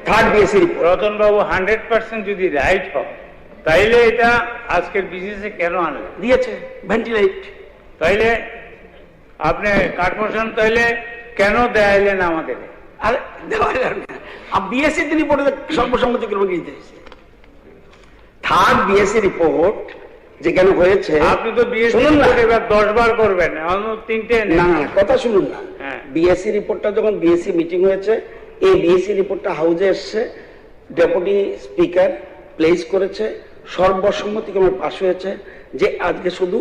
Third BSc Ratan বাবু 100% যদি right হয় তাইলে এটা আজকের বিজনেসে কেন আনলেন? দিয়েছে ভেন্টিলেট, তাইলে আপনি কার্পোরেশন তাইলে কেন দেয়াইলেন আমাদের? আর দেওয়া যাবে না। বিএসসি রিপোর্টে সর্বসম্মতিক্রমে গিয়ে থার্ড বিএসসি রিপোর্ট যেখানে হয়েছে। আপনি তো বিএসসি এবার 10 বার করবেন, তিনটে না কথা শুনুন না। হ্যাঁ, বিএসসি রিপোর্টটা যখন বিএসসি মিটিং হয়েছে, এই বিএসসি রিপোর্টটা হাউজে এসছে, ডেপুটি স্পিকার প্লেস করেছে, সর্বসম্মতিক্রমে পাস হয়েছে, যে আজকে শুধু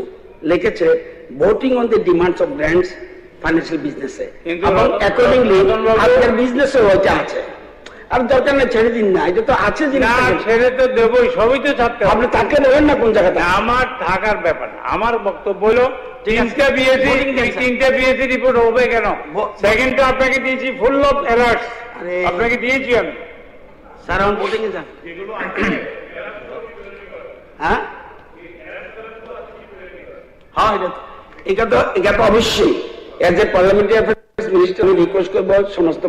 লিখেছে voting on the demands of grants financial বিজনেসে, এবং অ্যাকর্ডিংলি আপনার বিজনেসে ওইটা আছে। আর দরকার নেই, ছেড়ে দিন না, এটা তো আছে। না ছেড়ে তো দেবই, সবই তো ছাড়তে হবে। আপনি তাকে দেবেন না কোন জায়গাতে? আমার থাকার ব্যাপার না, আমার বক্তব্য হলো তিনটা বিএসসি রিপোর্ট হবে কেন? সেকেন্ডটা আপনাকে দিয়েছি ফুল অফ অ্যালার্টস, আপনাকে দিয়েছি আমি। স্যার এখন ভোটিং এ যান। হ্যাঁ হ্যাঁ, এটা তো অবশ্যই as a parliamentary affairs minister আমি রিকোয়েস্ট করবো সমস্ত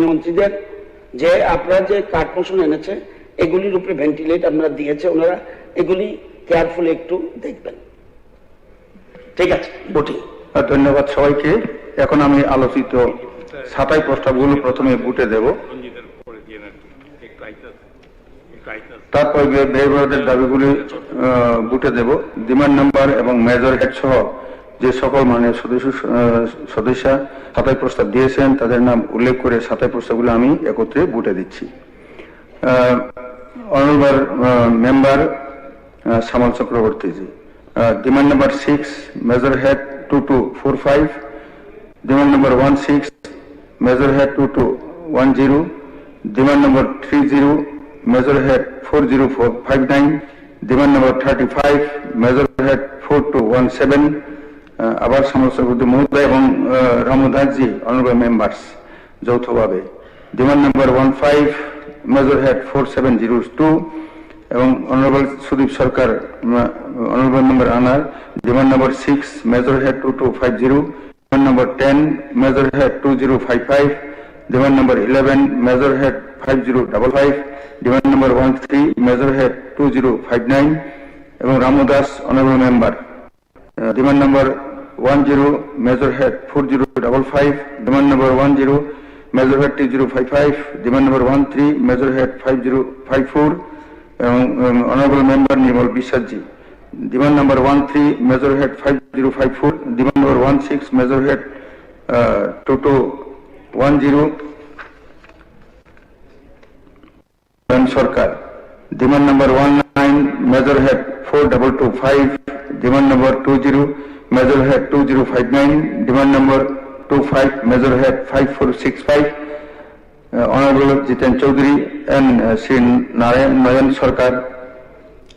মন্ত্রীদের যে আপনারা যে কার্ড পোষণ এনেছে এগুলির উপরে ভেন্টিলেট আপনারা দিয়েছে, ওনারা এগুলি কেয়ারফুলি একটু দেখবেন। ঠিক আছে, ভোটিং। ধন্যবাদ সবাইকে। এখন আমি আলোচিত 27 প্রস্তাবগুলো প্রথমে বুটে দেব, তারপর ব্যয়বরাদের দাবিগুলি বুটে দেব। ডিমান্ড নাম্বার এবং মেজর হেড সহ যে সকল মাননীয় সদস্য 27 প্রস্তাব দিয়েছেন তাদের নাম উল্লেখ করে 27 প্রস্তাবগুলো আমি একত্রে বুটে দিচ্ছি। অনারেবল মেম্বার শ্যামল চক্রবর্তীজি, demand number 6 major head 2245, demand number 16 major head 2210, demand number 30 major head 40459, demand number 35 major head 4217। আবার শ্যামল চক্রবর্তী মহোদয় এবং রামু দাসজি অনারেবল মেম্বার্স যৌথভাবে। ডিমান্ড নাম্বার 15 মেজর হেড 4702 এবং honourable Sudip Sarkar honourable member আনার। Demand number 6 major head 2250, demand number 10 major head 2055, demand number 11 major head 5055, demand number 13 major head 2059 এবং Ramu Das honourable member. Demand number 10 major head 4055, demand number 10 major head 2055, demand number 13 major head 5054 এবং honourable member Nirmal বিশ্বাসজি। Demand number 13 major head 5054, demand number 16 major head 2210 Sarkar. Demand number 19 major head 4225, demand number 20 major head 2059, demand number 25 major head 5465 honourable Jiten Chowdhury and Shri Narayan সরকার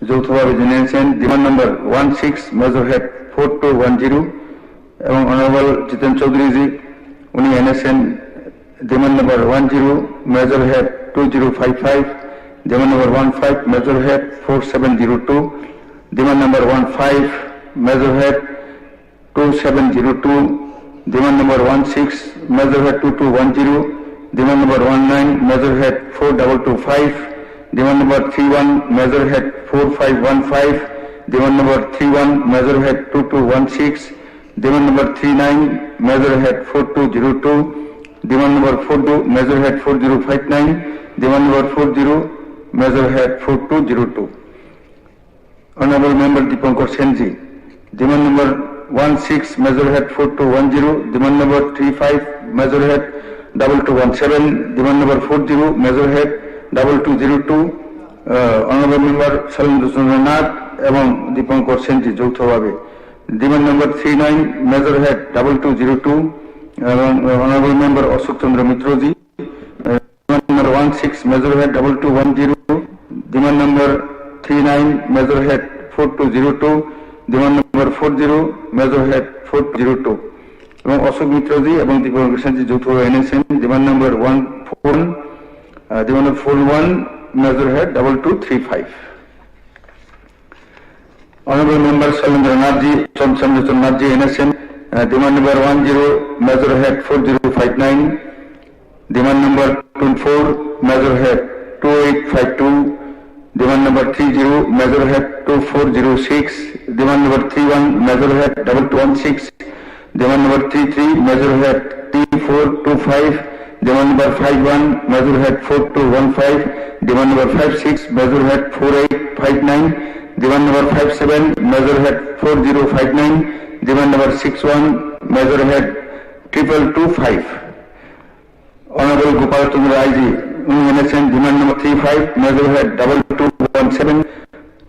যৌথভাবে জানিয়েছেন। Demand number 16 major head 4210 এবং honourable জিতেন চৌধুরীজি উনি এনেছেন demand number 10 major head 2055, demand number 15 major head 4702, demand number 15 major head 2702, demand number 16 major head 2210, demand number 19 major head 4225, demand number 31 major head 4515, demand number 31 major head 2216, demand number 39 major head 4202, demand number 42 major head 4059, demand number 40 major head 4202। Honourable member Dipankar CNG, demand number 16 major head 4210, demand number 35 major head 2217, demand number 40 major head 2202। Honourable member Shailendra Chandra Nath এবং দীপঙ্কর সেনজি যৌথভাবে। Demand number 39 major head 2202 এবং honourable member Ashok Chandra মিত্রজি। Demand number 16 major head 2210, demand number 39 major head 4202, demand number 40 major head 402 এবং অশোক মিত্রজি এবং দীপঙ্কর সেনজি যৌথভাবে এনেছেন। Demand number 14, demand number 41 major head 2235। Honourable member Shailendra নাথজি চন্দ্রচন্দ্র নাথজি এনেছেন demand number 10 major head 4059, demand number 24, Measure-Head 2852, demand number 30, Measure-Head 2406, demand number 31, Measure-Head 2216, demand number 33, Measure-Head T425, demand number 51, Measure-Head 4215, demand number 56, Measure-Head 4859, demand number 57, Measure-Head 4059, demand number 61, Measure-Head 2225. Honorable Gopal Chandra IG, উনি এনেছেন demand নম্বর 35, Measure-Head 2217,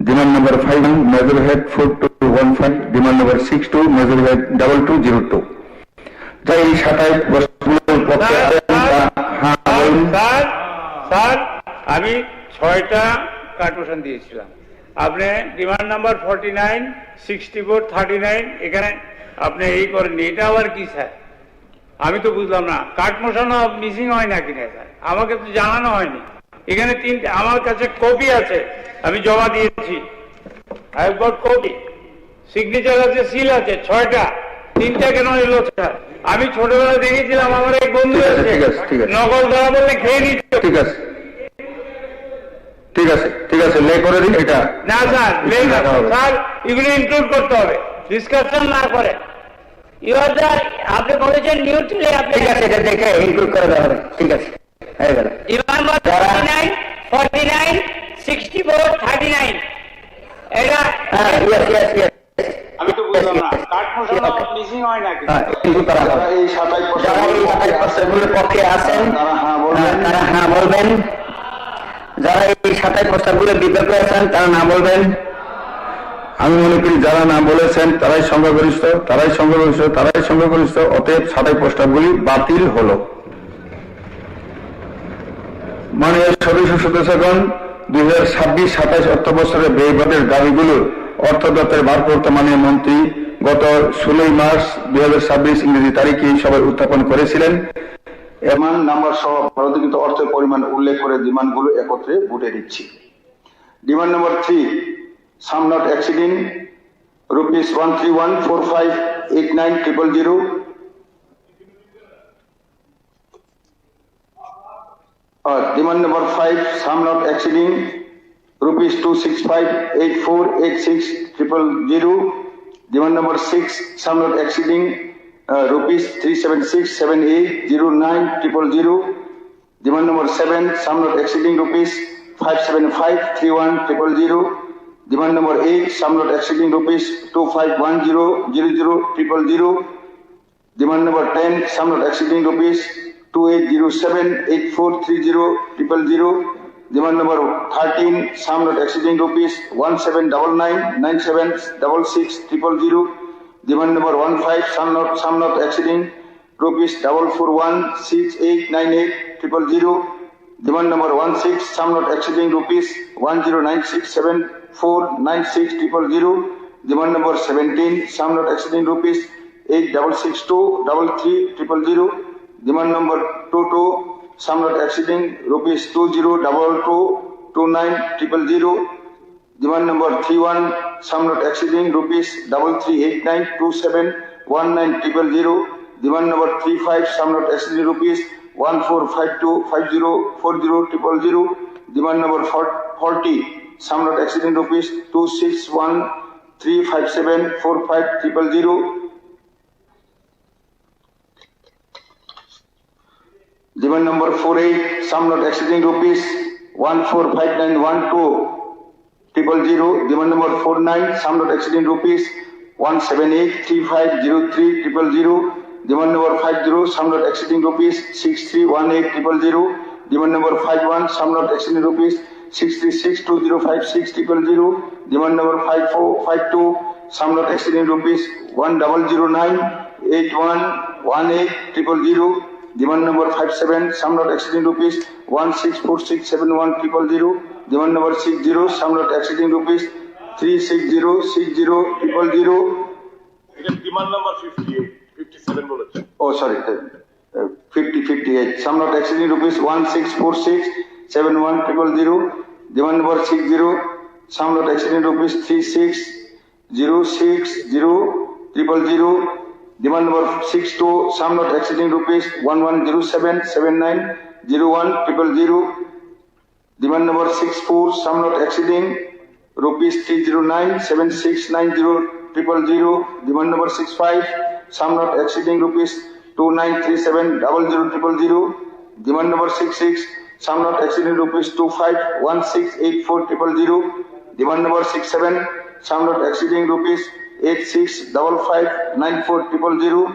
demand নম্বর 51, Measure-Head 4215, demand নম্বর 62, Measure-Head 2202। যা এই 27 প্রশ্নগুলোর পক্ষে আছেন হ্যাঁ বলুন। Sir আমি 6টা কার্টুশন দিয়েছিলাম, আপনি ডিমান্ড নাম্বার 49, 64, 39 এখানে আপনি এই করেননি, এটা আবার কি স্যার? আমি তো বুঝলাম না, কাট মোশন মিসিং হয় না কিনা স্যার, আমাকে তো জানানো হয়নি। এখানে 3টে আমার কাছে কপি আছে, আমি জমা দিয়েছি, I have got copy, signature আছে, সিল আছে, 6টা, 3টা কেন এলো স্যার? আমি ছোটবেলা দেখেছিলাম, আমার এক বন্ধু আছে নকল ধরা বললে খেয়ে নিচ্ছে। ঠিক আছে ঠিক আছে লে করে দিন এটা। না স্যার লে না স্যার, এগুলো ইনক্লুড করতে হবে, ডিসকাশন না করে। ইউর দ্য আপনি বলেছেন নিউট্রালি আপনি ঠিক আছে, এটা দেখে ইনক্লুড করে দেওয়া হবে। ঠিক আছে, হয়ে গেল। ডিমান্ড 49, 49, 64, 39 এটা Yes. আমি তো বুঝলাম না, কাট মোশন মিসিং হয় নাকি? কিন্তু তারা এই 27 পক্ষে আছেন তারা হ্যাঁ বলবেন, যারা এই 27 প্রস্তাবগুলোর বিপক্ষে আছেন তারা না বলবেন। আমি মনে করি যারা না বলেছেন তারাই সংখ্যাগরিষ্ঠ, অতএব 27 প্রস্তাবগুলি বাতিল হলো। মাননীয় সদস্যগণ, 2026-27 অর্থ বছরের ব্যয় বাজেটের দাবিগুলো অর্থ দপ্তরের ভারপ্রাপ্ত মাননীয় মন্ত্রী গত 16 মার্চ 2026 ইংরেজি তারিখে সভায় উত্থাপন করেছিলেন। এমান নাম্বার সহ বরাদ্দকৃত অর্থের পরিমাণ উল্লেখ করে ডিমান্ডগুলো একত্রে বুটে দিচ্ছি। Demand number 3, sum not exceeding rupees 1314589,000. Demand number 5, sum not exceeding rupees 2658486,000. Demand number 6, sum not exceeding rupees 3767809,000. Demand number 7, sum not exceeding rupees 57531,000. Demand number 8, sum not exceeding rupees 251000,000. Demand number 10, sum not exceeding rupees 28078430,000. Demand number 13, sum not exceeding rupees 17999766,000. Demand number 15, sum not exceeding rupees 4416898,000. Demand number 16, sum not exceeding rupees 10967496,000. Demand number 17, sum not exceeding rupees 866233,000. Demand number 22, sum not exceeding rupees 202229,000. Demand number 31, sum not exceeding rupees 33892719,000. Demand number 35, sum not exceeding rupees 14525040,000. Demand number 40, sum not exceeding rupees 261357450,000. Demand number 48, sum not exceeding rupees 145912,000. Demand number 49, sum not exceeding rupees 1783503,000. Demand number 50, sum not exceeding rupees 6318,000. Demand number 51, sum not exceeding rupees 662056,000. Demand number 52, sum not exceeding rupees 10098118,000. Demand number 57, sum not exceeding rupees 164671,000. Demand number 60, sum not exceeding rupees 36060,000. Demand number 58, 57 বলেছেন। Oh, sorry, 58. Sum not exceeding rupees 164671,000. Demand number 60, sum not exceeding rupees 3606,000,000. Demand number 62, sum not exceeding rupees 1107790100. Demand number 64, sum not exceeding rupees 309769000. Demand number 65, sum not exceeding rupees 29370000. Demand number 66, sum not exceeding rupees 25168400. Demand number 67, sum not exceeding rupees 86559400.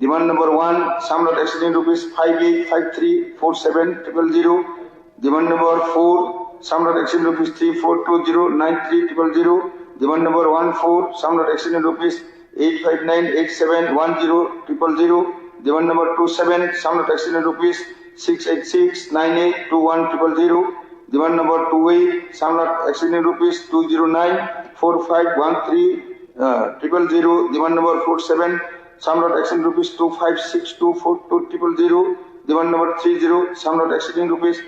Demand number 1, sum not exceeding rupees 58534700. Demand number 4, sum not exceeding rupees 34209300. Demand number 14, sum not exceeding rupees 859871000. Demand number 27, sum not exceeding rupees 686982100. Demand number 28, sum not exceeding rupees 209451300. Demand number 47, sum not exceeding rupees 25624200. Demand number 30, sum not exceeding rupees.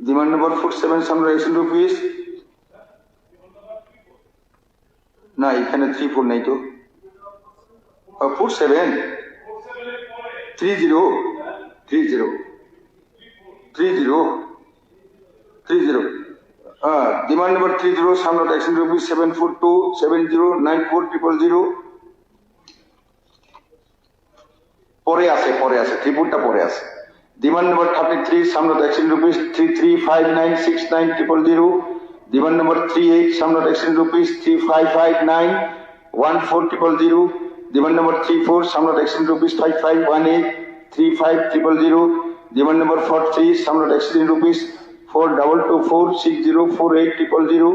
Demand number 47, sum not exceeding rupees. না এখানে 34 নাই তো 47 30 demand number 30, sum not exceeding rupees 742709400. পরে আছে ত্রিপুরটা পরে আছে। Demand number 33, sum not exceeding rupees 33596900. Demand number 38, sum not exceeding rupees 35591400. Demand number 34, sum not exceeding rupees 55183500. Demand number 43, sum not exceeding rupees 4224604800.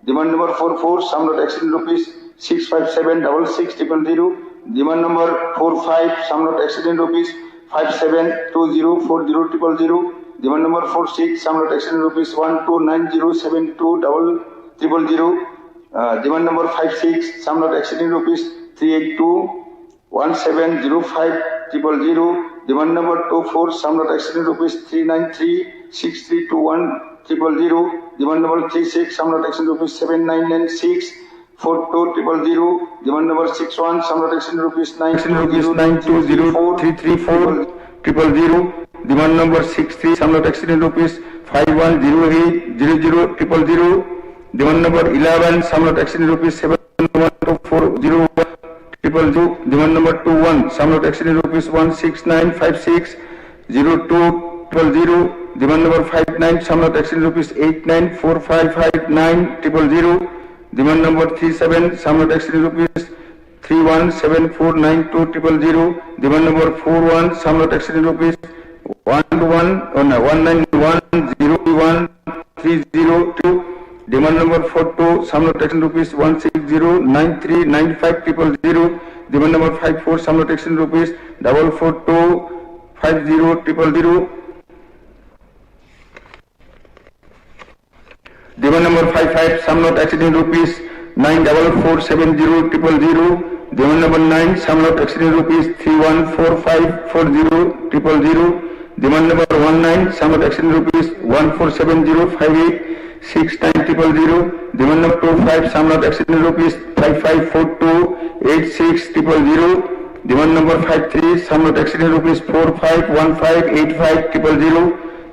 Demand number 44, sum not exceeding rupees 6576600. Demand number 45, sum not exceeding rupees 57204000. Demand number 46, sum not exceeding rupees 1290720000. Demand number 56, sum not exceeding rupees 382170500. Demand number 24, sum not exceeding rupees 393632100. Demand number 36, sum not exceeding rupees 79964200. Demand number 61, sum not exceeding rupees 920334000. Demand number 63, sum not exceeding rupees 51080000. Demand number 11, sum not exceeding rupees 71240100. Demand number 21, sum not exceeding rupees 169560200. Demand number 59, sum not exceeding rupees 89455900. Demand number 37, sum not exceeding rupees 31749200. Demand number 41, sum not exceeding rupees 19101013002. Demand number 42, sum not exceeding rupees 160939500. Demand number 54, sum not exceeding rupees 442500000. Demand number 55, sum not exceeding rupees 944700000. Demand number 9, sum not exceeding rupees 3145400000. Demand number 19, sum not exceeding rupees 14705869000. Demand number 25, sum not exceeding rupees 5542860000. Demand number 53, sum not exceeding rupees 4515850000.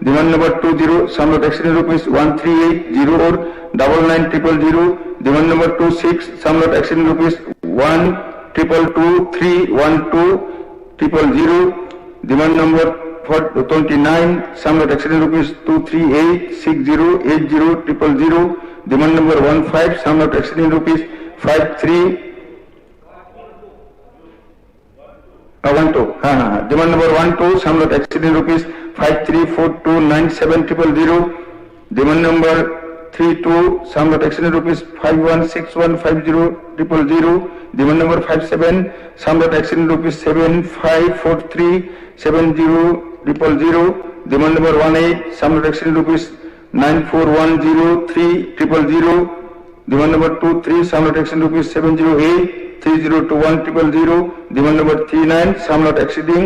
Demand number 20, sum not exceeding rupees 13804990000. Demand number 26, sum not exceeding rupees 12223120000. Demand number 29, sum not exceeding rupees 23860800000. Demand number 15, sum not exceeding rupees 12. Demand number 12, sum not exceeding rupees 5342970000. Demand number 32, sum not exceeding rupees 5161500000. Demand number 57, sum not exceeding rupees 7543700000. Demand number 18, sum not exceeding rupees 941030000. Demand number 23, sum not exceeding rupees 70830210000. Demand number 39, sum not exceeding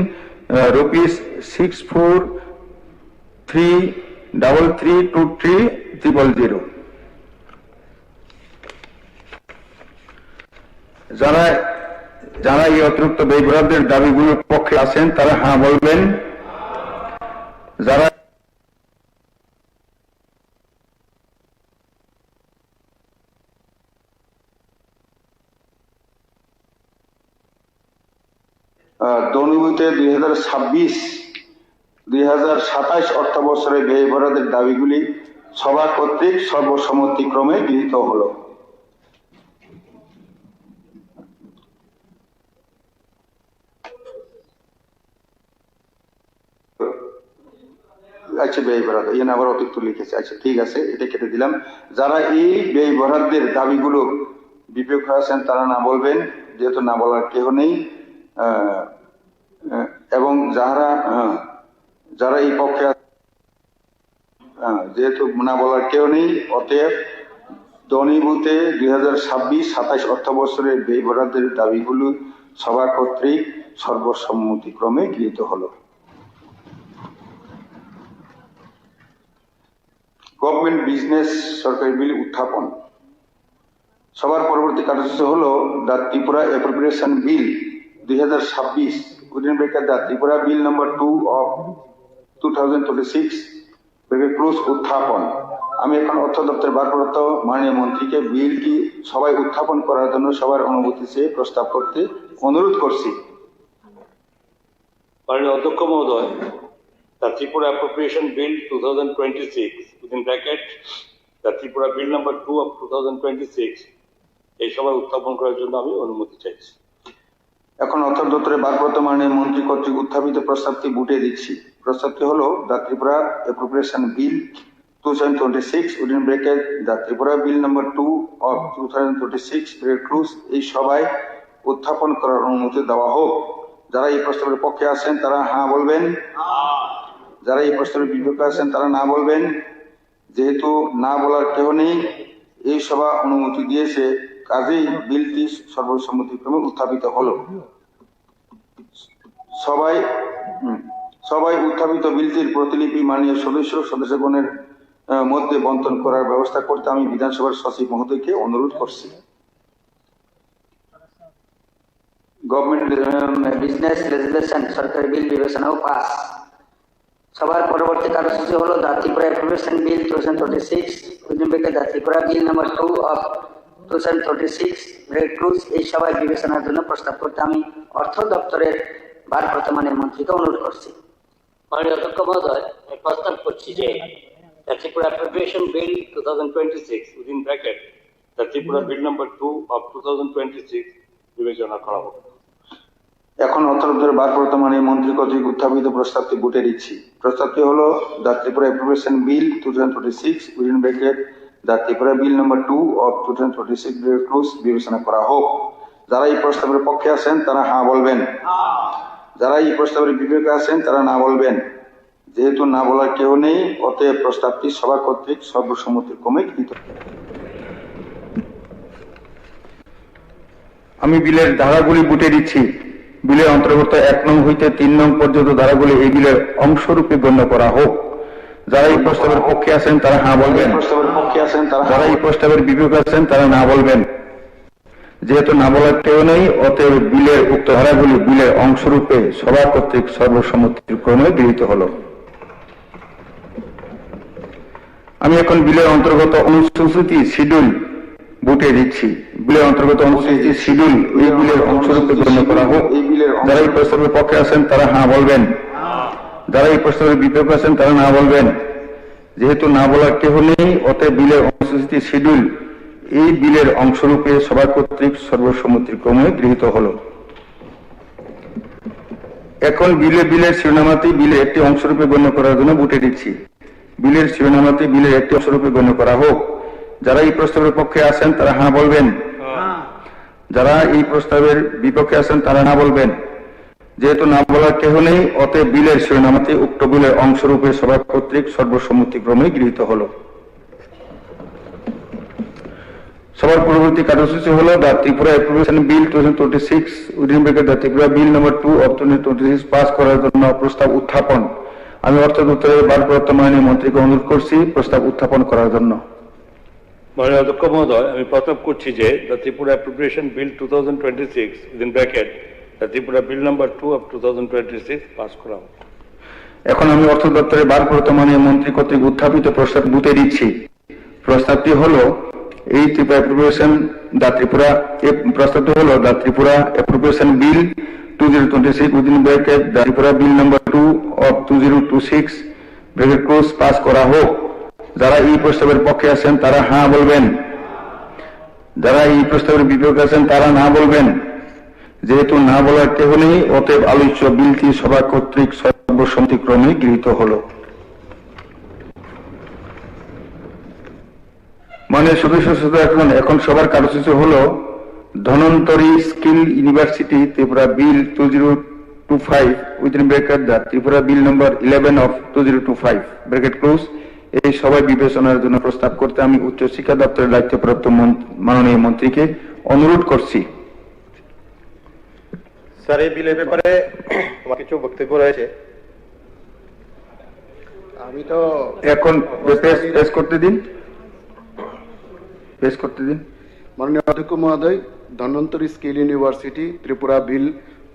rupees 64333230000. যারা যারা এই অতিরিক্ত ব্যয় বরাদ্দের দাবিগুলোর পক্ষে আছেন তারা হ্যাঁ বলবেন। যারা দনিভূতে 2026-2027 অর্থ বছরে ব্যয় বরাদ্দের দাবিগুলি সভা কর্তৃক সর্বসম্মতিক্রমে গৃহীত হলো। আচ্ছা, ব্যয় বরাদ্দ এখানে আবার অতিরিক্ত লিখেছে। আচ্ছা, ঠিক আছে, এটা কেটে দিলাম। যারা এই ব্যয় বরাদ্দের দাবিগুলো বিপক্ষে আছেন তারা না বলবেন, যেহেতু না বলার কেহ নেই। এবং যারা এই পক্ষে যেহেতু না বলার কেউ নেই, অতএব দনিভূতে 2026-27 অর্থ বছরের ব্যয় বরাদ্দের দাবিগুলো সভা কর্তৃক সর্বসম্মতিক্রমে গৃহীত হলো। গভর্নমেন্ট বিজনেস সরকারি বিল উত্থাপন। সবার পরবর্তী কার্যসূচি হলো the Tripura appropriation bill 2026 within bracket the Tripura Bill number 2 of 2026 close উত্থাপন। আমি এখন অর্থ দপ্তরের ভারপ্রাপ্ত মাননীয় মন্ত্রীকে বিলটি সবাই উত্থাপন করার জন্য সবার অনুমতি চেয়ে প্রস্তাব করতে অনুরোধ করছি। মাননীয় অধ্যক্ষ মহোদয়, the Tripura appropriation bill 2026 within bracket the Tripura Bill number 2 of 2026 এই সভায় উত্থাপন করার জন্য আমি অনুমতি চাইছি। এখন অর্থ দপ্তরের ভারপ্রাপ্ত মাননীয় মন্ত্রী কর্তৃক উত্থাপিত প্রস্তাবটি বুটে দিচ্ছি। প্রস্তাবটি হলো the Tripura appropriation bill 2026 within bracket the Tripura Bill number 2 of 2026 close এই সভায় উত্থাপন করার অনুমতি দেওয়া হোক। যারা এই প্রস্তাবের পক্ষে আছেন তারা হ্যাঁ বলবেন। যারা এই প্রস্তাবের বিপক্ষে আছেন তারা না বলবেন। যেহেতু না বলার কেউ নেই, এই সভা অনুমতি দিয়েছে, কাজেই বিলটি সর্বসম্মতিক্রমে উত্থাপিত হলো। সবাই উত্থাপিত বিলটির প্রতিলিপি মাননীয় সদস্যগণের মধ্যে বন্টন করার ব্যবস্থা করতে আমি বিধানসভার সচিব মহোদয়কে অনুরোধ করছি। গভর্নমেন্ট বিজনেস রেজুলেশন সরকারি বিল বিবেচনা ও পাস। সবার পরবর্তী কার্যসূচি হলো the Tripura appropriation bill 2026 within bracket the Tripura Bill number 2 of 2026 close এই সভায় বিবেচনার জন্য প্রস্তাব করতে আমি অর্থ দপ্তরের ভারপ্রাপ্ত মাননীয় মন্ত্রীকে অনুরোধ করছি। মাননীয় অধ্যক্ষ মহোদয়, প্রস্তাব করছি যে the Tripura Appropriation Bill 2026 within bracket the Tripura Bill number 2 of 2026 বিবেচনা করা হোক। এখন অর্থ দপ্তরের ভারপ্রাপ্ত মাননীয় মন্ত্রী কর্তৃক উত্থাপিত প্রস্তাবটি বুটে দিচ্ছি। প্রস্তাবটি হলো the Tripura appropriation bill 2026 within bracket the Tripura Bill number 2 of 2026 close বিবেচনা করা হোক। যারা এই প্রস্তাবের পক্ষে আছেন তারা হ্যাঁ বলবেন। যারা এই প্রস্তাবের বিপক্ষে আছেন তারা না বলবেন। যেহেতু না বলার কেউ নেই, অতএব প্রস্তাবটি সভা কর্তৃক সর্বসম্মতিক্রমে গৃহীত। আমি বিলের ধারাগুলি বুটে দিচ্ছি। বিলের অন্তর্গত 1 নং হইতে 3 নং পর্যন্ত ধারাগুলি এই বিলের অংশরূপে গণ্য করা হোক। যারা এই প্রস্তাবের পক্ষে আছেন তারা হ্যাঁ বলবেন। যারা এই প্রস্তাবের বিপক্ষে আছেন তারা না বলবেন। যেহেতু না বলার কেউ নেই, অতএব বিলের উক্ত ধারাগুলি বিলের অংশরূপে সভা কর্তৃক সর্বসম্মতিক্রমে গৃহীত হল। আমি এখন বিলের অন্তর্গত অনুসূচি শিডিউল বুটে দিচ্ছি। বিলের অন্তর্গত অনুসূচি শিডিউল এই বিলের অংশরূপে গণ্য করা হোক। যারা এই প্রস্তাবের পক্ষে আছেন তারা হ্যাঁ বলবেন। যারা এই প্রস্তাবের বিপক্ষে আছেন তারা না বলবেন। যেহেতু না বলার কেউ নেই, অতএব বিলের অনুসূচি শিডিউল এই বিলের অংশরূপে সভা কর্তৃক সর্বসম্মতিক্রমে গৃহীত হল। এখন বিলের শিরোনামাটি বিলের একটি অংশরূপে গণ্য করার জন্য বুটে দিচ্ছি। বিলের শিরোনামাটি বিলের একটি অংশরূপে গণ্য করা হোক। যারা এই প্রস্তাবের পক্ষে আছেন তারা হ্যাঁ বলবেন। যারা এই প্রস্তাবের বিপক্ষে আছেন তারা না বলবেন। যেহেতু না বলার কেহ নেই, অতএব বিলের শিরোনামাটি উক্ত বিলের অংশরূপে সভা কর্তৃক সর্বসম্মতিক্রমে গৃহীত হল। সবার পরবর্তী কার্যসূচি হল the Tripura appropriation bill 2026 within bracket the Tripura Bill number 2 of 2026 pass করার জন্য প্রস্তাব উত্থাপন। আমি অর্থ দপ্তরের ভারপ্রাপ্ত মাননীয় মন্ত্রীকে অনুরোধ করছি প্রস্তাব উত্থাপন করার জন্য। মাননীয় অধ্যক্ষ মহোদয়, আমি প্রস্তাব করছি যে the Tripura appropriation bill 2026 within bracket the Tripura bill number 2 of 2026 pass করা হোক। এখন আমি অর্থ দপ্তরের ভারপ্রাপ্ত মাননীয় মন্ত্রী কর্তৃক উত্থাপিত প্রস্তাব বুঝে দিচ্ছি। প্রস্তাবটি হলো এই ত্রিপুরা অ্যাপ্রোপ্রিয়েশন প্রস্তাবটি হলো the Tripura appropriation bill 2026 within bracket the Tripura bill number 2 of 2026 bracket close pass করা হোক। যারা এই প্রস্তাবের পক্ষে আছেন তারা হ্যাঁ বলবেন, যারা এই প্রস্তাবের বিপক্ষে আছেন তারা না বলবেন। যেহেতু না বলার কেউ নেই, অতএব আলোচ্য বিলটি সভা কর্তৃক সর্বসম্মতিক্রমে গৃহীত হল। মানে সদস্য এখন সবার কার্যসূচি হল Dhanvantari skill university Tripura bill 2025 within bracket the Tripura bill number 11 of 2025 bracket close এই সভায় বিবেচনার জন্য প্রস্তাব করতে আমি উচ্চ শিক্ষা দপ্তরের দায়িত্বপ্রাপ্ত মাননীয় মন্ত্রীকে অনুরোধ করছি। স্যার, এই বিলের ব্যাপারে আমার কিছু বক্তব্য রয়েছে। আমি তো এখন পেশ করতে দিন। মাননীয় অধ্যক্ষ মহোদয়, Dhanvantari skill university Tripura bill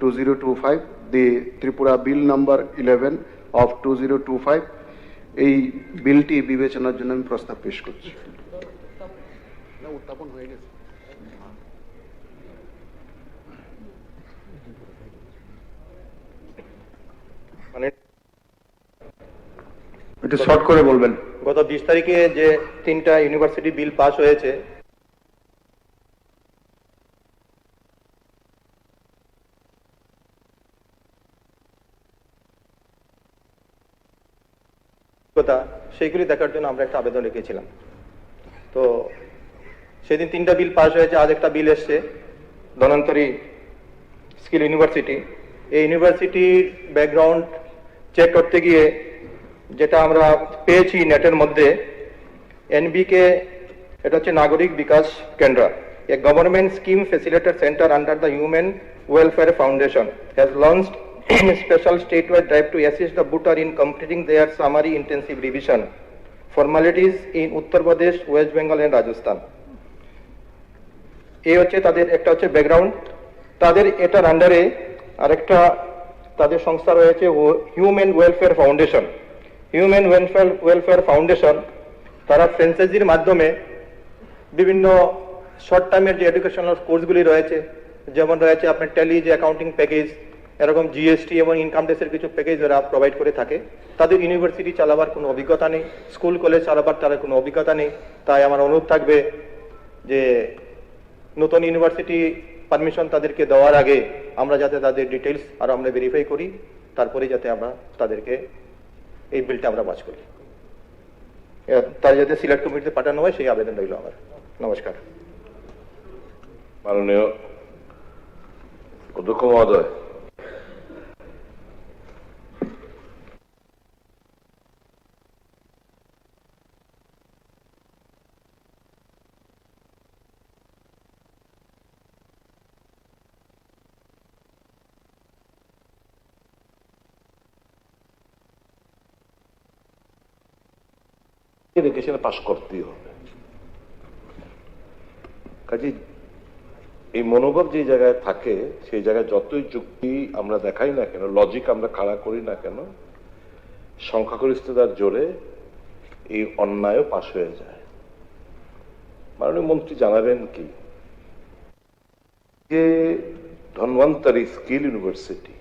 2025 the Tripura bill number 11 of 2025 এই বিলটি বিবেচনার জন্য আমি প্রস্তাব পেশ করছি। উত্থাপন হয়ে গেছে। মানে একটু শর্ট করে বলবেন। গত 20 তারিখে যে 3টা ইউনিভার্সিটি বিল পাস হয়েছে, সেইগুলি দেখার জন্য আমরা একটা আবেদন রেখেছিলাম। তো সেদিন 3টা বিল পাস হয়েছে, আজ একটা বিল এসছে ধন্বন্তরী স্কিল ইউনিভার্সিটি। এই ইউনিভার্সিটির ব্যাকগ্রাউন্ড চেক করতে গিয়ে যেটা আমরা পেয়েছি নেটের মধ্যে, এনবিকে এটা হচ্ছে নাগরিক বিকাশ কেন্দ্র, a government scheme facilitator centre under the human welfare foundation has launched a special statewide drive to assist the voter in completing their summary intensive revision formalities in Uttar Pradesh, West Bengal and Rajasthan. এই হচ্ছে তাদের একটা হচ্ছে background. তাদের এটার আন্ডারে আরেকটা তাদের সংস্থা রয়েছে human welfare foundation. Human welfare foundation তারা ফ্র্যাঞ্চাইজির মাধ্যমে বিভিন্ন শর্ট টার্মের যে এডুকেশনাল কোর্সগুলি রয়েছে, যেমন রয়েছে আপনার ট্যালি যে অ্যাকাউন্টিং প্যাকেজ, এরকম জিএসটি এবং ইনকাম ট্যাক্সের কিছু প্যাকেজ ওরা প্রোভাইড করে থাকে। তাদের ইউনিভার্সিটি চালাবার কোনো অভিজ্ঞতা নেই, স্কুল কলেজ চালাবার তাদের কোনো অভিজ্ঞতা নেই। তাই আমার অনুরোধ থাকবে যে নতুন ইউনিভার্সিটি পারমিশন তাদেরকে দেওয়ার আগে আমরা যাতে তাদের ডিটেলস আর আমরা ভেরিফাই করি, তারপরে যাতে আমরা তাদেরকে এই বিলটা আমরা পাস করি, তার যাতে সিলেক্ট কমিটিতে পাঠানো হয় সেই আবেদন রইল আমার। নমস্কার। মাননীয় অধ্যক্ষ মহোদয়, এডুকেশনে পাশ করতেই হবে। কাজে এই মনোভাব যে জায়গায় থাকে, সেই জায়গায় যতই যুক্তি আমরা দেখাই না কেন, লজিক আমরা খাড়া করি না কেন, সংখ্যাগরিষ্ঠতার জোরে এই অন্যায়ও পাশ হয়ে যায়। মাননীয় মন্ত্রী জানাবেন কি যে ধন্বন্তরী স্কিল ইউনিভার্সিটি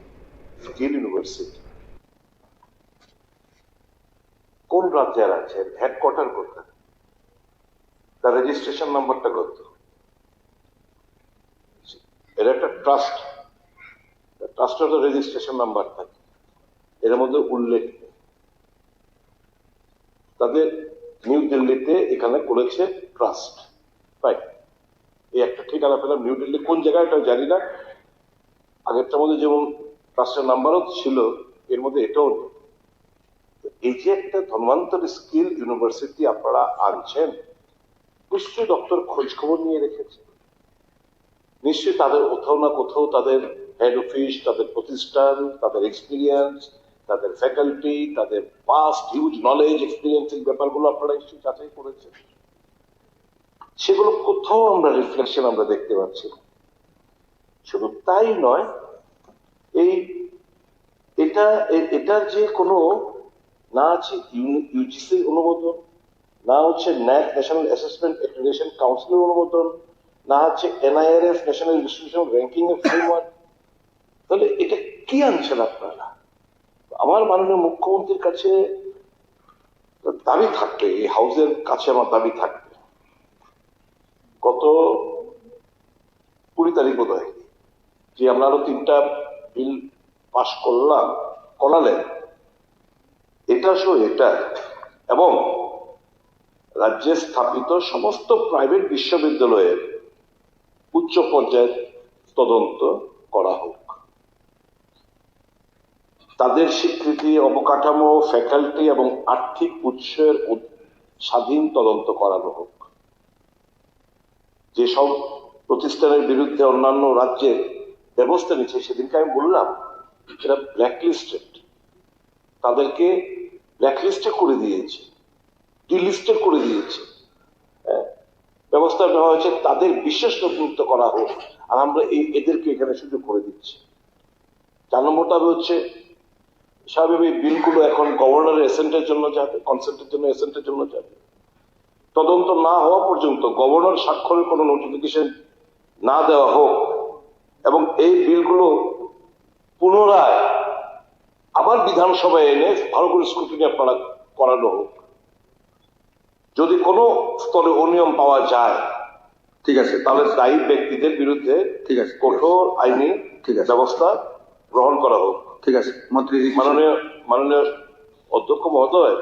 কোন রাজ্যের আছে, হেডকোয়ার্টার কোথায়, তার রেজিস্ট্রেশন নাম্বারটা কত? এর একটা ট্রাস্টের রেজিস্ট্রেশন নাম্বার থাকে, এর মধ্যে উল্লেখ নেই। তাদের নিউ দিল্লিতে এখানে করেছে ট্রাস্ট, রাইট? এই একটা ঠিকানা পেলাম নিউ দিল্লি, কোন জায়গায় এটা জানি না। আগেরটার মধ্যে যেমন ট্রাস্টের নাম্বারও ছিল, এর মধ্যে এটাও নেই। এই যে একটা ধন্বন্তরী স্কিল ইউনিভার্সিটি আপনারা আনছেন, নিশ্চয়ই দপ্তর খোঁজ খবর নিয়ে রেখেছে, নিশ্চয়ই তাদের কোথাও না কোথাও তাদের হেড অফিস, তাদের প্রতিষ্ঠান, তাদের এক্সপিরিয়েন্স, তাদের ফ্যাকাল্টি, তাদের পাস্ট হিউজ নলেজ এক্সপিরিয়েন্স, এই ব্যাপারগুলো আপনারা নিশ্চয়ই যাচাই করেছেন। সেগুলো কোথাও আমরা রিফ্লেকশন আমরা দেখতে পাচ্ছি না। শুধু তাই নয়, এটার যে কোনো না আছে ইউজিসির অনুমোদন, না হচ্ছে ন্যাক ন্যাশনাল অ্যাসেসমেন্ট অ্যাক্রিডিটেশন কাউন্সিলের অনুমোদন, না হচ্ছে NIRF ন্যাশনাল ইনস্টিটিউশন র্যাঙ্কিং এর ফ্রেমওয়ার্ক। তাহলে এটা কি আনছেন আপনারা? আমার মাননীয় মুখ্যমন্ত্রীর কাছে দাবি থাকবে, এই হাউসের কাছে আমার দাবি থাকবে, গত 20 তারিখ বোধ হয় যে আমরা আরো 3টা বিল পাশ করালেন, এটা সহ এটা এবং রাজ্যে স্থাপিত সমস্ত প্রাইভেট বিশ্ববিদ্যালয়ের উচ্চ পর্যায়ের তদন্ত করা হোক, তাদের স্বীকৃতি, অবকাঠামো, ফ্যাকাল্টি এবং আর্থিক উৎসের স্বাধীন তদন্ত করানো হোক। যেসব প্রতিষ্ঠানের বিরুদ্ধে অন্যান্য রাজ্যের ব্যবস্থা নিচ্ছে, সেদিনকে আমি বললাম এরা ব্ল্যাকলিস্টেড, তাদেরকে ব্ল্যাকলিস্টে করে দিয়েছে, ডিলিস্টেড করে দিয়েছে, ব্যবস্থা নেওয়া হয়েছে, তাদের বিশেষণমুক্ত করা হোক, আর আমরা এদেরকে এখানে সুযোগ করে দিচ্ছি। 4 নম্বরটা হচ্ছে স্বাভাবিক এই বিলগুলো এখন গভর্নরের এসেন্টের জন্য যাবে, কনসেন্টের জন্য এসেন্টের জন্য যাবে। তদন্ত না হওয়া পর্যন্ত গভর্নর স্বাক্ষরের কোনো নোটিফিকেশন না দেওয়া হোক এবং এই বিলগুলো পুনরায় আবার বিধানসভায় এনে ভালো করে স্ক্রুটিনি আপনারা করানো হোক। যদি কোনো স্তরে অনিয়ম পাওয়া যায়, ঠিক আছে, তাহলে দায়ী ব্যক্তিদের বিরুদ্ধে ঠিক আছে, কঠোর আইনি ঠিক আছে, ব্যবস্থা গ্রহণ করা হোক। ঠিক আছে মন্ত্রী। মাননীয় অধ্যক্ষ মহোদয়,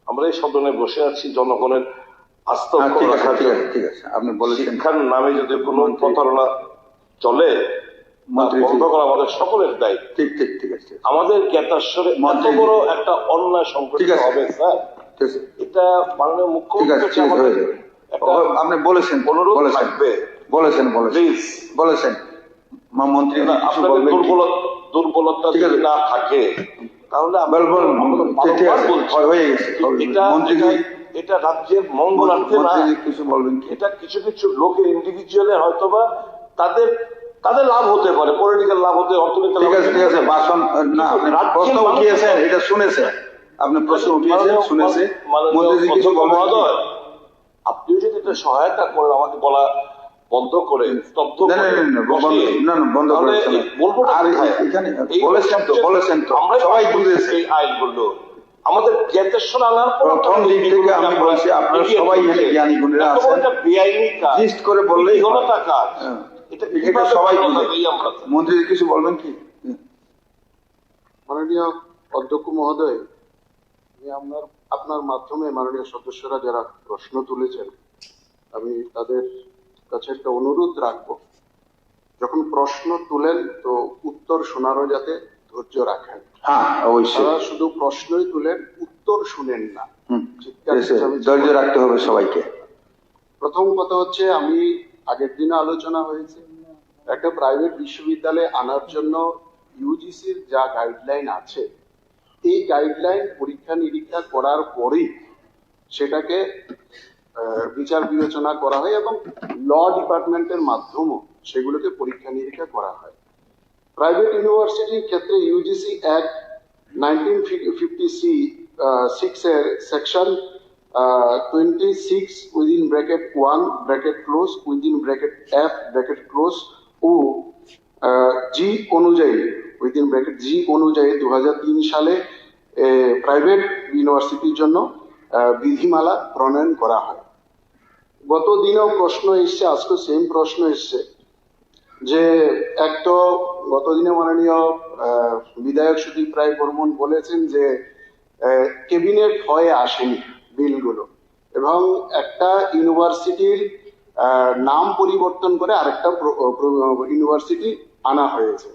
আমরা এই সদনে বসে আছি জনগণের আস্থা রাখার জন্য। ঠিক আছে, আপনি বলেছেন শিক্ষার নামে যদি কোনো প্রতারণা চলে, বন্ধ করা আমাদের সকলের দায়িত্ব। ঠিক ঠিক ঠিক আছে। আমাদের জ্ঞাতাস্বরে এত বড় একটা অন্যায় সংঘটিত হবে স্যার, এটা মাননীয় মুখ্যমন্ত্রী আপনি বলেছেন, অনুরোধ থাকবে, বলেছেন প্লিজ বলেছেন মন্ত্রী, আপনাদের দুর্বলতা যদি না থাকে তাহলে হয়ে গেছে। এটা রাজ্যের মঙ্গলার্থে না, কিছু বলবেন? এটা কিছু কিছু লোকের ইন্ডিভিজুয়ালের হয়তোবা তাদের লাভ হতে পারে, পলিটিক্যাল লাভ হতে, অর্থনৈতিক লাভ। ঠিক আছে, ভাষণ না, প্রশ্ন উঠিয়েছেন, এটা শুনেছেন, আপনি প্রশ্ন উঠিয়েছেন, শুনেছে মন্ত্রী কিছু মহোদয়, আপনিও যদি এটা সহায়তা করেন, আমাকে বলা বন্ধ করে স্তব্ধ বন্ধ করে বলবো। আর এখানে বলেছেন তো সবাই বুঝেছে এই আইনগুলো আমাদের জ্ঞাতেশ্বর আনার প্রথম দিক থেকে আমি বলছি, আপনারা সবাই জ্ঞানী গুণীরা আছেন, বেআইনি কাজ লিস্ট করে বললেই হলো টাকা, এটা সবাই বুঝে। মন্ত্রী কিছু বলবেন কি? মাননীয় অধ্যক্ষ মহোদয়, আমি আপনার মাধ্যমে মাননীয় সদস্যরা যারা প্রশ্ন তুলেছেন, আমি তাদের কাছে একটা অনুরোধ রাখবো, যখন প্রশ্ন তুলেন তো উত্তর শোনারও যাতে ধৈর্য রাখেন। হ্যাঁ, অবশ্যই। তারা শুধু প্রশ্নই তুলেন, উত্তর শুনেন না, ধৈর্য রাখতে হবে সবাইকে। প্রথম কথা হচ্ছে, আমি আগের দিনে আলোচনা হয়েছে, একটা প্রাইভেট বিশ্ববিদ্যালয়ে আনার জন্য ইউজিসির যা গাইডলাইন আছে, এই গাইডলাইন পরীক্ষা নিরীক্ষা করার পরেই সেটাকে বিচার বিবেচনা করা হয় এবং ল ডিপার্টমেন্টের মাধ্যমেও সেগুলোকে পরীক্ষা নিরীক্ষা করা হয়। প্রাইভেট ইউনিভার্সিটির ক্ষেত্রে ইউজিসি অ্যাক্ট 1956 এর section 26 within bracket 1 bracket close within bracket F bracket close ও জি অনুযায়ী উইদিন ব্র্যাকেট জি অনুযায়ী 2003 সালে প্রাইভেট ইউনিভার্সিটির জন্য বিধিমালা প্রণয়ন করা হয়। গত দিনেও প্রশ্ন এসছে, আজকে সেম প্রশ্ন এসছে যে এক তো গতদিনে মাননীয় বিধায়ক সুদীপ রায় বর্মন বলেছেন যে ক্যাবিনেট হয়ে আসেনি বিলগুলো এবং একটা ইউনিভার্সিটির নাম পরিবর্তন করে আরেকটা ইউনিভার্সিটি আনা হয়েছে।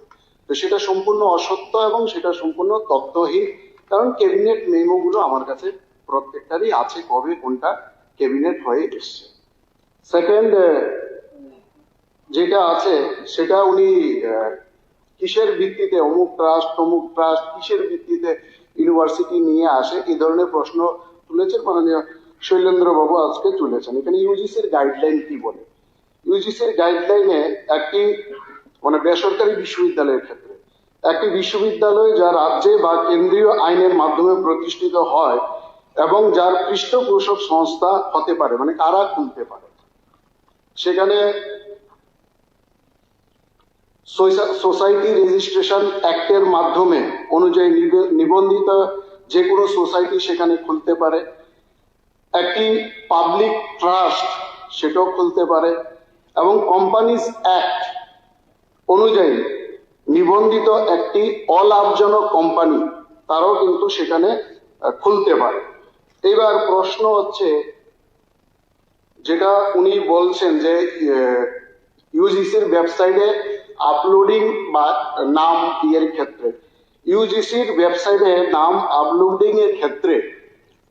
তো সেটা সম্পূর্ণ অসত্য এবং সেটা সম্পূর্ণ তথ্যহীন, কারণ ক্যাবিনেট মেমোগুলো আমার কাছে প্রত্যেকটারই আছে, কবে কোনটা ক্যাবিনেট হয়ে এসছে। সেকেন্ড, যেটা আছে সেটা উনি কিসের ভিত্তিতে অমুক ট্রাস্ট কিসের ভিত্তিতে ইউনিভার্সিটি নিয়ে আসে, এই ধরনের প্রশ্ন তুলেছেন। মাননীয় শৈলেন্দ্র বাবু আজকে তুলেছেন। এখানে ইউজিসির গাইডলাইন কি বলে? ইউজিসির গাইডলাইনে একটি মানে বেসরকারি বিশ্ববিদ্যালয়ের ক্ষেত্রে একটি বিশ্ববিদ্যালয় যা রাজ্যে বা কেন্দ্রীয় আইনের মাধ্যমে প্রতিষ্ঠিত হয় এবং যার পৃষ্ঠপোষক সংস্থা হতে পারে, মানে কারা খুলতে পারে, সেখানে সোসাইটি রেজিস্ট্রেশন অ্যাক্টের মাধ্যমে অনুযায়ী নিবন্ধিত যে কোনো সোসাইটি সেখানে খুলতে পারে। একটি পাবলিক ট্রাস্ট সেটাও খুলতে পারে এবং কোম্পানিজ অ্যাক্ট অনুযায়ী নিবন্ধিত একটি অলাভজনক কোম্পানি তারাও কিন্তু সেখানে খুলতে পারে। এবার প্রশ্ন হচ্ছে, যেটা উনি বলছেন যে ইউজিসির ওয়েবসাইটে আপলোডিং বা নাম এর ক্ষেত্রে, ইউজিসির ওয়েবসাইটে নাম আপলোডিং এর ক্ষেত্রে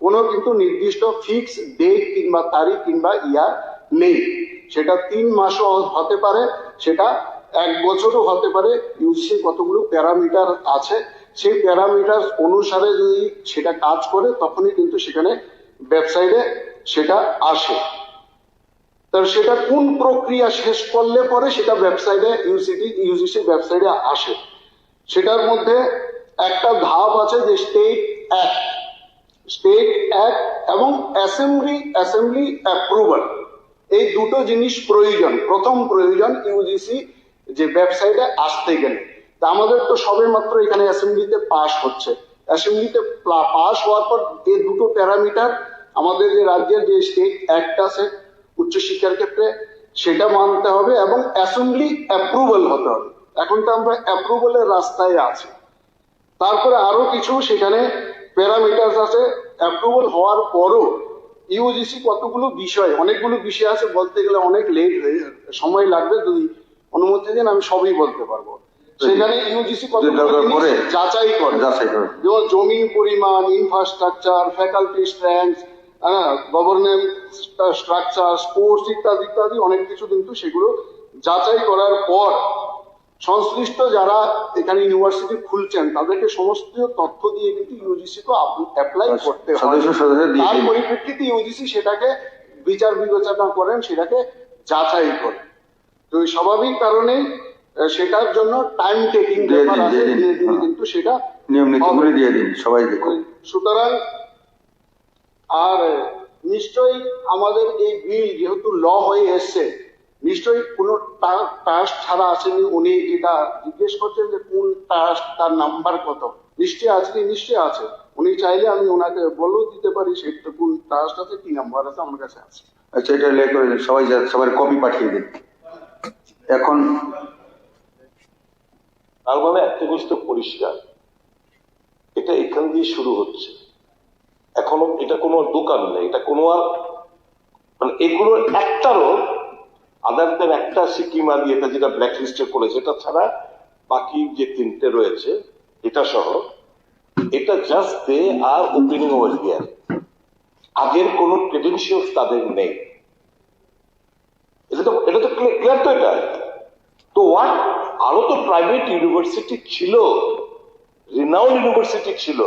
কোনো কিন্তু নির্দিষ্ট ফিক্স ডেট কিংবা তারিখ কিংবা ইয়ার নেই। সেটা 3 মাসও হতে পারে, সেটা 1 বছরও হতে পারে। ইউজিসির কতগুলো প্যারামিটার আছে, সেই প্যারামিটার অনুসারে যদি সেটা কাজ করে তখনই কিন্তু সেখানে ওয়েবসাইটে সেটা আসে। তার সেটা কোন প্রক্রিয়া শেষ করলে পরে সেটা ওয়েবসাইটে ইউজিসির ওয়েবসাইটে আসে, সেটার মধ্যে একটা ধাপ আছে যে স্টেট অ্যাক্ট এবং অ্যাসেম্বলি অ্যাপ্রুভাল। এই দুটো জিনিস প্রয়োজন, প্রথম প্রয়োজন ইউজিসি যে ওয়েবসাইটে আসতে গেলে। তা আমাদের তো সবে মাত্র এখানে অ্যাসেম্বলিতে পাস হচ্ছে, অ্যাসেম্বলিতে পাস হওয়ার পর এই দুটো প্যারামিটার আমাদের যে রাজ্যের যে স্টেট অ্যাক্ট আছে উচ্চশিক্ষার ক্ষেত্রে সেটা মানতে হবে এবং অ্যাসেম্বলি অ্যাপ্রুভাল হতে হবে। এখন তো আমরা অ্যাপ্রুভালের রাস্তায় আছি। তারপরে আরো কিছু সেখানে প্যারামিটার আছে। অ্যাপ্রুভাল হওয়ার পরও ইউজিসি কতগুলো বিষয়, অনেকগুলো বিষয় আছে, বলতে গেলে অনেক সময় লাগবে। যদি অনুমতি দেন আমি সবই বলতে পারবো। সেখানে ইউজিসি কতগুলো যাচাই করে, যেমন জমির পরিমাণ, infrastructure, faculty strength, governance structure, sports ইত্যাদি ইত্যাদি অনেক কিছু কিন্তু সেগুলো যাচাই করার পর সংশ্লিষ্ট যারা এখানে ইউনিভার্সিটি খুলছেন তাদেরকে সমস্ত তথ্য দিয়ে কিন্তু ইউজিসি কে অ্যাপ্লাই করতে হয়। তার পরিপ্রেক্ষিতে ইউজিসি সেটাকে বিচার বিবেচনা করেন, সেটাকে যাচাই করেন। তো স্বাভাবিক কারণে সেটার জন্য টাইম টেকিং ব্যাপার আছে, কিন্তু সেটা নিয়ম নীতিগুলি দিয়ে দিন সবাইকে। সুতরাং আর নিশ্চয়ই আমাদের এই বিল যেহেতু ল হয়ে এসছে, নিশ্চয়ই কোনো টাস্ক ছাড়া আসেনি। উনি যেটা জিজ্ঞেস করছেন যে কোন টাস্ক, তার নাম্বার কত, নিশ্চয়ই আছে, নিশ্চয়ই আছে। উনি চাইলে আমি ওনাকে বলেও দিতে পারি সেটা কোন টাস্ক আছে, কি নাম্বার আছে, আমার কাছে আছে। আচ্ছা, এটা লে করে দিন সবাই, সবার কপি পাঠিয়ে দিন এখন। তার মানে একটা জিনিস তো পরিষ্কার, এটা এখান দিয়ে শুরু হচ্ছে। এখনো এটা কোনো দোকান নেই, এটা কোনো আর মানে এগুলোর একটারও আদার দেন একটা সিকিম আর এটা যেটা ব্ল্যাক লিস্টে করেছে এটা ছাড়া বাকি যে 3টে রয়েছে এটা সহ, এটা just they are opening over here. আগের কোন ক্রেডেনশিয়ালস তাদের নেই। এটা তো ক্লিয়ার তো এটা। তো হোয়াট, আরো তো প্রাইভেট ইউনিভার্সিটি ছিল, রিনাউন্ড ইউনিভার্সিটি ছিল,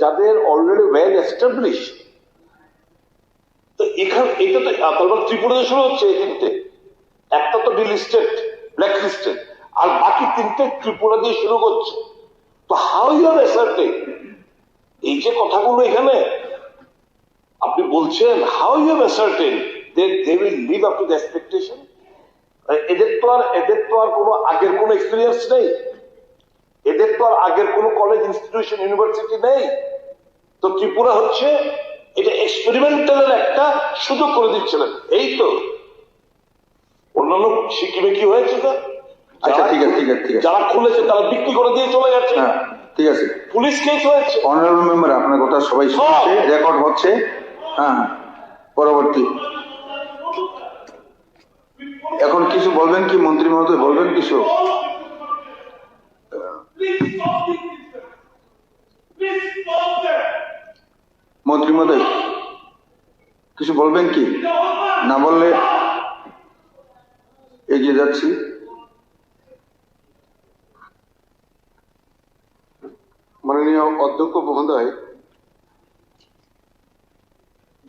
যাদের অলরেডি ওয়েল এস্টাবলিশ। তো এখানে এটা তো তারপর ত্রিপুরাতে শুরু হচ্ছে এই 3টে, একটা তো ডিলিস্টেড ব্ল্যাক লিস্টেড, আর বাকি 3টে ত্রিপুরা দিয়ে শুরু করছে। তো হাউ ইউ আর অ্যাসার্টেন এই যে কথাগুলো এখানে আপনি বলছেন, how you are ascertain they will live up to the expectation? এদের তো আর কোনো আগের কোনো এক্সপিরিয়েন্স নেই, এদের তো আর আগের কোনো কলেজ, ইনস্টিটিউশন, ইউনিভার্সিটি নেই। তো ত্রিপুরা হচ্ছে এটা এক্সপেরিমেন্টালের একটা সুযোগ করে দিচ্ছিলেন। এই তো অন্যান্য সিকিমে কি হয়েছে? আচ্ছা, ঠিক আছে, ঠিক আছে, ঠিক আছে। যারা খুলেছে তারা বিক্রি করে দিয়ে চলে যাচ্ছে। হ্যাঁ, ঠিক আছে। পুলিশ কেস হয়েছে। অনারেবল মেম্বার, আপনার কথা সবাই শুনছে, রেকর্ড হচ্ছে। হ্যাঁ, পরবর্তী এখন কিছু বলবেন কি মন্ত্রী মহোদয়? বলবেন কিছু? মন্ত্রী মহোদয় কিছু বলবেন কি? না বললে এগিয়ে যাচ্ছি। মাননীয় অধ্যক্ষ মহোদয়,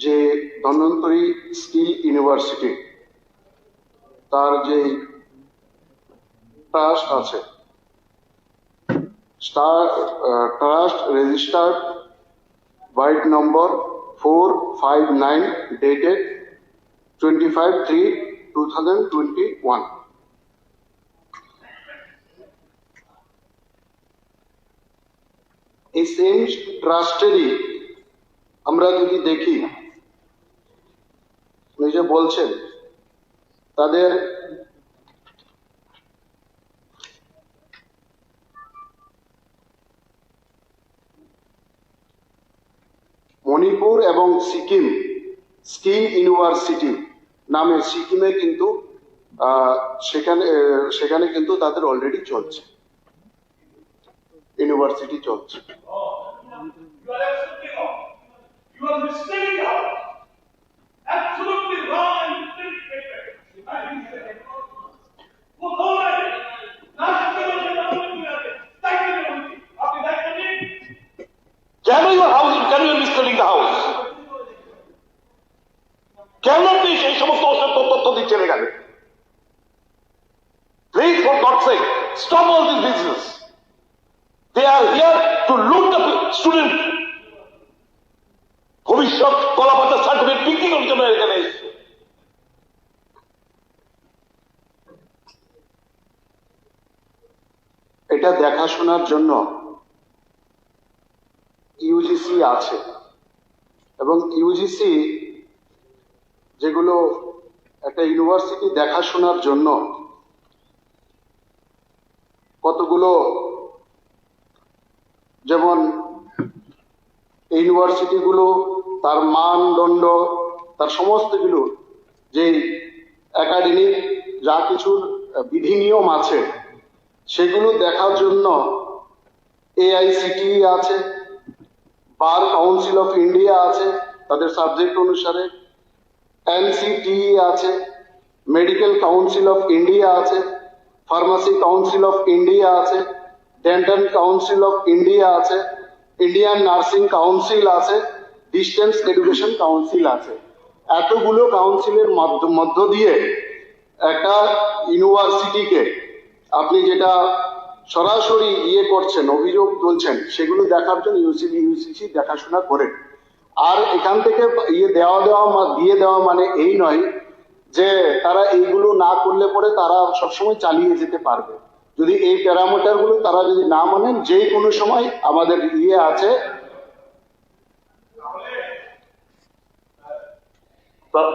যে ধন্বন্তরী স্কিল ইউনিভার্সিটি তার যে ট্রাস্ট আছে, ট্রাস্ট রেজিস্টার্ড বাইট নম্বর 459 ডেটেড 25/3/2021। এই সেম ট্রাস্টেরই আমরা যদি দেখি, নিজে বলছেন তাদের মণিপুর এবং সিকিম স্কিল ইউনিভার্সিটি নামে সিকিমে কিন্তু সেখানে কিন্তু তাদের অলরেডি চলছে, ইউনিভার্সিটি চলছে। Can you misleading the house? কেন আপনি সেই সমস্ত তথ্য দিচ্ছে এখানে? Please, for God's sake, stop all this business. They are here to loot the student. ভবিষ্যৎ কলাপাতার সার্টিফিকেট বিক্রি করার জন্য এখানে এসেছে। এটা দেখাশোনার জন্য ইউজিসি আছে, এবং ইউজিসি যেগুলো একটা ইউনিভার্সিটি দেখাশোনার জন্য কতগুলো, যেমন ইউনিভার্সিটিগুলো তার মানদণ্ড, তার সমস্তগুলো যে একাডেমিক যা কিছু বিধিনিয়ম আছে সেগুলো দেখার জন্য AICTE আছে, বার কাউন্সিল অফ ইন্ডিয়া আছে তাদের সাবজেক্ট অনুসারে, NCTE আছে, মেডিকেল কাউন্সিল অফ ইন্ডিয়া আছে, ফার্মাসি কাউন্সিল অফ ইন্ডিয়া আছে, ডেন্টাল কাউন্সিল অফ ইন্ডিয়া আছে, ইন্ডিয়ান নার্সিং কাউন্সিল আছে, ডিস্টেন্স এডুকেশন কাউন্সিল আছে। এতগুলো কাউন্সিলের মধ্য দিয়ে একটা ইউনিভার্সিটিকে আপনি যেটা সরাসরি করছেন, অভিযোগ তুলছেন, সেগুলো দেখার জন্য ইউজিসি দেখাশোনা করে। আর এখান থেকে দিয়ে দেওয়া মানে এই নয় যে তারা এইগুলো না করলে পরে তারা সবসময় চালিয়ে যেতে পারবে। যদি এই প্যারামিটার গুলো তারা যদি না মানেন, যে কোনো সময় আমাদের আছে।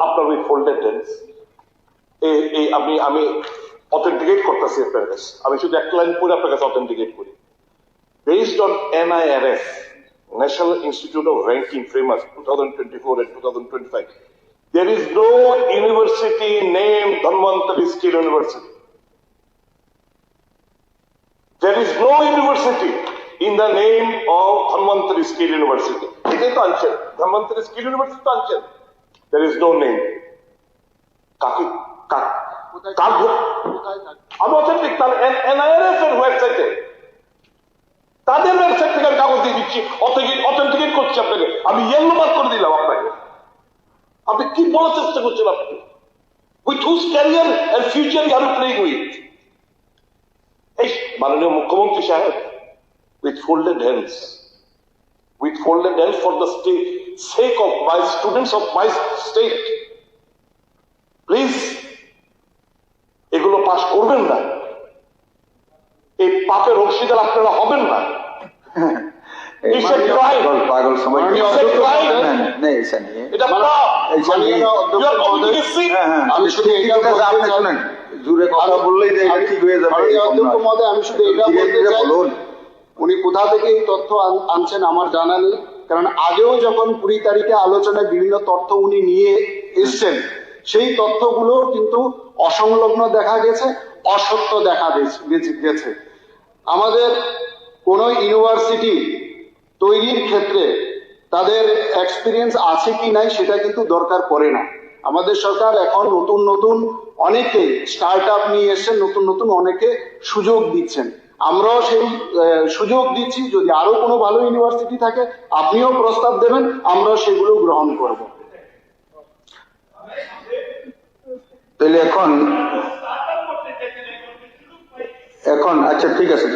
আপনার ওই ফোল্ডেড টেন্স আমি অথেন্টিকেট করতেছি আপনার কাছে, আমি শুধু একটা লাইন পড়ে আপনার কাছে অথেন্টিকেট করি। Based on NIRF, National Institute of Ranking Framework 2024 and 2025, there is no university named Dhanvantari Skill University. There is no university in the name of Dhanvantari Skill University. এটাই তো আনছেন, Dhanvantari Skill University তো আনছেন। There is no name. আমি authentic NIRF এর ওয়েবসাইটে, তাদের website থেকে আমি কাগজ দিয়ে দিচ্ছি, অথেন্টিকেট করছি আপনাকে, আমি ইয়েলো মার্ক করে দিলাম আপনাকে। আপনি কি বলার চেষ্টা করছেন? আপনি with whose career and future you are playing with? এই মাননীয় মুখ্যমন্ত্রী সাহেব, with folded hands for the sake of my students of my state, please এগুলো পাস করবেন না। এই পাপের অংশীদার আপনারা হবেন না। পাগল সবাই আমি শুধু জুড়ে কথা বললেই ঠিক হয়ে যাবে। অধ্যক্ষ মহোদয়, আমি শুধু এটা বলতে চাই, উনি কোথা থেকে এই তথ্য আনছেন আমার জানা নেই, কারণ আগেও যখন 20 তারিখে আলোচনায় বিভিন্ন তথ্য উনি নিয়ে এসছেন, সেই তথ্যগুলো কিন্তু অসংলগ্ন দেখা গেছে, অসত্য দেখা গেছে। আমাদের কোন ইউনিভার্সিটি তৈরির ক্ষেত্রে তাদের এক্সপিরিয়েন্স আছে কি নাই সেটা কিন্তু দরকার পড়ে না। আমাদের সরকার এখন নতুন অনেকে স্টার্ট আপ নিয়ে এসছেন, নতুন অনেকে সুযোগ দিচ্ছেন। আমরাও সেই সুযোগ দিচ্ছি। যদি আরো কোনো ভালো ইউনিভার্সিটি থাকে আপনিও প্রস্তাব দেবেন, আমরাও সেগুলো গ্রহণ করব। তাহলে এখন আচ্ছা ঠিক আছে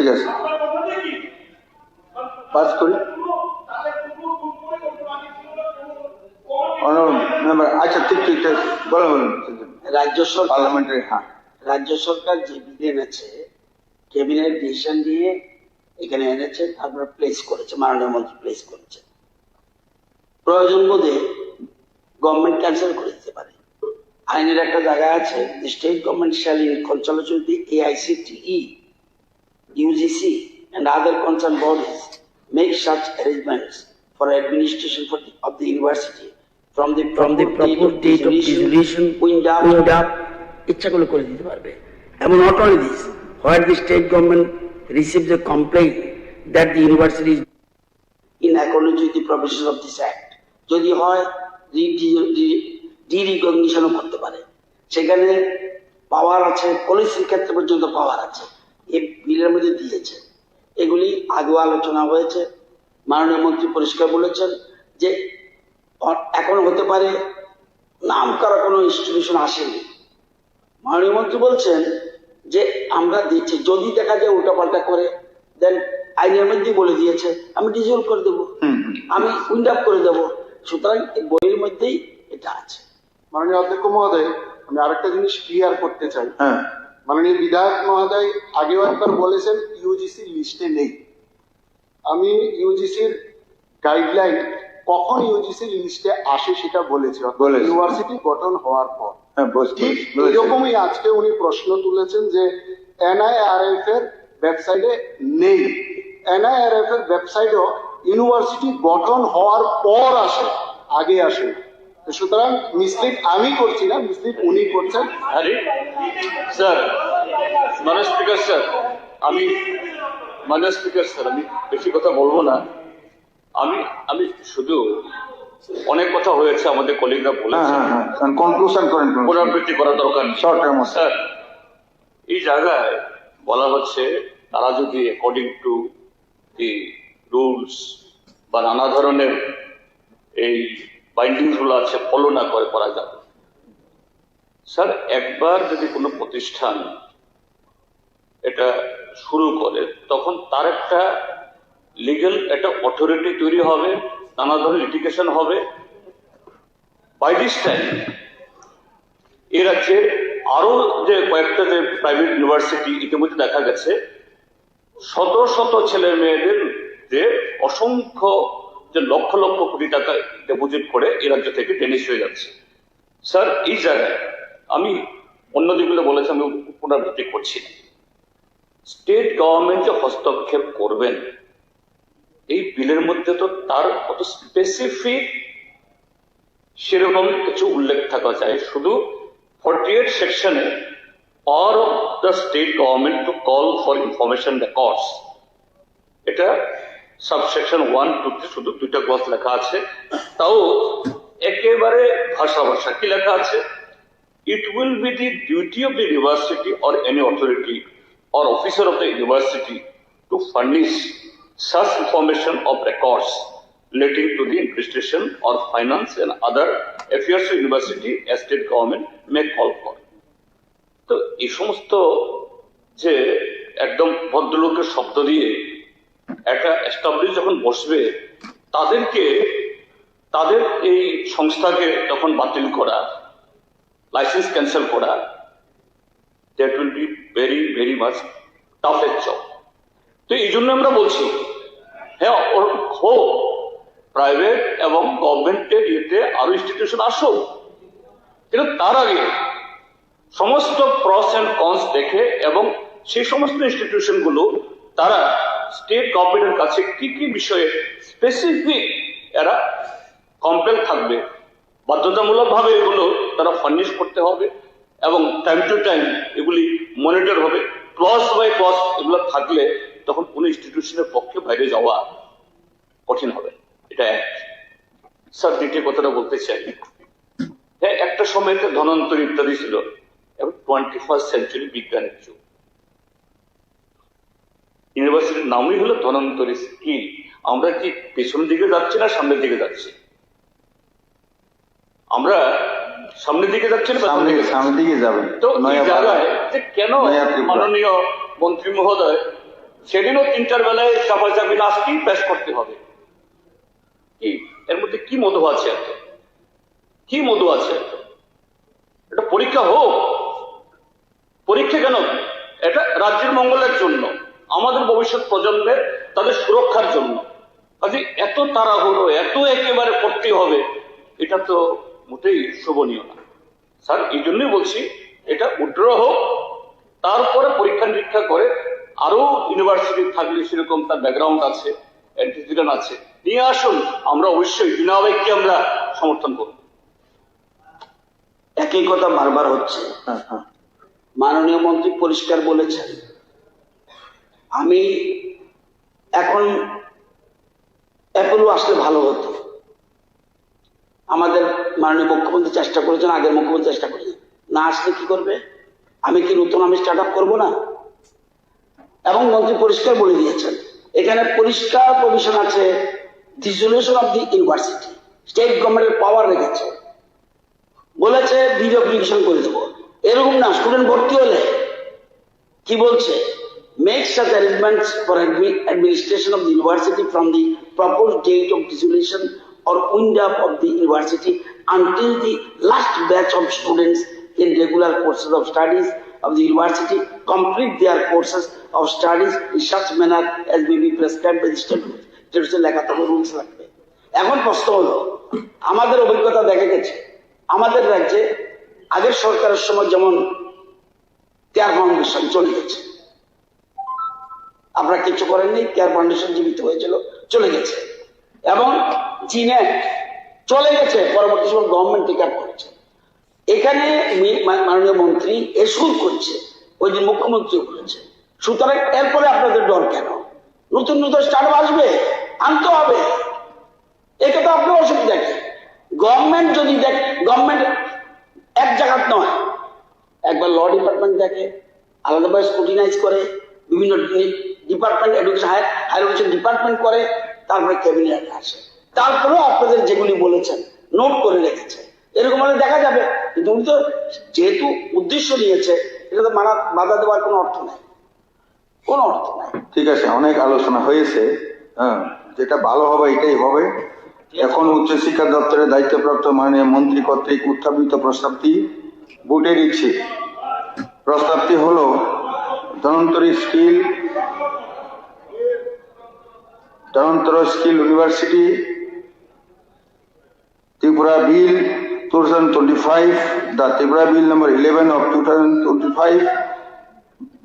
পাস করি। আচ্ছা ঠিক বলুন। রাজ্য সরকার পার্লামেন্টারি রাজ্য সরকার যে বিল এনেছে, ক্যাবিনেট ডিসিশন দিয়ে এখানে এনেছে, তারপরে প্লেস করেছে, মাননীয় মন্ত্রী প্লেস করেছে। প্রয়োজন বোধে গভর্নমেন্ট ক্যান্সেল করে দিতে পারে। আইনের একটা জায়গা আছে, state government shall in consultation with the AICTE, UGC and other concerned bodies make such arrangements for administration of the university from the proposed date of dissolution wind up ইচ্ছা করে দিতে পারবে। এবং not only this, where the state government receives a complaint that the university is in accordance with the provisions of this act, যদি হয় ডিরিকগনিশনও করতে পারে। সেখানে পাওয়ার আছে, পলিসির ক্ষেত্রে পর্যন্ত পাওয়ার আছে, এই বিলের মধ্যে দিয়েছে। এগুলি আগেও আলোচনা হয়েছে। মাননীয় মন্ত্রী পরিষ্কার বলেছেন যে এখন হতে পারে নাম করা কোনো ইনস্টিটিউশন আসেনি। মাননীয় মন্ত্রী বলছেন যে আমরা দিচ্ছি, যদি দেখা যায় উল্টাপাল্টা করে দেন আইনের মধ্যেই বলে দিয়েছে আমি ডিজলভ করে দেবো, আমি উইন্ড আপ করে দেবো। সুতরাং বইয়ের মধ্যেই এটা আছে। মাননীয় অধ্যক্ষ মহোদয়, আমি আরেকটা জিনিস ক্লিয়ার করতে চাই। মাননীয় বিধায়ক মহোদয় আগেও একবার বলেছেন ইউজিসি লিস্টে নেই। আমি ইউজিসির গাইডলাইন কখন ইউজিসি লিস্টে আসে সেটা বলেছি, ইউনিভার্সিটি গঠন হওয়ার পর। ঠিক এরকমই আজকে উনি প্রশ্ন তুলেছেন যে NIRF এর ওয়েবসাইটে নেই। NIRF এর ওয়েবসাইটও ইউনিভার্সিটি গঠন হওয়ার পর আসে, আগে আসে। সুতরাং মিসলিড আমি করছি না, মিসলিড উনি করছেন। স্যার মাননীয় স্পিকার স্যার, আমি বেশি কথা বলবো না। আমি শুধু অনেক কথা হয়েছে, আমাদের কলিগরা বলেছে, কনক্লুশন করেন, পুনরাবৃত্তি করার দরকার নেই। স্যার, এই জায়গায় বলা হচ্ছে তারা যদি অ্যাকর্ডিং টু দি রুলস বা নানা ধরনের এই বাইন্ডিংস গুলো আছে ফলো না করা যাবে। স্যার, একবার যদি কোনো প্রতিষ্ঠান এটা শুরু করে তখন তার একটা লিগ্যাল একটা অথরিটি তৈরি হবে, নানা ধরনের লিটিগেশন হবে। বাই দিস টাইম এ রাজ্যের আরো যে কয়েকটা যে প্রাইভেট ইউনিভার্সিটি ইতিমধ্যে দেখা গেছে শত শত ছেলে মেয়েদের যে অসংখ্য যে লক্ষ লক্ষ কোটি টাকা ডিপোজিট করে এ রাজ্য থেকে টেনিস হয়ে যাচ্ছে। স্যার, এই জায়গায় আমি অন্য দিকগুলো বলেছি, আমি পুনরাবৃত্তি করছি না। স্টেট গভর্নমেন্ট যে হস্তক্ষেপ করবেন এই বিলের মধ্যে তো তার কত স্পেসিফিক সেরকম কিছু উল্লেখ থাকা চাই। শুধু 48 সেকশনে power of the state government to call for information records, এটা সাবসেকশন 1, 2, 3 শুধু 2টা ক্লজ লেখা আছে। তাও একেবারে ভাষা কি লেখা আছে, it will be the duty of the university or any authority or officer of the university to furnish such information of records relating to the administration or finance and other affairs of university as state government may call for. তো এই সমস্ত যে একদম ভদ্রলোকের শব্দ দিয়ে একটা establish যখন বসবে, তাদেরকে তাদের এই সংস্থাকে তখন বাতিল করা, লাইসেন্স ক্যান্সেল করা, that will be very very much tough job. তো এই জন্য আমরা বলছি হ্যাঁ হোক প্রাইভেট এবং গভর্নমেন্টের ইয়েতে আরো ইনস্টিটিউশন আসুক, কিন্তু তার আগে সমস্ত প্রস এন্ড কনস দেখে এবং সেই সমস্ত ইনস্টিটিউশন গুলো তারা স্টেট গভর্নমেন্টের কাছে কি কি বিষয়ে স্পেসিফিক এরা কমপ্লেন থাকবে, বাধ্যতামূলক ভাবে এগুলো তারা ফার্নিশ করতে হবে এবং টাইম টু টাইম এগুলি মনিটর হবে। ক্লজ বাই ক্লজ এগুলো থাকলে তখন কোন ইনস্টিটিউশনের পক্ষে বাইরে যাওয়া কঠিন হবে। এটা এক। স্যার, দ্বিতীয় কথাটা বলতে চাই, হ্যাঁ একটা সময় ধনন্তরী ইত্যাদি ছিল, এবং 21st সেঞ্চুরি বিজ্ঞানের যুগ। ইউনিভার্সিটির নামই হলো ধনন্তরী স্কিল। আমরা কি পেছনের দিকে যাচ্ছি না সামনের দিকে যাচ্ছি? আমরা সামনের দিকে যাচ্ছে না সামনের দিকে যাবে। তো এই জায়গায় যে কেন মাননীয় মন্ত্রী মহোদয় সেদিনও 3টার বেলায় চাপাচাপি না আসতেই পেশ করতে হবে? কি এর মধ্যে কি মধু আছে? এত কি মধু আছে? এটা পরীক্ষা হোক। পরীক্ষা কেন? এটা রাজ্যের মঙ্গলের জন্য, আমাদের ভবিষ্যৎ প্রজন্মের তাদের সুরক্ষার জন্য। কাজে এত তাড়াহুড়ো, এত একেবারে করতে হবে, এটা তো মোটেই শোভনীয় না স্যার। এই জন্যই বলছি এটা উড্র হোক, তারপরে পরীক্ষা নিরীক্ষা করে আরো ইউনিভার্সিটি থাকলে সেরকম তার ব্যাকগ্রাউন্ড আছে, অ্যান্টিসিডেন্ট আছে, নিয়ে আসুন। আমরা অবশ্যই বিনা আবেগকে আমরা সমর্থন করব। একই কথা বারবার হচ্ছে। মাননীয় মন্ত্রী পরিষ্কার বলেছেন, আমি এখন অ্যাপোলো আসলে ভালো হতো। আমাদের মাননীয় মুখ্যমন্ত্রী চেষ্টা করেছেন, আগের মুখ্যমন্ত্রী চেষ্টা করেছেন, না আসলে কি করবে? আমি কি নতুন আমি স্টার্ট আপ করবো না? এবং মন্ত্রী পরিষ্কার বলে দিয়েছেন, এখানে পরিষ্কার প্রভিশন আছে, dissolution of the university. State গভর্নমেন্টের পাওয়ার রেখেছে, বলেছে ডিঅ্যাপ্লিকেশন করে দেবো। এরকম না, স্টুডেন্ট ভর্তি হলে কি বলছে, make such arrangements for administration of the university from the proposed date of dissolution or wind up of the university until the last batch of students in regular courses of studies of the university complete their courses of studies in such manner as may be prescribed by the statute. লেখা তবে rules লাগবে। এখন প্রশ্ন হলো, আমাদের অভিজ্ঞতা দেখা গেছে আমাদের রাজ্যে আগের সরকারের সময় যেমন কেয়ার ফাউন্ডেশন চলে গেছে, আপনারা কিছু করেননি, কেয়ার ফাউন্ডেশন জীবিত হয়েছিল, চলে গেছে, এবং জিনেট চলে গেছে, পরবর্তী সময় গভর্নমেন্ট টেক আপ করেছে। এখানে মাননীয় মন্ত্রী এসুর করছে, ওই দিন মুখ্যমন্ত্রীও করেছে। সুতরাং এরপরে আপনাদের ডর কেন? নতুন নতুন স্টার্ট আসবে, আনতে হবে। এটা তো আপনার অসুবিধা কি? গভর্নমেন্ট যদি গভর্নমেন্ট এক জায়গাত নয়, একবার ল ডিপার্টমেন্ট দেখে, আলাদাভাবে স্ক্রুটিনাইজ করে, বিভিন্ন department, education higher education department করে, তারপরে ক্যাবিনেট আসে। তারপরেও আপনাদের যেগুলি বলেছেন নোট করে রেখেছে, এরকম মানে দেখা যাবে। কিন্তু উনি তো যেহেতু উদ্দেশ্য নিয়েছে, এটা তো বাধা দেওয়ার কোনো অর্থ নাই, কোনো অর্থ নাই। ঠিক আছে, অনেক আলোচনা হয়েছে, যেটা ভালো হবে এটাই হবে। এখন উচ্চশিক্ষা দপ্তরের দায়িত্বপ্রাপ্ত মাননীয় মন্ত্রী কর্তৃক উত্থাপিত প্রস্তাবটি ভোটে দিচ্ছি। প্রস্তাবটি হলো Dhanvantari skill university Tripura bill 2025, the Tripura Bill number 11 of 2025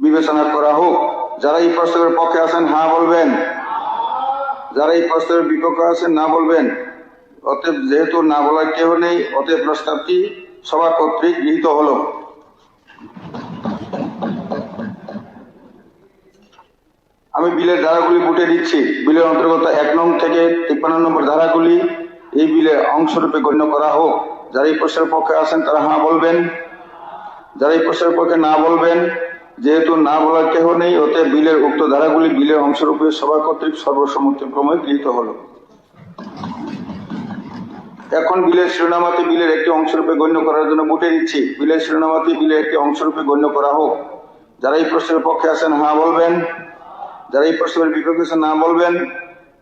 বিবেচনা করা হোক। যারা এই প্রস্তাবের পক্ষে আছেন হ্যাঁ বলবেন, যারা এই প্রস্তাবের বিপক্ষে আছেন না বলবেন। অতএব যেহেতু না বলার কেউ নেই, অতএব প্রস্তাবটি সভা কর্তৃক গৃহীত হলো। আমি বিলের ধারাগুলি ভোটে দিচ্ছি। বিলের অন্তর্গত 1 নং থেকে 53 নম্বর ধারাগুলি এই বিলের অংশরূপে গণ্য করা হোক। যারা এই প্রস্তাবের পক্ষে আছেন তারা হ্যাঁ বলবেন, যারা এই প্রস্তাবের পক্ষে না বলবেন। যেহেতু না বলার কেহ নেই, অতএব বিলের উক্ত ধারাগুলি বিলের অংশরূপে সভা কর্তৃক সর্বসম্মতিক্রমে গৃহীত হল। এখন বিলের শিরোনামাতে বিলের একটি অংশরূপে গণ্য করার জন্য ভোটে দিচ্ছি। বিলের শিরোনামাতে বিলের একটি অংশরূপে গণ্য করা হোক। যারা এই প্রস্তাবের পক্ষে আছেন হ্যাঁ বলবেন, যারা এই প্রস্তাবের বিপক্ষে আছেন না বলবেন।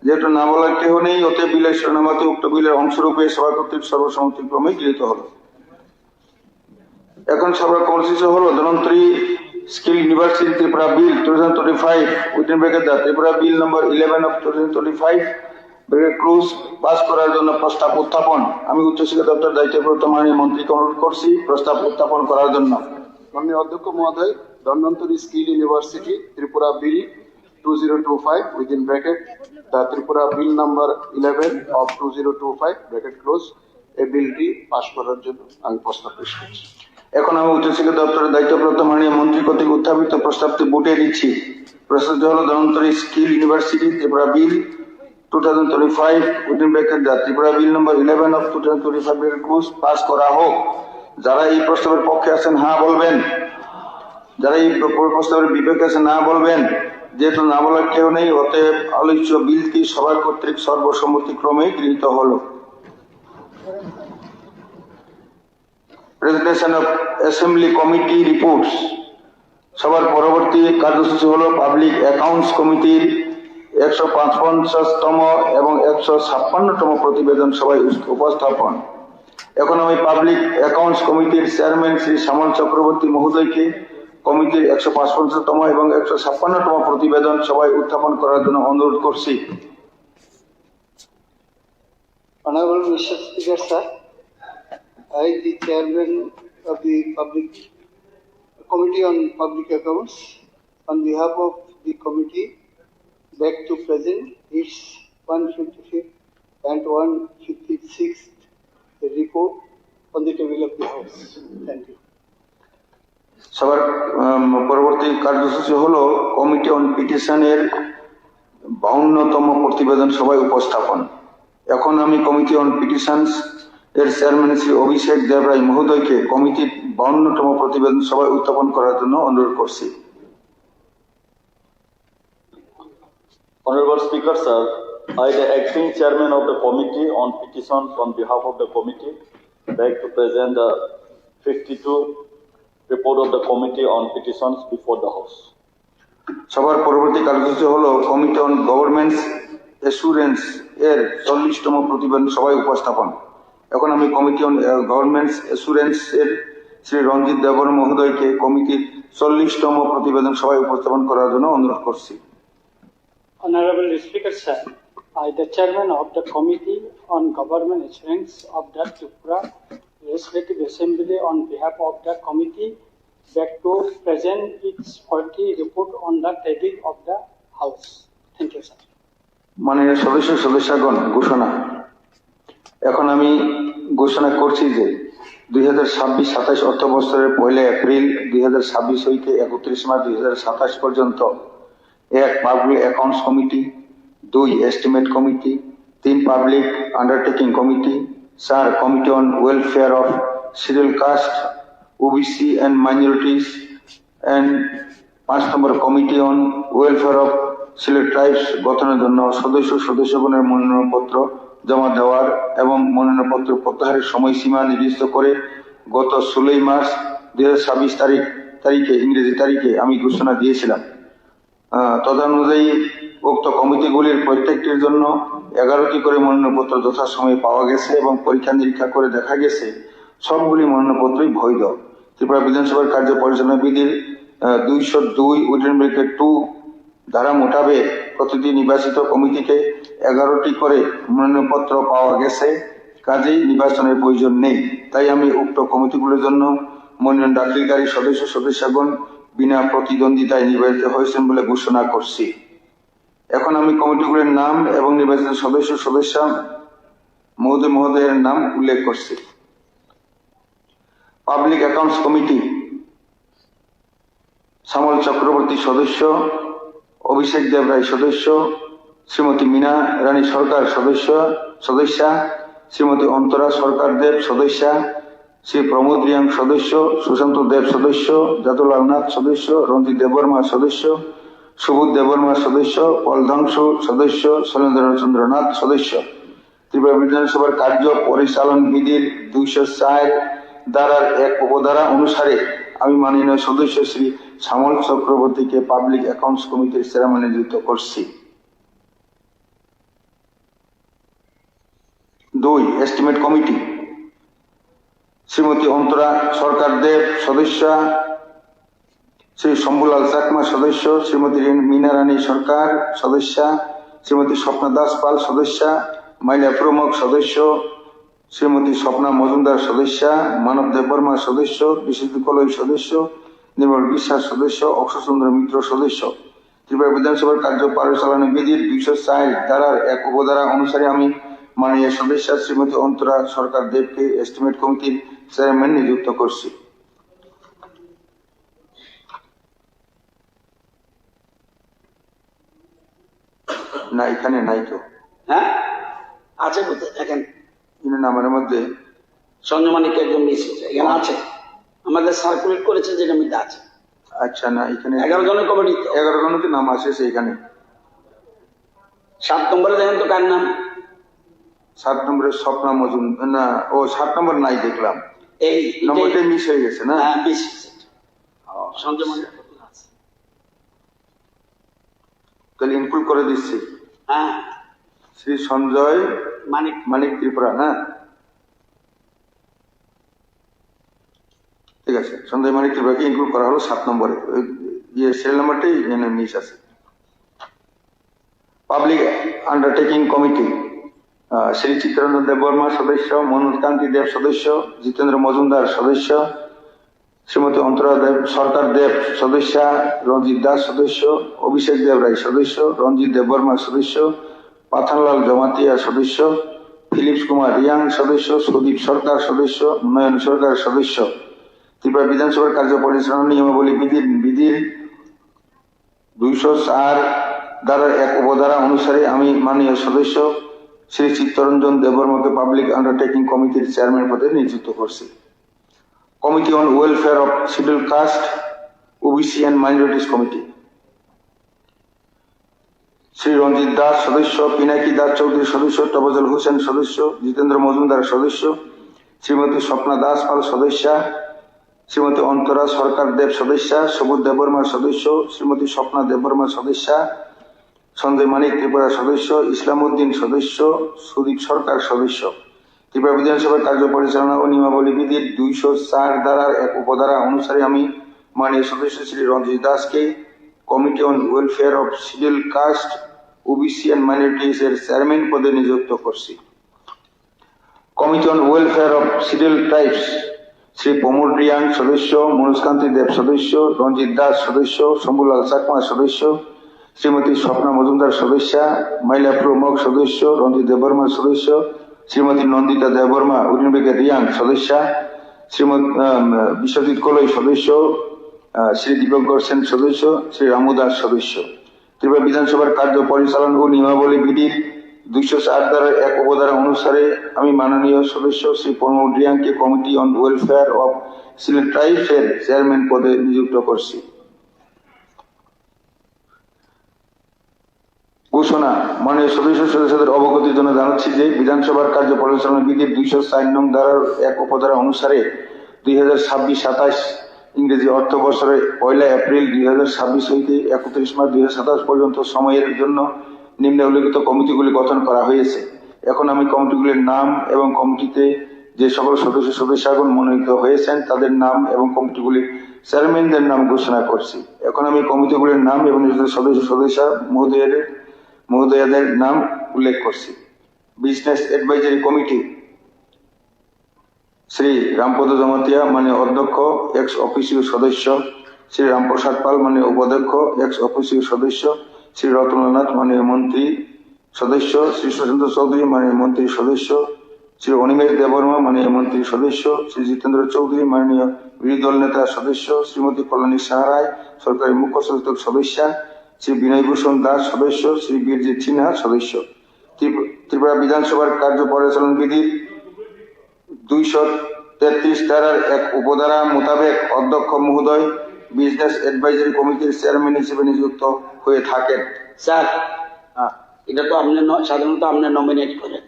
যেহেতু না বলার কেহ নেই, অতএব বিলের শিরোনামাতে উক্ত বিলের অংশরূপে সভা কর্তৃক সর্বসম্মতিক্রমে গৃহীত হল। এখন সবার কর্মসূচি হলো Dhanvantari skill university Tripura bill 2025 within bracket the Tripura bill number 11 of 2025 bracket close pass করার জন্য প্রস্তাব উত্থাপন। আমি উচ্চশিক্ষা দপ্তর দায়িত্বপ্রাপ্ত মাননীয় মন্ত্রীকে অনুরোধ করছি প্রস্তাব উত্থাপন করার জন্য। মাননীয় অধ্যক্ষ মহোদয়, Dhanvantari skill university Tripura bill 2025 within bracket the Tripura bill number 11 of 2025 bracket close এই বিলটি পাস করার জন্য আমি প্রস্তাব পেশ করছি। এখন আমি উচ্চশিক্ষা দপ্তরের দায়িত্বপ্রাপ্ত মাননীয় মন্ত্রী কর্তৃক উত্থাপিত প্রস্তাবটি ভোটে দিচ্ছি। প্রস্তাবটি হল Dhanvantari skill university Tripura bill 2025 within bracket the Tripura bill number 11 of 2025 bracket close pass করা হোক। যারা এই প্রস্তাবের পক্ষে আছেন হ্যাঁ বলবেন, যারা এই প্রস্তাবের বিপক্ষে আছেন না বলবেন। যেহেতু না বলার কেউ নেই, অতএব আলোচ্য বিলটি সভা কর্তৃক সর্বসম্মতিক্রমে গৃহীত হল। Presentation of assembly committee reports. সবার পরবর্তী কার্যসূচি হলো পাবলিক অ্যাকাউন্টস কমিটির 155তম এবং 156তম প্রতিবেদন সভায় উপস্থাপন। এখন আমি পাবলিক অ্যাকাউন্টস কমিটির চেয়ারম্যান শ্রী শ্যামল চক্রবর্তী মহোদয়কে কমিটির 155তম এবং 156তম প্রতিবেদন সভায় উত্থাপন করার জন্য অনুরোধ করছি। Honorable Mr. Speaker, sir, I, the chairman of the Committee on Public Accounts, on behalf of the committee, beg to present its 155th and 156th report on the table of the House. Thank you. সবার পরবর্তী কার্যসূচি হলো committee on পিটিশনের 52তম প্রতিবেদন সভায় উপস্থাপন। এখন আমি committee on petitions এর chairman Shri অভিষেক দেবরায় মহোদয়কে কমিটির 52তম প্রতিবেদন সভায় উত্থাপন করার জন্য অনুরোধ করছি। Honorable Speaker, sir, I, the acting chairman of the committee on petitions on behalf of the committee, beg to present the 52 report of the committee on petitions before the House. সবার পরবর্তী কার্যসূচি হলো কমিটি অন গভর্নমেন্টস অ্যাসুরেন্স এর 40তম প্রতিবেদন সভায় উপস্থাপন। এখন আমি committee on governments assurance এর শ্রী রঞ্জিত দেববর্মা মহোদয়কে কমিটির 40তম প্রতিবেদন সভায় উপস্থাপন করার জন্য অনুরোধ করছি। Honorable Speaker, sir, I, the chairman of the Committee on Government Assurance of the Tripura Legislative Assembly, on behalf of the committee, beg to present its 40 report on the table of the House. Thank you, sir. মাননীয় সদস্যগণ, ঘোষণা। এখন আমি ঘোষণা করছি যে 2026-27 অর্থ বছরের 1 April 2026 হইতে 31 মার্চ 2027 পর্যন্ত 1 public accounts committee, 2 estimate committee, 3 public undertaking committee, 4 committee on welfare of schedule caste, OBC and minorities, and 5 number committee on welfare of schedule tribes গঠনের জন্য সদস্যগণের মনোনয়নপত্র জমা দেওয়ার এবং মনোনয়নপত্র প্রত্যাহারের সময়সীমা নির্দিষ্ট করে গত 16 মার্চ 2026 তারিখে ইংরেজি তারিখে আমি ঘোষণা দিয়েছিলাম। তদনুযায়ী উক্ত কমিটিগুলির প্রত্যেকটির জন্য 11টি করে মনোনয়নপত্র যথাসময়ে পাওয়া গেছে এবং পরীক্ষা নিরীক্ষা করে দেখা গেছে সবগুলি মনোনয়নপত্রই বৈধ। ত্রিপুরা বিধানসভার কার্য পরিচালনা বিধির 202(2) ধারা মোতাবেক প্রতিটি নির্বাচিত কমিটিকে 11টি করে মনোনয়নপত্র পাওয়া গেছে, কাজেই নির্বাচনের প্রয়োজন নেই। তাই আমি উক্ত কমিটিগুলোর জন্য মনোনয়ন দাখিলকারী সদস্যগণ বিনা প্রতিদ্বন্দ্বিতায় নির্বাচিত হয়েছেন বলে ঘোষণা করছি। এখন আমি কমিটিগুলোর নাম এবং নির্বাচিত সদস্য মহোদয়ের নাম উল্লেখ করছি। পাবলিক অ্যাকাউন্টস কমিটি, শ্যামল চক্রবর্তী সদস্য, অভিষেক দেবরায় সদস্য, শ্রীমতী মীনা রানী সরকার সদস্যা, শ্রীমতী অন্তরা সরকার দেব সদস্যা, শ্রী প্রমোদ রিয়াং সদস্য, সুশান্ত দেব সদস্য, জাতুলাল নাথ সদস্য, রঞ্জিত দেববর্মা সদস্য, সুবোধ দেববর্মা সদস্য, পলধাংশু সদস্য, শৈলেন্দ্র চন্দ্রনাথ সদস্য। ত্রিপুরা বিধানসভার কার্য পরিচালন বিধির 204 ধারার 1 উপধারা অনুসারে আমি মাননীয় সদস্য শ্রী শ্যামল চক্রবর্তীকে পাবলিক অ্যাকাউন্টস কমিটির চেয়ারম্যান নিযুক্ত করছি। 2 এস্টিমেট কমিটি, শ্রীমতী অন্তরা সরকার দেব সদস্যা, শ্রী শম্ভুলাল চাকমা সদস্য, শ্রীমতী মীনা রানী সরকার সদস্যা, শ্রীমতী স্বপ্না দাস পাল সদস্যা, মাইলা প্রমুখ সদস্য, শ্রীমতী স্বপ্না মজুমদার সদস্যা, মানব দেববর্মা সদস্য, বিশুদ্ধ কলই সদস্য, নির্মল বিশ্বাস সদস্য, অক্ষচন্দ্র মিত্র সদস্য। ত্রিপুরা বিধানসভার কার্য পরিচালনা বিধির 204 ধারার 1 উপধারা অনুসারে আমি মাননীয় সদস্য শ্রীমতী অন্তরা সরকার দেবকে এস্টিমেট কমিটির চেয়ারম্যান নিযুক্ত করছি। না, এখানে নাই তো। হ্যাঁ আছে, দেখেন নামের মধ্যে সঞ্জমানিক একজন মিস হয়েছে, এখানে আছে, আমাদের সার্কুলেট করেছে যেটা মধ্যে আছে। আচ্ছা, না এখানে 11 জনের কমিটি, 11 জনের নাম আছে এখানে। 7 নম্বরে দেখেন তো কার নাম? 7 নম্বরে স্বপ্না মজুমদার, না ও 7 নম্বর নাই দেখলাম। এই নম্বরটা মিস হয়ে গেছে না? হ্যাঁ, মিস সঞ্জয় মানিক আছে, তাহলে ইনক্লুড করে দিচ্ছি। হ্যাঁ, শ্রী সঞ্জয় মানিক মানিক ত্রিপুরা। হ্যাঁ, ঠিক আছে, সঞ্জয় মানিক ত্রিপুরাকে ইনক্লুড করা হলো 7 নম্বরে। সিরিয়াল নাম্বারটাই মিস আছে। Public undertaking committee Shri Chittaranjan Debbarma সদস্য, মনোজ কান্তি দেব সদস্য, জিতেন্দ্র মজুমদার সদস্য, শ্রীমতী অন্তরা দেব সরকার দেব সদস্যা, রঞ্জিত দাস সদস্য, অভিষেক দেব রায় সদস্য, রঞ্জিত দেববর্মা সদস্য, পাথানলাল জমাতিয়া সদস্য, ফিলিপস কুমার রিয়াং সদস্য, সুদীপ সরকার সদস্য, নয়ন সরকার সদস্য। ত্রিপুরা বিধানসভার কার্য পরিচালনা নিয়মাবলী বিধির 204 ধারার 1 উপধারা অনুসারে আমি মাননীয় সদস্য শ্রী চিত্তরঞ্জন দেববর্মাকে পাবলিক আন্ডারটেকিং কমিটির চেয়ারম্যান পদে নিযুক্ত করছি। Committee on welfare of schedule caste, OBC and minorities committee Shri Ranjit Das সদস্য, পিনাকি দাস চৌধুরী সদস্য, টফজল হোসেন সদস্য, জিতেন্দ্র মজুমদার সদস্য, শ্রীমতী স্বপ্না দাস পাল সদস্যা, শ্রীমতী অন্তরা সরকার দেব সদস্যা, সবুজ দেববর্মা সদস্য, শ্রীমতী স্বপ্না দেববর্মা সদস্যা, সঞ্জয় মানিক ত্রিপুরা সদস্য, ইসলামউদ্দিন সদস্য, সুদীপ সরকার সদস্য। ত্রিপুরা বিধানসভার কার্য পরিচালনা ও নিয়মাবলী বিধির 204 ধারার 1 উপধারা অনুসারে আমি মাননীয় সদস্য শ্রী রঞ্জিত দাসকে committee on welfare of schedule caste, OBC and minorities এর চেয়ারম্যান পদে নিযুক্ত করছি। Committee on welfare of schedule tribes Shri Pramod Reang সদস্য, মনোজ কান্তি দেব সদস্য, রঞ্জিত দাস সদস্য, শম্ভুলাল চাকমা সদস্য, শ্রীমতী স্বপ্না মজুমদার সদস্যা, মাইলা প্রমুখ সদস্য, রঞ্জিত দেববর্মা সদস্য, শ্রীমতী নন্দিতা দেববর্মা উরিনবেগের রিয়াং সদস্যা, শ্রীমতী বিশ্বজিৎ কলই সদস্য, শ্রী দীপঙ্কর সেন সদস্য, শ্রী রামু দাস সদস্য। ত্রিপুরা বিধানসভার কার্য পরিচালনা ও নিয়মাবলী বিধির 204 ধারার 1 উপধারা অনুসারে আমি মাননীয় সদস্য শ্রী প্রমোদ রিয়াংকে committee on welfare of schedule tribes এর চেয়ারম্যান পদে নিযুক্ত করছি। ঘোষণা, মাননীয় সদস্যদের অবগতির জন্য জানাচ্ছি যে বিধানসভার কার্য পরিচালনা বিধির 204 নং ধারার 1 উপধারা অনুসারে 2026-27 ইংরেজি অর্থবর্ষের 1 এপ্রিল 2026 হইতে 31 মার্চ 2027 পর্যন্ত সময়ের জন্য নিম্নে উল্লেখিত কমিটিগুলি গঠন করা হয়েছে। এখন আমি কমিটিগুলির নাম এবং কমিটিতে যে সকল সদস্যগণ মনোনীত হয়েছেন তাদের নাম এবং কমিটিগুলির চেয়ারম্যানদের নাম ঘোষণা করছি। এখন আমি কমিটিগুলির নাম এবং সদস্য মহোদয়াদের নাম উল্লেখ করছি। Business advisory committee Shri Rampada Jamatia মাননীয় অধ্যক্ষ, এক্স অফিসীয় সদস্য, শ্রী রামপ্রসাদ পাল মাননীয় উপাধ্যক্ষ, এক্স অফিসীয় সদস্য, শ্রী রতননাথ মাননীয় মন্ত্রী সদস্য, শ্রী সুরেন্দ্র চৌধুরী মাননীয় মন্ত্রী সদস্য, শ্রী অনিমেষ দেববর্মা মাননীয় মন্ত্রী সদস্য, শ্রী জিতেন্দ্র চৌধুরী মাননীয় বিরোধী দল নেতা সদস্য, শ্রীমতী কল্যাণী সাহারায় সরকারি মুখ্য সচেতক সদস্যা, শ্রী বিনয় ভূষণ দাস সদস্য, শ্রী বীরজিৎ সিনহা সদস্য। ত্রিপুরা বিধানসভার কার্য পরিচালনা বিধির 233 ধারার 1 উপধারা মোতাবেক অধ্যক্ষ মহোদয় বিজনেস অ্যাডভাইজারি কমিটির চেয়ারম্যান হিসেবে নিযুক্ত হয়ে থাকেন। স্যার, এটা তো আপনি সাধারণত আপনি নমিনেট করেন,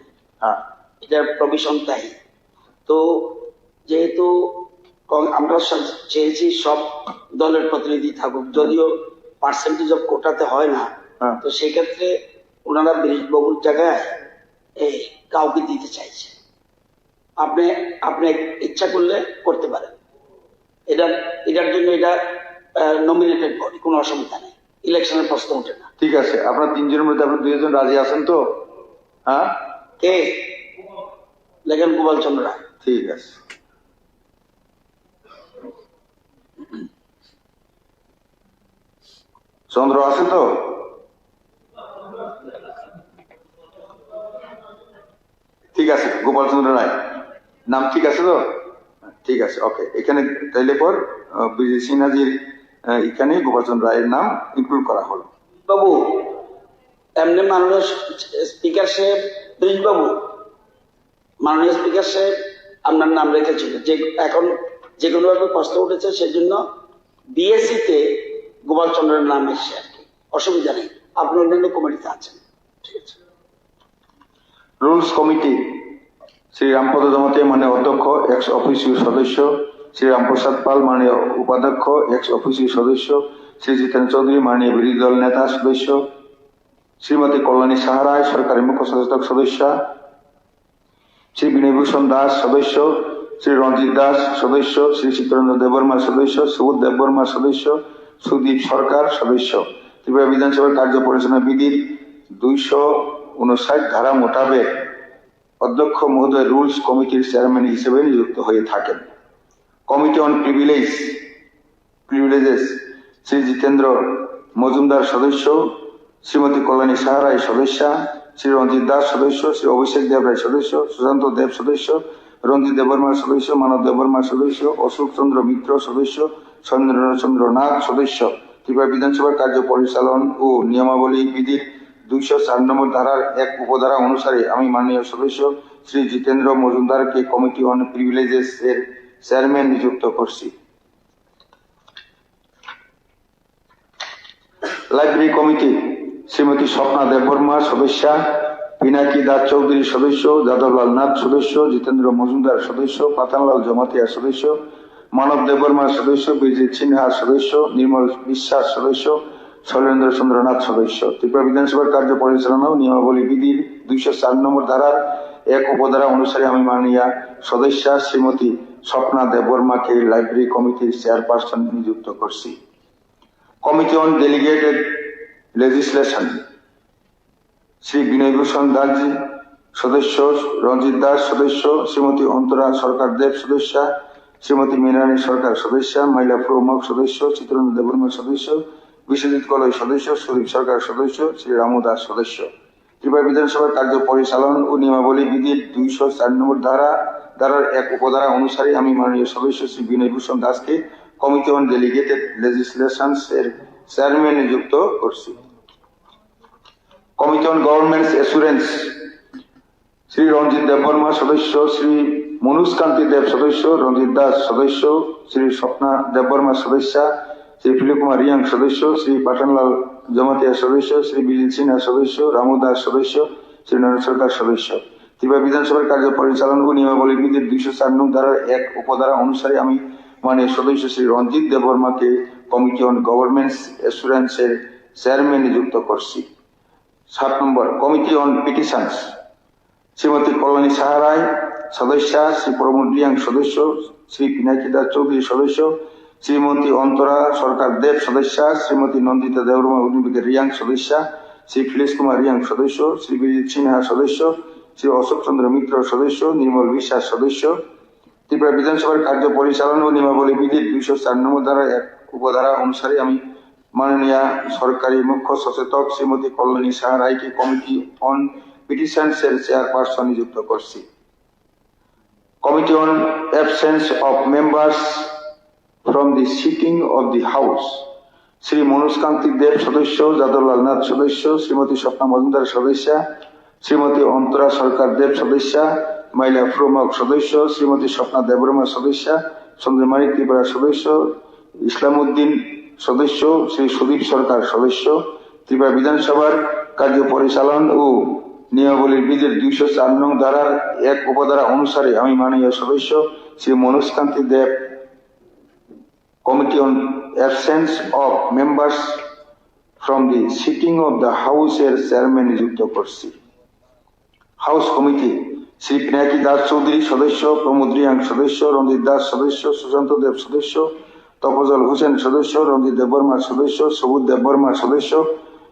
এটার প্রভিশন তাই। তো যেহেতু আমরা চেয়েছি সব দলের প্রতিনিধি থাকুক, যদিও পার্সেন্টেজ অফ কোটাতে হয় না, তো সেক্ষেত্রে ওনারা বীরবাবুর জায়গায় এই কাউকে দিতে চাইছে। আপনি ইচ্ছা করলে করতে পারেন, এটার জন্য এটা নমিনেটেড বডি, কোনো অসুবিধা নেই, ইলেকশনের প্রশ্ন ওঠে না। ঠিক আছে, আপনার 3 জনের মধ্যে আপনার 2 জন রাজি আছেন তো? হ্যাঁ, কে লেখেন? গোপাল চন্দ্র রায়। ঠিক আছে। চন্দ্র আছে তো? ঠিক আছে, গোপাল চন্দ্র রায় নাম ঠিক আছে তো? ঠিক আছে, ওকে। এখানে তাইলে পর বিজয় সিনহাজির এখানে গোপাল চন্দ্র রায়ের নাম ইনক্লুড করা হলো। বাবু, এমনি মাননীয় স্পিকার সাহেব, বাবু মাননীয় স্পিকার সাহেব আপনার নাম রেখেছিল, যে এখন যে কোনো ভাবে প্রশ্ন উঠেছে সেজন্য বিএসসি তে গোপাল চন্দ্রের নাম এসছে আর কি, অসুবিধা নেই, আপনি অন্যান্য কমিটিতে আছেন। ঠিক আছে। রুলস কমিটি শ্রী রামপদ জমাতে মাননীয় অধ্যক্ষ এক্স অফিসিও সদস্য, শ্রী রামপ্রসাদ পাল মাননীয় উপাধ্যক্ষ এক্স অফিসিও সদস্য, শ্রী জিতেন চৌধুরী মাননীয় বিরোধী দল নেতা সদস্য, শ্রীমতী কল্যাণী সাহারায় সরকারি মুখ্য সচেতক সদস্য, শ্রী বিনয়ভূষণ দাস সদস্য, শ্রী রঞ্জিত দাস সদস্য, শ্রী চিত্তরঞ্জন দেববর্মা সদস্য, সুবোধ দেববর্মা সদস্য, সুদীপ সরকার সদস্য। ত্রিপুরা বিধানসভার কার্য পরিচালনা বিধির 259 ধারা মোতাবেক অধ্যক্ষ মহোদয় রুলস কমিটির চেয়ারম্যান হিসেবে নিযুক্ত হয়ে থাকেন। Committee on privileges Shri Jitendra Majumdar সদস্য, শ্রীমতী কল্যাণী সাহারায় সদস্যা, শ্রী রঞ্জিত দাস সদস্য, শ্রী অভিষেক দেবরায় সদস্য, সুশান্ত দেব সদস্য, রঞ্জিত দেববর্মা সদস্য, মানব দেববর্মা সদস্য, অশোক চন্দ্র মিত্র সদস্য, চন্দ্র নাথ সদস্য। ত্রিপুরা বিধানসভার কার্য পরিচালন ও নিয়মাবলী বিধির 204 নম্বর ধারার 1 উপধারা অনুসারে আমি মাননীয় সদস্য শ্রী জিতেন্দ্র মজুমদারকে কমিটি অন প্রিভিলেজেস এর চেয়ারম্যান নিযুক্ত করছি। লাইব্রেরি কমিটি শ্রীমতী স্বপ্না দেববর্মা সদস্যা, পিনাকি দাস চৌধুরী সদস্য, যাদবলাল নাথ সদস্য, জিতেন্দ্র মজুমদার সদস্য, পাতানলাল জমাতিয়া সদস্য, মানব দেববর্মা সদস্য, বিরজিৎ সিনহা সদস্য, নির্মল বিশ্বাস সদস্য, শৈলেন্দ্র চন্দ্রনাথ সদস্য। ত্রিপুরা বিধানসভার কার্য পরিচালনা ও নিয়মাবলী বিধির 204 নম্বর ধারার 1 উপধারা অনুসারে আমি মাননীয় সদস্যা শ্রীমতী স্বপ্না দেববর্মাকে লাইব্রেরি কমিটির চেয়ারপারসন নিযুক্ত করছি। Committee on delegated legislation Shri Binoybhushan Dasji সদস্য, রঞ্জিত দাস সদস্য, শ্রীমতী অন্তরা সরকার দেব সদস্যা, শ্রীমতী মীনারানী সরকার সদস্যা, মাইলা প্রমুখ সদস্য, চিত্তরঞ্জন দেববর্মা সদস্য, বিশ্বজিৎ কলই সদস্য, সুদীপ সরকার সদস্য, শ্রী রামু দাস সদস্য। ত্রিপুরা বিধানসভার কার্য পরিচালন ও নিয়মাবলী বিধির 204 নম্বর ধারার 1 উপধারা অনুসারে আমি মাননীয় সদস্য শ্রী বিনয়ভূষণ দাসকে কমিটি অন ডেলিগেটেড লেজিসলেশনস এর চেয়ারম্যান নিযুক্ত করছি। Committee on governments assurance Shri Ranjit Debbarma সদস্য, শ্রী মনোজ কান্তি দেব সদস্য, রঞ্জিত দাস সদস্য, শ্রী স্বপ্না দেববর্মা সদস্যা, শ্রী ফিলিপ কুমার রিয়াং সদস্য, শ্রী পাঠানলাল জমাতিয়া সদস্য, শ্রী বিজিত সিনহা সদস্য, রামু দাস সদস্য, শ্রী নরেন সরকার সদস্য। ত্রিপুরা বিধানসভার কার্য পরিচালন ও নিয়মাবলী বিধির 204 নং ধারার 1 উপধারা অনুসারে আমি মাননীয় সদস্য শ্রী রঞ্জিত দেববর্মাকে কমিটি অন গভর্নমেন্টস অ্যাসুরেন্স এর চেয়ারম্যান নিযুক্ত করছি। 7 number committee on petitions Shrimati Kalyani Saharoy সদস্যা, শ্রী প্রমোদ রিয়াং সদস্য, শ্রী পিনাকি দাস চৌধুরী সদস্য, শ্রীমতী অন্তরা সরকার দেব সদস্যা, শ্রীমতী নন্দিতা দেববর্মা রিয়াং সদস্যা, শ্রী ফিলিস কুমার রিয়াং সদস্য, শ্রী বিজিৎ সিনহা সদস্য, শ্রী অশোক চন্দ্র মিত্র সদস্য, নির্মল বিশ্বাস সদস্য। ত্রিপুরা বিধানসভার কার্য পরিচালনা ও নিয়মাবলী বিধির 204 নম্বর ধারার 1 উপধারা অনুসারে আমি মাননীয় সরকারি মুখ্য সচেতক শ্রীমতী কল্যাণী সাহারাইকে কমিটি অন পিটিশনস এর চেয়ারপারসন নিযুক্ত করছি। Committee on absence of members from the sitting of the house Shri Manoj Kanti Deb সদস্য, যাদবলাল নাথ সদস্য, শ্রীমতী স্বপ্না মজুমদার সদস্যা, শ্রীমতী অন্তরা সরকার দেব সদস্যা, মাইলা প্রমুখ সদস্য, শ্রীমতী স্বপ্না দেববর্মা সদস্যা, চন্দ্রমাণিক ত্রিপুরা সদস্য, ইসলামউদ্দিন সদস্য, শ্রী সুদীপ সরকার সদস্য। ত্রিপুরা বিধানসভার কার্য পরিচালন ও নিয়মাবলীর বিধির 204 নং ধারার 1 উপধারা অনুসারে আমি মাননীয় সদস্য Shri Manoj Kanti Deb committee on absence of members from the sitting of the house এর চেয়ারম্যান নিযুক্ত করছি। হাউস কমিটি শ্রী পিনাকি দাস চৌধুরী সদস্য, প্রমোদ রিয়াং সদস্য, রঞ্জিত দাস সদস্য, সুশান্ত দেব সদস্য, তপজল হোসেন সদস্য, রঞ্জিত দেববর্মা সদস্য, সবুজ দেববর্মা সদস্য,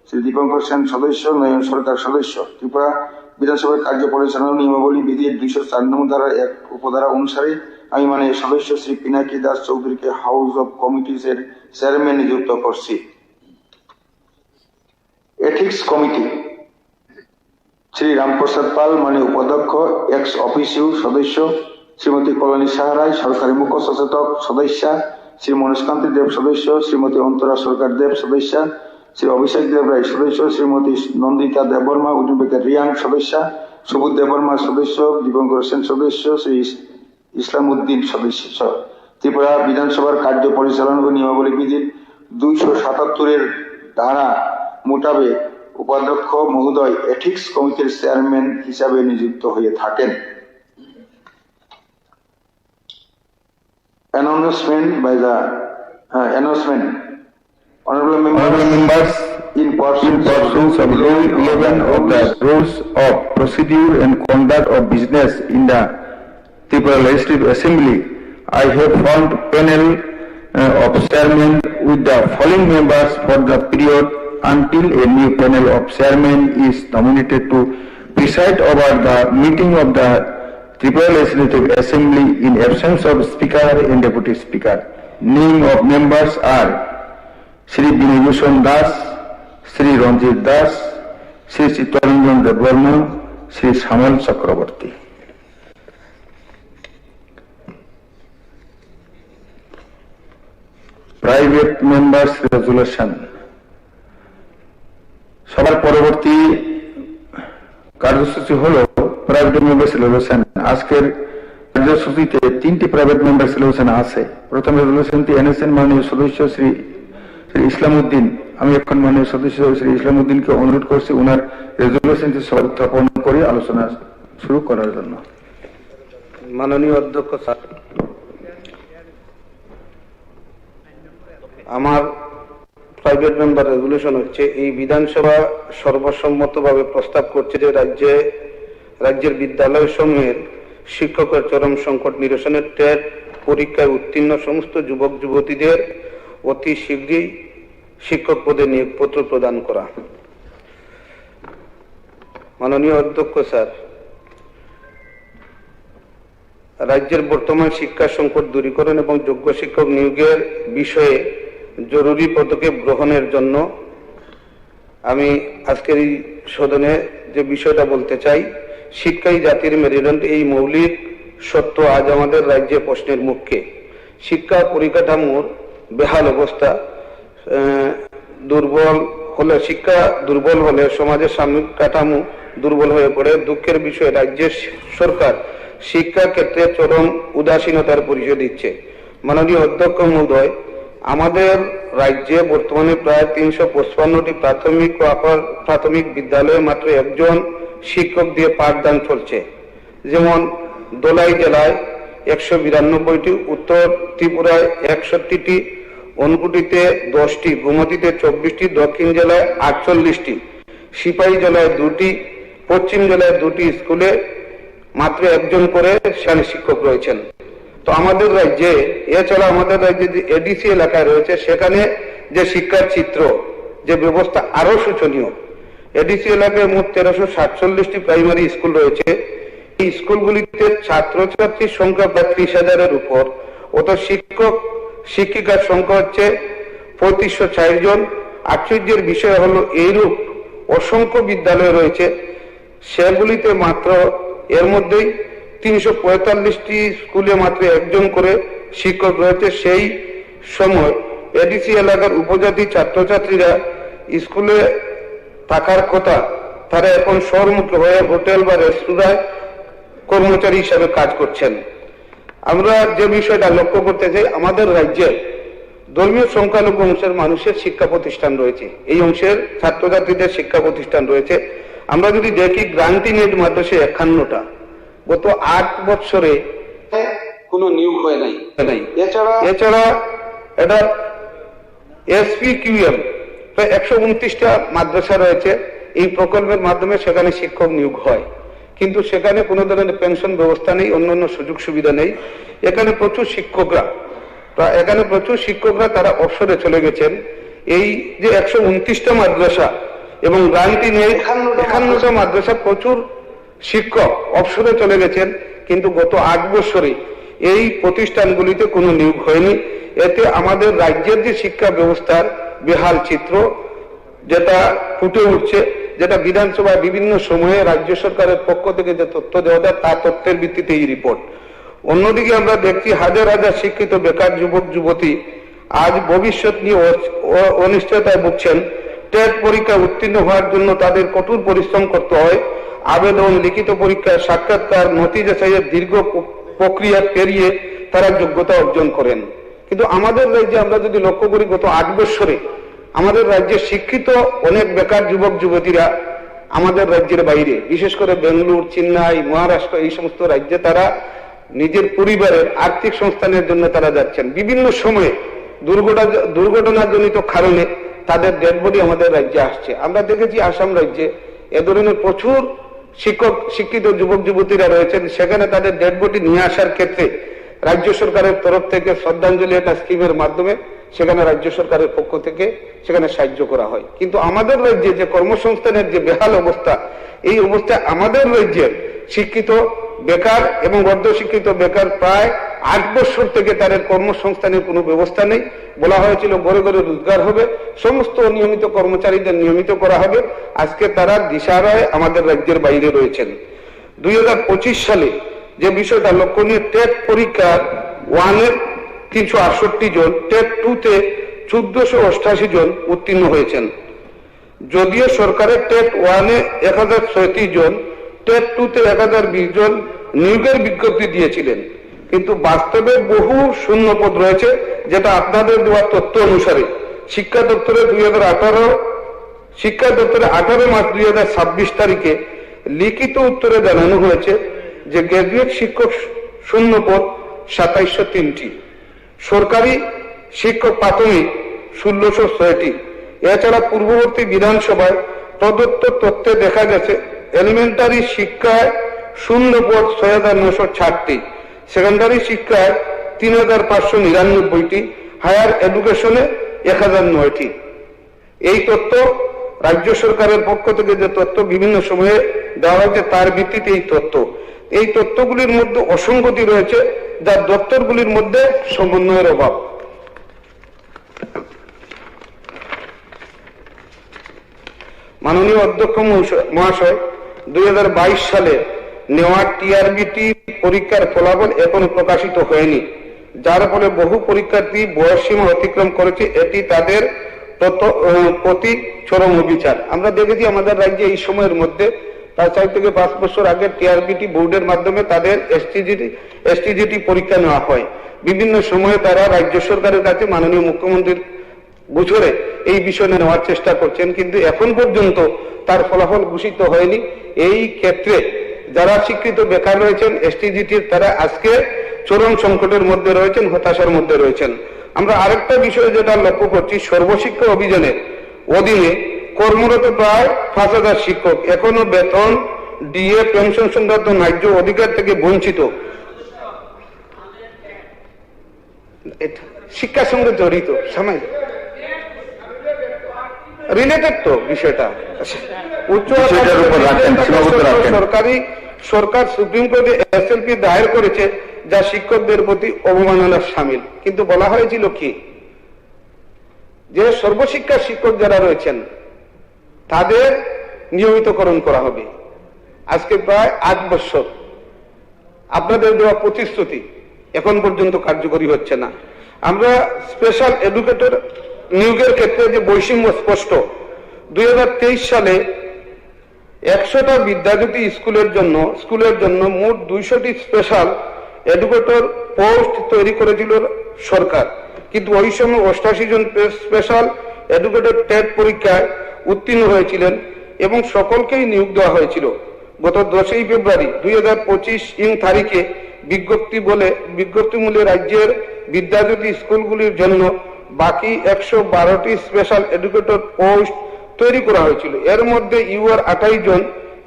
শ্রী দীপঙ্কর সেন সদস্য, নয়ন সরকার সদস্য। ত্রিপুরা বিধানসভার কার্য পরিচালনা নিয়মাবলী বিধির 204 নং ধারার 1 উপধারা অনুসারে আমি মাননীয় সদস্য শ্রী পিনাকি দাস চৌধুরীকে হাউস অব কমিটিস এর চেয়ারম্যান নিযুক্ত করছি। এথিক্স কমিটি শ্রী রামপ্রসাদ পাল মাননীয় উপাধ্যক্ষ এক্স অফিসিও সদস্য, শ্রীমতী কল্যাণী সাহারায় সরকারি মুখ্য সচেতক সদস্যা, শ্রী মনোজ কান্তি দেব সদস্য, শ্রীমতী অন্তরা সরকার দেব সদস্যা, শ্রী অভিষেক দেবরায় সদস্য, শ্রীমতী নন্দিতা দেববর্মা রিয়াং সদস্যা, সুবোধ দেববর্মা সদস্য, দীপঙ্কর সেন সদস্য, শ্রী ইসলামউদ্দিন সদস্য। ত্রিপুরা বিধানসভার কার্য পরিচালনা ও নিয়মাবলী বিধির 277 এর ধারা মোতাবেক উপাধ্যক্ষ মহোদয় এথিক্স কমিটির চেয়ারম্যান হিসাবে নিযুক্ত হয়ে থাকেন। announcement by the announcement. Honorable Honorable members, in pursuance of Rule 11 of the Rules of Procedure and Conduct of Business in the Tripura Legislative Assembly, I have formed panel of chairmen with the following members for the period until a new panel of chairmen is nominated to preside over the meeting of the Tripura Legislative Assembly in absence of Speaker and Deputy Speaker. Name of members are Shri Binibhushan Das, Shri Ranjit Das, Shri Chittaranjan Devvarma, Shri Shamal Chakraborty. Private members resolution. সবার পরবর্তী কার্যসূচি হলো private member resolution. আজকের কার্যসূচিতে 3টি private member resolution আছে। প্রথম রেজলিউশনটি এনেছেন মাননীয় সদস্য শ্রী ইসলামউদ্দিন। আমি এখন মাননীয় সদস্য শ্রী ইসলামউদ্দিনকে অনুরোধ করছি ওনার রেজলিউশনটি উত্থাপন করে আলোচনা শুরু করার জন্য। মাননীয় অধ্যক্ষ স্যার, আমার প্রাইভেট মেম্বার রেজলিউশন হচ্ছে, এই বিধানসভা সর্বসম্মতভাবে প্রস্তাব করছে যে রাজ্যের বিদ্যালয় সমূহের শিক্ষকের চরম সংকট নিরসনের টেট পরীক্ষায় উত্তীর্ণ সমস্ত যুবক যুবতীদের অতি শীঘ্রই শিক্ষক পদে নিয়োগপত্র প্রদান করা। মাননীয় অধ্যক্ষ স্যার, রাজ্যের বর্তমান শিক্ষা সংকট দূরীকরণ এবং যোগ্য শিক্ষক নিয়োগের বিষয়ে জরুরি পদক্ষেপ গ্রহণের জন্য আমি আজকের এই সদনে যে বিষয়টা বলতে চাই, শিক্ষাই জাতির মেরুদণ্ড, এই মৌলিক সত্য আজ আমাদের রাজ্যে প্রশ্নের মুখে। শিক্ষা পরিকাঠামোর বেহাল অবস্থা, শিক্ষা দুর্বল হলে সমাজের সাময়িক কাঠামো দুর্বল হয়ে পড়ে। দুঃখের বিষয়, রাজ্যের সরকার শিক্ষা ক্ষেত্রে চরম উদাসীনতার পরিচয় দিচ্ছে। মাননীয় অধ্যক্ষ মহোদয়, আমাদের রাজ্যে বর্তমানে প্রায় 355টি প্রাথমিক ও আপার প্রাথমিক বিদ্যালয়ে মাত্র একজন শিক্ষক দিয়ে পাঠদান চলছে। যেমন দোলাই জেলায় 192টি, উত্তর ত্রিপুরায় 61টি, ঊনকোটিতে 10টি, গোমতীতে 24টি, দক্ষিণ জেলায় 48টি, সিপাহী জেলায় 2টি, পশ্চিম জেলায় 2টি স্কুলে মাত্র একজন করে শ্রেণী শিক্ষক রয়েছেন। তো আমাদের রাজ্যে, এছাড়া আমাদের রাজ্যে যে এডিসি এলাকায় রয়েছে সেখানে যে শিক্ষার চিত্র, যে ব্যবস্থা আরো শোচনীয়। এডিসি এলাকায় মোট 1347টি প্রাইমারি স্কুল রয়েছে। এই স্কুলগুলিতে ছাত্রছাত্রীর সংখ্যা প্রায় 30,000-এর উপর, অত শিক্ষক শিক্ষিকার সংখ্যা হচ্ছে 3504 জন। আশ্চর্যের বিষয় হলো এইরূপ অসংখ্য বিদ্যালয় রয়েছে, সেগুলিতে মাত্র এর মধ্যেই 345টি স্কুলে মাত্র একজন করে শিক্ষক রয়েছে। সেই সময় এডিসি এলাকার উপজাতি ছাত্রছাত্রীরা স্কুলে থাকার কথা, তারা এখন শহরমুখী হয়ে হোটেল বা রেস্তোরাঁয় কর্মচারী হিসাবে কাজ করছেন। আমরা যে বিষয়টা লক্ষ্য করতে চাই, আমাদের রাজ্যে ধর্মীয় সংখ্যালঘু অংশের মানুষের শিক্ষা প্রতিষ্ঠান রয়েছে, এই অংশের ছাত্রছাত্রীদের শিক্ষা প্রতিষ্ঠান রয়েছে। আমরা যদি দেখি গ্রান্টি নেট মাদ্রাসা 51টা, গত 8 বছরে কোনো নিয়োগ হয় নাই। এছাড়া এটা SPQM প্রায় 129টা মাদ্রাসা রয়েছে। এই প্রকল্পের মাধ্যমে সেখানে শিক্ষক নিয়োগ হয়, কিন্তু সেখানে কোনো ধরনের পেনশন ব্যবস্থা নেই, অন্যান্য সুযোগ সুবিধা নেই। এখানে প্রচুর শিক্ষকরা তারা অবসরে চলে গেছেন। এই যে 129টা মাদ্রাসা এবং গ্রান্টি নেই 51টা মাদ্রাসা, প্রচুর শিক্ষক অবসরে চলে গেছেন, কিন্তু গত 8 বছরে এই প্রতিষ্ঠানগুলিতে কোনো নিয়োগ হয়নি। এতে আমাদের রাজ্যের যে শিক্ষা ব্যবস্থার বেহাল চিত্র যেটা ফুটে উঠছে, যেটা বিধানসভায় বিভিন্ন সময়ে রাজ্য সরকারের পক্ষ থেকে যে তথ্য দেওয়া যায় তার তথ্যের ভিত্তিতে এই রিপোর্ট। অন্যদিকে আমরা দেখছি হাজার হাজার শিক্ষিত বেকার যুবক যুবতী আজ ভবিষ্যৎ নিয়ে অনিশ্চয়তায় ভুগছেন। টেট পরীক্ষা উত্তীর্ণ হওয়ার জন্য তাদের কঠোর পরিশ্রম করতে হয়। আবেদন, লিখিত পরীক্ষা, সাক্ষাৎকার, নথি যাচাইয়ের দীর্ঘ প্রক্রিয়া পেরিয়ে তারা যোগ্যতা অর্জন করেন। কিন্তু আমাদের রাজ্যে আমরা যদি লক্ষ্য করি, গত 8 বছরে আমাদের রাজ্যে শিক্ষিত অনেক বেকার যুবক যুবতীরা আমাদের রাজ্যের বাইরে, বিশেষ করে বেঙ্গালুরু, চেন্নাই, মহারাষ্ট্র এই সমস্ত রাজ্যে তারা নিজের পরিবারের আর্থিক সংস্থানের জন্য তারা যাচ্ছেন। বিভিন্ন সময়ে দুর্ঘটনাজনিত কারণে তাদের ডেড বডি আমাদের রাজ্যে আসছে। আমরা দেখেছি আসাম রাজ্যে এ ধরনের প্রচুর শিক্ষিত যুবক যুবতীরা রয়েছেন, সেখানে তাদের ডেড বডি নিয়ে আসার ক্ষেত্রে রাজ্য সরকারের তরফ থেকে শ্রদ্ধাঞ্জলি একটা স্কিমের মাধ্যমে সেখানে রাজ্য সরকারের পক্ষ থেকে সেখানে সাহায্য করা হয়। কিন্তু আমাদের রাজ্যে যে কর্মসংস্থানের যে বেহাল অবস্থা, এই অবস্থা আমাদের রাজ্যের শিক্ষিত বেকার এবং অর্ধশিক্ষিত বেকার প্রায় 8 বছর থেকে তাদের কর্মসংস্থানের কোনো ব্যবস্থা নেই। বলা হয়েছিল ঘরে ঘরে রোজগার হবে, সমস্ত নিয়মিত কর্মচারীদের নিয়মিত করা হবে। আজকে তারা দিশাহারায় আমাদের রাজ্যের বাইরে রয়েছেন। 2025 সালে যে বিষয়টা লক্ষণীয়, টেট পরীক্ষার 1-এর 368 জন, টেট 2-তে 1488 জন উত্তীর্ণ হয়েছেন। যদিও সরকারের টেট 1-এ 1037 জন, টেট 2-তে 1020 জন নিয়োগের বিজ্ঞপ্তি দিয়েছিলেন, কিন্তু বাস্তবে বহু শূন্য পদ রয়েছে, যেটা আপনাদের দেওয়া তথ্য অনুসারে শিক্ষা দপ্তরে 18 মার্চ 2026 তারিখে লিখিত উত্তরে জানানো হয়েছে যে গ্র্যাজুয়েট শিক্ষক শূন্য পদ 2703টি, সরকারি শিক্ষক প্রাথমিক 1606টি। এছাড়া পূর্ববর্তী বিধানসভায় প্রদত্ত তথ্যে দেখা গেছে এলিমেন্টারি শিক্ষায় শূন্য পদ 6960টি, সেকেন্ডারি শিক্ষায় 3599টি, হায়ার এডুকেশনে 1009টি। এই তথ্য রাজ্য সরকারের পক্ষ থেকে যে তথ্য বিভিন্ন সময়ে দেওয়া হয়েছে তার ভিত্তিতে এই তথ্যগুলির মধ্যে অসঙ্গতি রয়েছে, যা দপ্তরগুলির মধ্যে সমন্বয়ের অভাব। মাননীয় অধ্যক্ষ মহাশয়, 2022 সালে নেওয়া টিআরবিটি পরীক্ষার ফলাফল এখনো প্রকাশিত হয়নি, যার ফলে বহু পরীক্ষার্থী বয়সসীমা অতিক্রম করেছে। এটি তাদের প্রতি চরম অবিচার। আমরা দেখেছি আমাদের রাজ্যে এই সময়ের মধ্যে তার 4 থেকে 5 বছর আগে টিআরবিটি বোর্ডের মাধ্যমে তাদের এসটিজিটি পরীক্ষা নেওয়া হয়। বিভিন্ন সময়ে তারা রাজ্য সরকারের কাছে মাননীয় মুখ্যমন্ত্রীর গোচরে এই বিষয় নেওয়ার চেষ্টা করছেন, কিন্তু এখন পর্যন্ত তার ফলাফল ঘোষিত হয়নি। এই ক্ষেত্রে যারা শিক্ষিত বেকার রয়েছেন এসটিজিটির, তারা আজকে চরম সংকটের মধ্যে রয়েছেন, হতাশার মধ্যে রয়েছেন। আমরা আরেকটা বিষয় যেটা লক্ষ্য করছি, সর্বশিক্ষা অভিযানের অধীনে কর্মরত প্রায় 5000 শিক্ষক এখনো বেতন, ডিএ, পেনশন সংক্রান্ত ন্যায্য অধিকার থেকে বঞ্চিত। শিক্ষার সঙ্গে জড়িত সামাজিক রিলেটেড তো বিষয়টা। সরকার সুপ্রিম কোর্টে এসএলপি দায়ের করেছে, যা শিক্ষকদের প্রতি অবমাননার শামিল। কিন্তু বলা হয়েছিল কি, যে সর্বশিক্ষা শিক্ষক যারা রয়েছেন তাদের নিয়মিতকরণ করা হবে। আজকে প্রায় 8 বছর আপনাদের দেওয়া প্রতিশ্রুতি এখন পর্যন্ত কার্যকরী হচ্ছে না। আমরা স্পেশাল এডুকেটর নিয়োগের ক্ষেত্রে যে বৈষম্য স্পষ্ট। 2023 সালে 100টা বিদ্যাজ্যোতি স্কুলের জন্য মোট 200টি স্পেশাল এডুকেটর পোস্ট তৈরি করেছিল সরকার, কিন্তু ওই সময় 88 জন স্পেশাল এডুকেটর টেট পরীক্ষায় উত্তীর্ণ হয়েছিলেন এবং সকলকেই নিয়োগ দেওয়া হয়েছিল। গত 10ই ফেব্রুয়ারি 2025 তারিখে বিজ্ঞপ্তি মূল্যে রাজ্যের বিদ্যাজ্যোতি স্কুলগুলির জন্য বাকি 112টি স্পেশাল এডুকেটর পোস্ট তৈরি করা হয়েছিল। এর মধ্যে ইউআর 28 জন,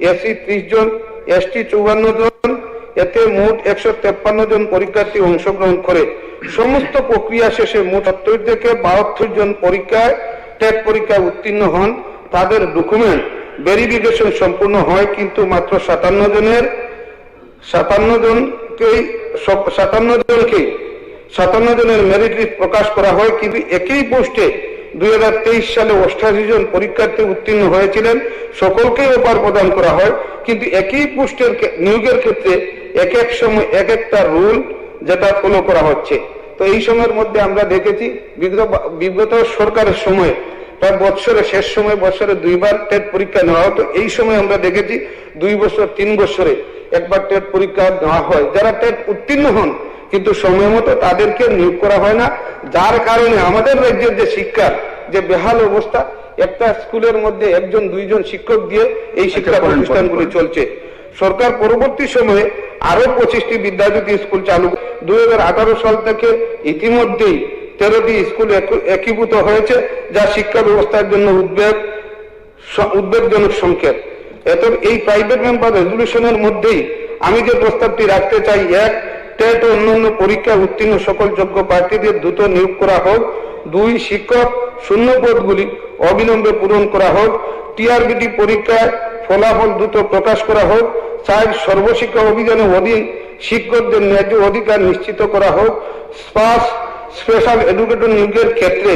এসসি 30 জন, এসটি 54 জন, এতে মোট 153 জন পরীক্ষার্থী অংশগ্রহণ করে। সমস্ত প্রক্রিয়া শেষে মোট 70 থেকে 72 জন টেট পরীক্ষায় উত্তীর্ণ হন। তাদের ডকুমেন্ট ভেরিফিকেশন সম্পূর্ণ হয়, কিন্তু মাত্র 57 জনের মেরিট লিস্ট প্রকাশ করা হয়। কিন্তু একই পোস্টে 2023 সালে 88 জন পরীক্ষার্থী উত্তীর্ণ হয়েছিলেন, সকলকেই অফার প্রদান করা হয়। কিন্তু একই পোস্টের নিয়োগের ক্ষেত্রে এক এক সময় এক একটা রুল যেটা ফলো করা হচ্ছে। তো এই সময়ের মধ্যে আমরা দেখেছি বিগত সরকারের সময় প্রায় শেষ সময় বছরে 2বার টেট পরীক্ষা নেওয়া হতো। এই সময় আমরা দেখেছি 2 বছর 3 বছরে একবার টেট পরীক্ষা নেওয়া হয়। যারা টেট উত্তীর্ণ হন কিন্তু সময় মতো তাদেরকে নিয়োগ করা হয় না, যার কারণে আমাদের রাজ্যের যে শিক্ষার যে বেহাল অবস্থা, একটা স্কুলের মধ্যে 1 জন 2 জন শিক্ষক দিয়ে এই শিক্ষা প্রতিষ্ঠানগুলি চলছে। সরকার পরবর্তী সময়ে আরো 25টি বিদ্যাজ্যোতি স্কুল চালু 2018 সাল থেকে ইতিমধ্যেই 13টি স্কুল একীভূত হয়েছে, যা শিক্ষা ব্যবস্থার জন্য উদ্বেগজনক সংকেত। এই প্রাইভেট মেম্বার রেজলিউশনের মধ্যেই আমি যে প্রস্তাবটি রাখতে চাই, 1. টেট ও অন্যান্য পরীক্ষা উত্তীর্ণ সকল যোগ্য প্রার্থীদের দ্রুত নিয়োগ করা হোক। 2. শিক্ষক শূন্য পদগুলি অবিলম্বে পূরণ করা হোক। টিআরবিটি পরীক্ষায় ফলাফল দ্রুত প্রকাশ করা হোক। 4. সর্বশিক্ষা অভিযানের অধীন শিক্ষকদের ন্যায্য অধিকার নিশ্চিত করা হোক। 5. স্পেশাল এডুকেটর নিয়োগের ক্ষেত্রে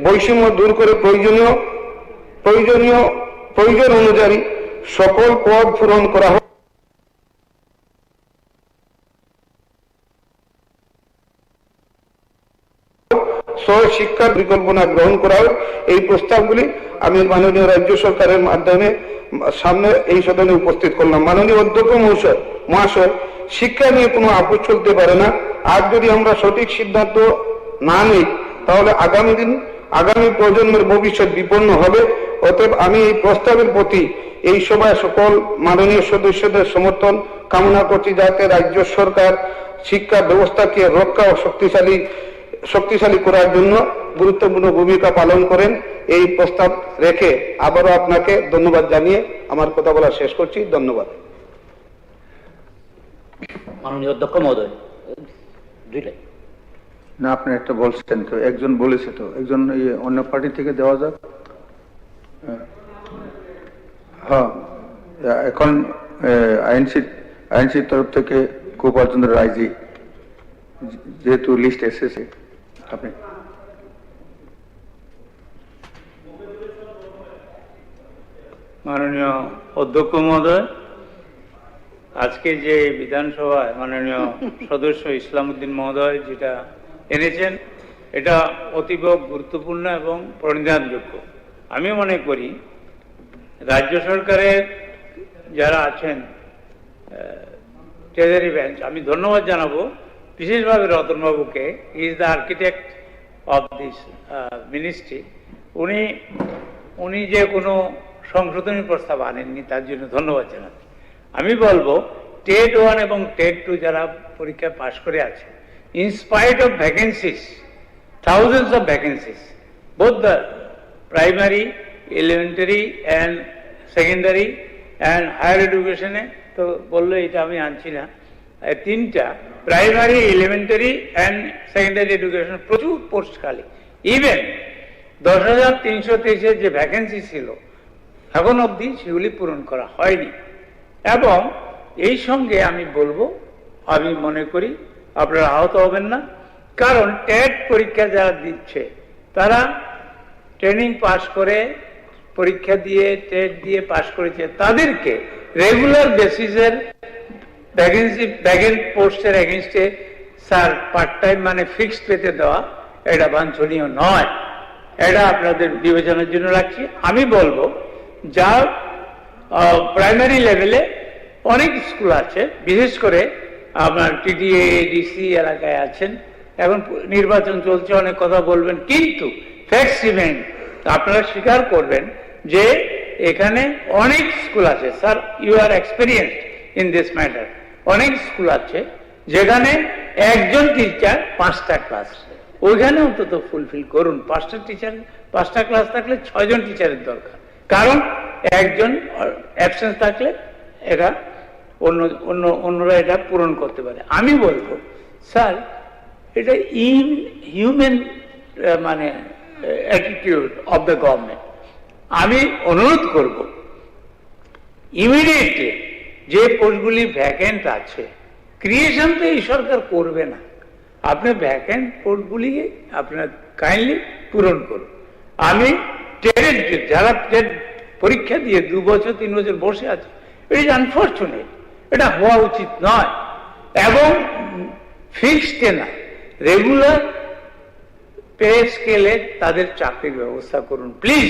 বৈষম্য দূর করে প্রয়োজন অনুযায়ী সকল পদ পূরণ করা হোক। শিক্ষার পরিকল্পনা গ্রহণ করা হোক। এই প্রস্তাবগুলি আমি মাননীয় রাজ্য সরকারের মাধ্যমে সামনে এই সদনে উপস্থিত করলাম। মাননীয় অধ্যক্ষ মহাশয়, শিক্ষা নিয়ে কোনো আপোষ চলতে পারে না। আজ যদি আমরা সঠিক সিদ্ধান্ত না নিই, তাহলে আগামী প্রজন্মের ভবিষ্যৎ বিপন্ন হবে। অতএব আমি এই প্রস্তাবের প্রতি এই সভায় সকল মাননীয় সদস্যদের সমর্থন কামনা করছি, যাতে রাজ্য সরকার শিক্ষা ব্যবস্থাকে রক্ষা ও শক্তিশালী করার জন্য গুরুত্বপূর্ণ ভূমিকা পালন করেন। এই প্রস্তাব রেখে আবারও আপনাকে ধন্যবাদ জানিয়ে আমার কথা বলা শেষ করছি। ধন্যবাদ। মাননীয় অধ্যক্ষ মহোদয়, না, আপনি একটা বলছেন তো, একজন বলেছে তো, একজন অন্য পার্টি থেকে দেওয়া যাক। হ্যাঁ, এখন আইনসির তরফ থেকে গোপালচন্দ্র রায়জি, যেহেতু লিস্ট এসেছে, আপনি। মাননীয় অধ্যক্ষ মহোদয়, আজকে যে বিধানসভায় মাননীয় সদস্য ইসলামউদ্দিন মহোদয় যেটা এনেছেন, এটা অতীব গুরুত্বপূর্ণ এবং প্রণিধানযোগ্য। আমি মনে করি রাজ্য সরকারের যারা আছেন ট্রেজারি বেঞ্চ, আমি ধন্যবাদ জানাবো বিশেষভাবে রতনবাবুকে। He is the architect of this ministry. উনি যে কোনো সংশোধনী প্রস্তাব আনেননি, তার জন্য ধন্যবাদ জানাচ্ছি। আমি বলবো টেট 1 এবং টেট 2 যারা পরীক্ষা পাশ করে আছে, in spite of vacancies, thousands of vacancies, both the primary, elementary and secondary and higher education এ তো বললো, এটা আমি আনছি না, 3টা primary, elementary and secondary education প্রচুর পোস্ট খালি। ইভেন 10,323 যে ভ্যাকেন্সি ছিল এখন অবধি সেগুলি পূরণ করা হয়নি। এবং এই সঙ্গে আমি বলবো, আমি মনে করি আপনারা আহত হবেন না, কারণ টেট পরীক্ষা যারা দিচ্ছে তারা ট্রেনিং পাস করে, পরীক্ষা দিয়ে, টেট দিয়ে পাস করেছে, তাদেরকে রেগুলার বেসিসের ভ্যাকেন্ট পোস্টের এগেনস্টে স্যার পার্ট টাইম মানে ফিক্সড পেতে দেওয়া, এটা বাঞ্ছনীয় নয়। এটা আপনাদের বিবেচনার জন্য রাখছি। আমি বলবো যা প্রাইমারি লেভেলে অনেক স্কুল আছে, বিশেষ করে আপনার টিডিএ, ডিসি এলাকায় আছেন, এখন নির্বাচন চলছে, অনেক কথা বলবেন, কিন্তু ফ্যাক্টস রিমেইন, আপনারা স্বীকার করবেন যে এখানে অনেক স্কুল আছে। Sir, you are experienced in this matter. অনেক স্কুল আছে যেখানে একজন টিচার 5টা ক্লাস, ওইখানে অন্তত ফুলফিল করুন। 5টা টিচার, 5টা ক্লাস থাকলে 6 জন টিচারের দরকার, কারণ একজন অ্যাবসেন্স থাকলে এটা অন্যরা এটা পূরণ করতে পারে। আমি বলবো স্যার, এটা ইনহিউম্যান মানে অ্যাটিটিউড অফ দ্য গভর্নমেন্ট। আমি অনুরোধ করব ইমিডিয়েটলি যে পোস্টগুলি ভ্যাকেন্ট আছে, ক্রিয়েশন তো এই সরকার করবে না, আপনি ভ্যাকেন্ট পোস্টগুলি আপনার কাইন্ডলি পূরণ করুন। আমি টেটের যারা টেট পরীক্ষা দিয়ে 2 বছর 3 বছর বসে আছে, ইট ইজ আনফর্চুনেট, এটা হওয়া উচিত নয়। এবং ফিক্সড না, রেগুলার পে স্কেলে তাদের চাকরির ব্যবস্থা করুন প্লিজ।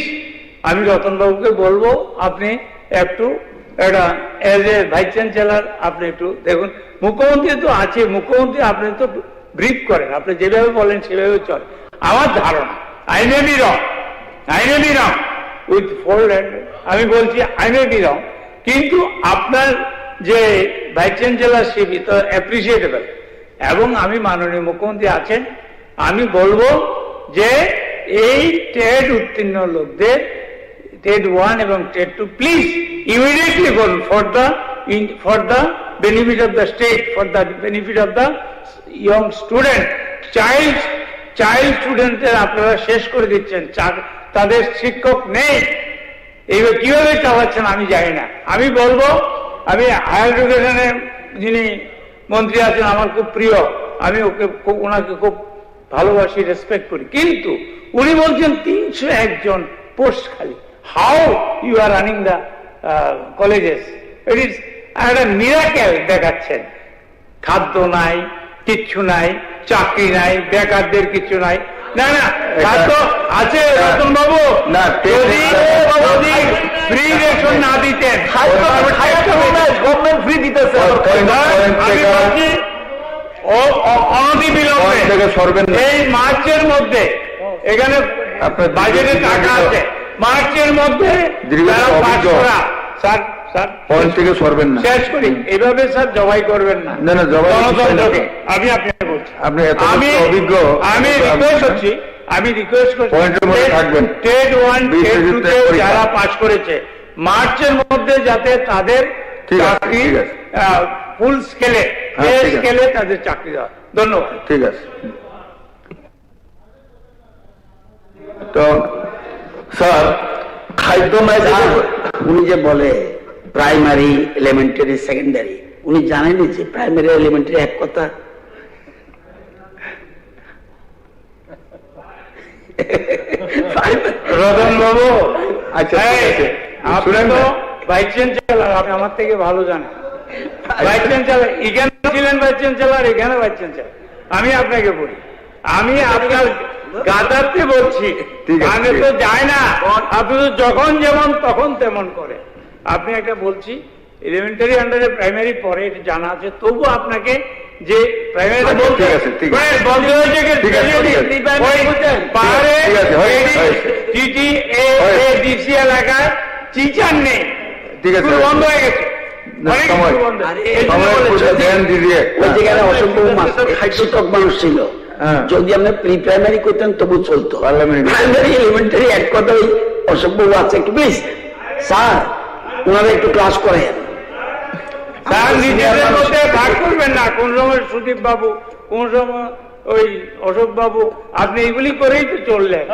আমি রতনবাবুকে বলবো, আপনি একটু এটা এজ এ ভাইস চ্যান্সেলর আপনি একটু দেখুন। মুখ্যমন্ত্রী তো আছে, মুখ্যমন্ত্রী আপনি তো ব্রিফ করেন, আপনি যেভাবে বলেন সেভাবে চলে। আমার ধারণা, I may be wrong with fold hand, আমি বলছি আই মে বি রং, কিন্তু আপনার যে ভাইস চ্যান্সেলরশিপ তো অ্যাপ্রিসিয়েটেবল, এবং আমি মাননীয় মুখ্যমন্ত্রী আছেন, আমি বলবো যে এই টেট উত্তীর্ণ লোকদের টেট 1 এবং টেট 2 প্লিজ ইমিডিয়েটলি করুন for the benefit of the state, for the benefit of the young student, child স্টুডেন্টদের আপনারা শেষ করে দিচ্ছেন, তাদের শিক্ষক নেই, এইভাবে কিভাবে চালাচ্ছেন আমি জানি না। আমি বলবো, আমি হায়ার এডুকেশনের যিনি মন্ত্রী আছেন আমার খুব প্রিয়, আমি ওনাকে খুব ভালোবাসি, রেসপেক্ট করি, কিন্তু উনি বলছেন 301 জন পোস্ট খালি। How you are running the colleges? It is একটা মিরাকেল দেখাচ্ছেন। খাদ্য নাই, কিচ্ছু নাই, চাকরি নাই, বেকারদের কিছু নাই। না না, খাদ্য আছে রতন বাবু, যদি ফ্রি রেশন না দিতেন, গভর্নমেন্ট ফ্রি দিতেছে, আমি বলছি অনতিবিলম্বে এই মার্চের মধ্যে, এখানে বাজেটে টাকা আছে, মার্চের মধ্যে স্যার পয়েন্ট থেকে সরবেন না, শেষ করি। এইভাবে স্যার জবাই করবেন না, না জবাই গণতন্ত্রকে। আমি আপনাকে বলছি, আপনি এত অভিজ্ঞ, আমি রিকোয়েস্ট করছি, পয়েন্টের মধ্যে থাকবেন। টেট 1 টেট 2 তে যারা পাস করেছে মার্চের মধ্যে যাতে তাদের চাকরি ফুল স্কেলে তাদের চাকরি দেওয়া। ধন্যবাদ। ঠিক আছে। তো স্যার খাদ্য নাই, উনি যে বলে প্রাইমারি, এলিমেন্টারি, সেকেন্ডারি, উনি জানেনই যে প্রাইমারি এলিমেন্টারি এক কথা। রতন বাবু, আচ্ছা আপনি তো ভাইস চ্যান্সেলর, আপনি আমার থেকে ভালো জানেন। ভাইস চ্যান্সেলর এখানে ছিলেন, ভাইস চ্যান্সেলর এখানে ভাইস চ্যান্সেলর। আমি আপনাকে বলি, আমি আপনার গাদারতে বলছি, আমি তো যায় না, আপনি তো যখন যেমন তখন তেমন করে। আপনি একটা বলছি এলিমেন্টারি আন্ডারে প্রাইমারি পরে, এটা জানা আছে, তবু আপনাকে যে প্রাইমারি বলতে বন্ধ হয়েছে পাহাড়ে ডিসি এলাকায় টিচার নেই, বন্ধ হয়ে গেছে। শিক্ষক মানুষ ছিল, যদি আপনি প্রি প্রাইমারি করতেন তবু চলতো, প্রাইমারি এলিমেন্টারি এক কথা। ওই অসম্ভব আছে, একটু প্লিজ স্যার ওনারা একটু ক্লাস করেন। স্যার নিজেদের মধ্যে ভাগ করবেন না, কোন সময় সুদীপ বাবু, কোন সময় ওই অশোক বাবু, আপনি এগুলি করেই তো চললেন।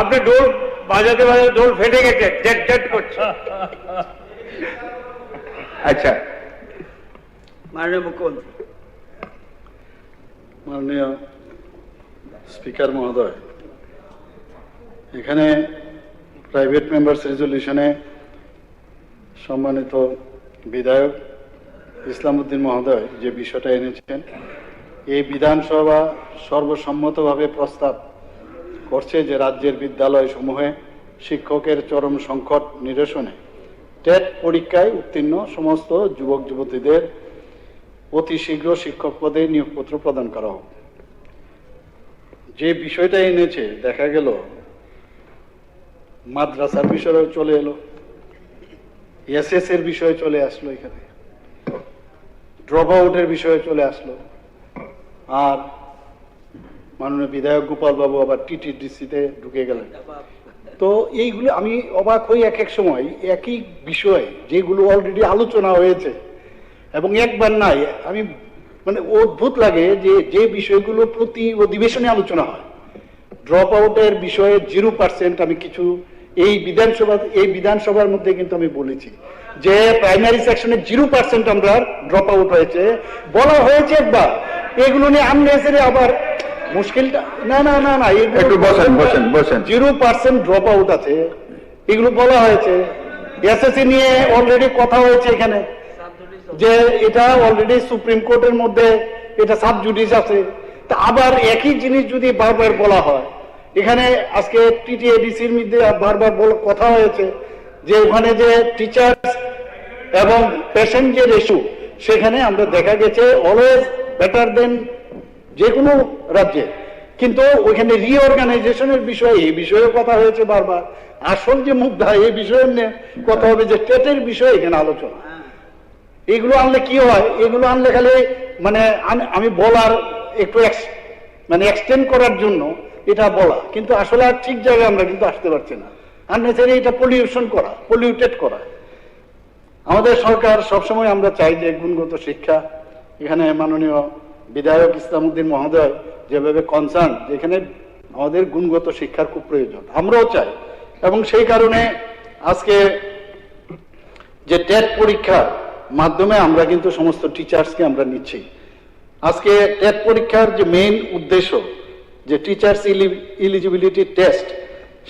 আপনি ঢোল বাজাতে বাজাতে ঢোল ফেটে গেছে, জেট জেট করছে। আচ্ছা, মাননীয় মুখ্যমন্ত্রী। মাননীয় স্পিকার মহোদয়, এখানে প্রাইভেট মেম্বার্স রেজলিউশনে সম্মানিত বিধায়ক ইসলাম উদ্দিন মহোদয় যে বিষয়টা এনেছেন, এই বিধানসভা সর্বসম্মতভাবে প্রস্তাব করছে যে রাজ্যের বিদ্যালয়সমূহে শিক্ষকের চরম সংকট নিরসনে টেট পরীক্ষায় উত্তীর্ণ সমস্ত যুবক যুবতীদের অতি শীঘ্র শিক্ষক পদে নিয়োগপত্র প্রদান করা হোক। যে বিষয়টা এনেছে, দেখা গেল মাদ্রাসার বিষয়ে চলে এলো, এসএস এর বিষয়ে চলে আসলো, এখানে ড্রপ আউটের বিষয়ে চলে আসলো, আর মাননীয় বিধায়ক গোপাল বাবু আবার টিটিডিসিতে ঢুকে গেলেন। তো এইগুলো আমি অবাক হই এক এক সময়, একই বিষয় যেগুলো অলরেডি আলোচনা হয়েছে এবং একবার নাই, আমি মানে অদ্ভুত লাগে যে যে বিষয়গুলো প্রতি অধিবেশনে আলোচনা হয়। ড্রপ আউটের বিষয়ে 0%, আমি কিছু এই বিধানসভার মধ্যে কিন্তু আমি বলেছি যে প্রাইমারি সেকশনে 0% আমরা ড্রপ আউট হয়েছে, বলা হয়েছে একবার। এগুলো নিয়ে আননেসেসারি আবার মুশকিলটা, না না না না, একটু বসেন। 0% ড্রপ আউট আছে, এগুলো বলা হয়েছে। এসএসসি নিয়ে অলরেডি কথা হয়েছে এখানে, যে এটা অলরেডি সুপ্রিম কোর্টের মধ্যে এটা সাব জুডিস আছে। তা আবার একই জিনিস যদি বারবার বলা হয়, এখানে আজকে টিটিএডিসির মধ্যে বারবার কথা হয়েছে যে ওখানে যে টিচার এবং পেশেন্ট যে রেশিও, সেখানে আমরা দেখা গেছে অলওয়েজ বেটার দেন যে কোনো রাজ্যে, কিন্তু ওইখানে রিঅর্গানাইজেশনের বিষয়ে এই বিষয়ে কথা হয়েছে বারবার। আসল যে মুদ্রা এই বিষয়ে নিয়ে কথা হবে যে টেটের বিষয়ে এখানে আলোচনা। এইগুলো আনলে কি হয়, এগুলো আনলে খালি মানে আমি বলার একটু মানে এক্সটেন্ড করার জন্য এটা বলা, কিন্তু আসলে আর ঠিক জায়গায় আমরা কিন্তু আসতে পারছি না। আননেসারি এটা পলিউটেড করা। আমাদের সরকার সবসময় আমরা চাই যে গুণগত শিক্ষা, এখানে মাননীয় বিধায়ক ইসলামউদ্দিন মহোদয় যেভাবে কনসার্ন, যেখানে আমাদের গুণগত শিক্ষার খুব প্রয়োজন, আমরাও চাই। এবং সেই কারণে আজকে যে টেট পরীক্ষার মাধ্যমে আমরা কিন্তু সমস্ত টিচার্সকে আমরা নিচ্ছি। আজকে টেট পরীক্ষার যে মেইন উদ্দেশ্য, যে টিচার্স এলিজিবিলিটি টেস্ট,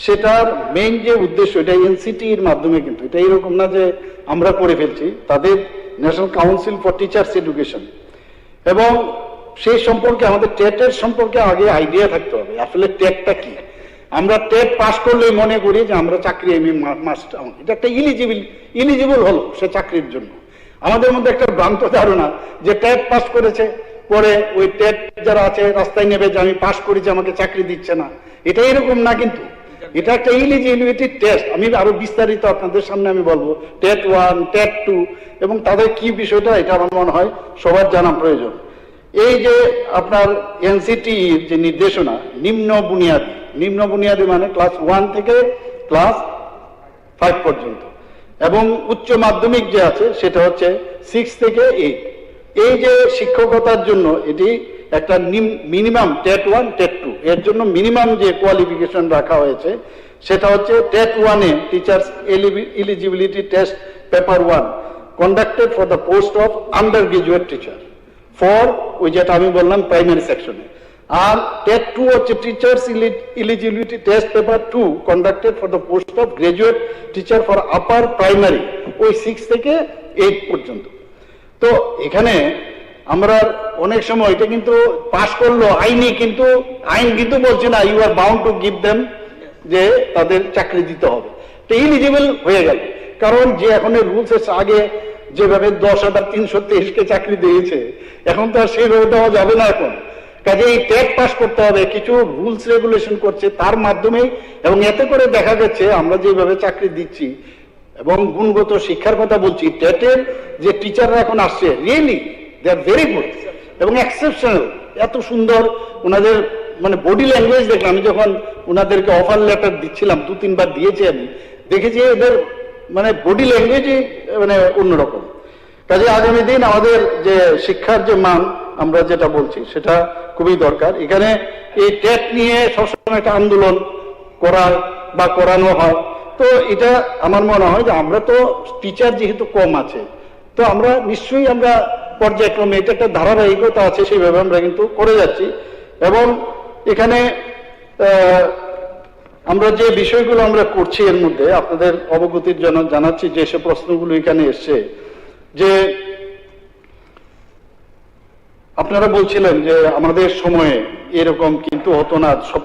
সেটার মেইন যে উদ্দেশ্য, এটা এনসিটির মাধ্যমে, কিন্তু এটা এরকম না যে আমরা করে ফেলছি, তাদের national council for teachers education. এবং সেই সম্পর্কে আমাদের টেটের সম্পর্কে আগে আইডিয়া থাকতে হবে, আসলে টেটটা কি। আমরা টেট পাস করলেই মনে করি যে আমরা চাকরি মাস্টার, এটা একটা ইলিজিবল হলো সে চাকরির জন্য। আমাদের মধ্যে একটা ভ্রান্ত ধারণা যে টেট পাস করেছে, পরে ওই টেট যারা আছে রাস্তায় নেবে যে আমি পাস করেছি আমাকে চাকরি দিচ্ছে না, এটা এরকম না। কিন্তু এটা একটা এলিজিবিলিটি টেস্ট। আমি আরো বিস্তারিত আপনাদের সামনে আমি বলবো টেট 1, টেট 2 এবং তাদের কি বিষয়টা, এটা আমার মনে হয় সবার জানা প্রয়োজন। এই যে আপনার এনসিটি যে নির্দেশনা, নিম্ন বুনিয়াদী মানে ক্লাস 1 থেকে ক্লাস 5 পর্যন্ত, এবং উচ্চ মাধ্যমিক যে আছে সেটা হচ্ছে 6 থেকে 8। এই যে শিক্ষকতার জন্য এটি একটা মিনিমাম টেট 1, টেট 2, এর জন্য মিনিমাম যে কোয়ালিফিকেশন রাখা হয়েছে সেটা হচ্ছে টেট 1-এ teachers eligibility test paper 1 conducted for the post of undergraduate teacher for, ওই যেটা আমি বললাম প্রাইমারি সেকশনে। আর টেট 2 হচ্ছে teachers eligibility test paper 2 conducted for the post of graduate teacher for upper primary, ওই 6 থেকে 8 পর্যন্ত। তো এখানে আমরা অনেক সময় এটা কিন্তু পাস করলো আইন কিন্তু বলছে না you are bound to give them, যে তাদের চাকরি দিতে হবে। তো এলিজিবল হয়ে গেল, কারণ যে এখন রুলস আগে যেভাবে 10,323-কে চাকরি দিয়েছে, এখন তো আর সেইভাবে দেওয়া যাবে না। এখন কাজে এই টেট পাস করতে হবে, কিছু রুলস রেগুলেশন করছে তার মাধ্যমেই। এবং এতে করে দেখা যাচ্ছে আমরা যেভাবে চাকরি দিচ্ছি এবং গুণগত শিক্ষার কথা বলছি, টেটের যে টিচাররা এখন আসছে, really they are very good এবং এক্সেপশনাল। এত সুন্দর ওনাদের মানে বডি ল্যাঙ্গুয়েজ দেখলাম, আমি যখন ওনাদেরকে অফার লেটার দিচ্ছিলাম, 2-3 বার দিয়েছি, আমি দেখেছি এদের মানে বডি ল্যাঙ্গুয়েজই মানে অন্যরকম। কাজে আগামী দিন আমাদের যে শিক্ষার যে মান আমরা যেটা বলছি সেটা খুবই দরকার। এখানে এই টেট নিয়ে সবসময় একটা আন্দোলন করানো হয়, তো এটা আমার মনে হয় যে আমরা তো টিচার যেহেতু কম আছে, তো আমরা নিশ্চয়ই আমরা পর্যায়ক্রমে এটা একটা ধারাবাহিকতা আছে, সেইভাবে আমরা কিন্তু করে যাচ্ছি। এবং এখানে আমরা যে বিষয়গুলো আমরা করছি এর মধ্যে আপনাদের অবগতির জন্য জানাচ্ছি যে সে প্রশ্নগুলো এখানে এসছে, যে আপনারা বলছিলেন যে আমাদের সময়ে এরকম কিন্তু হতো না, সব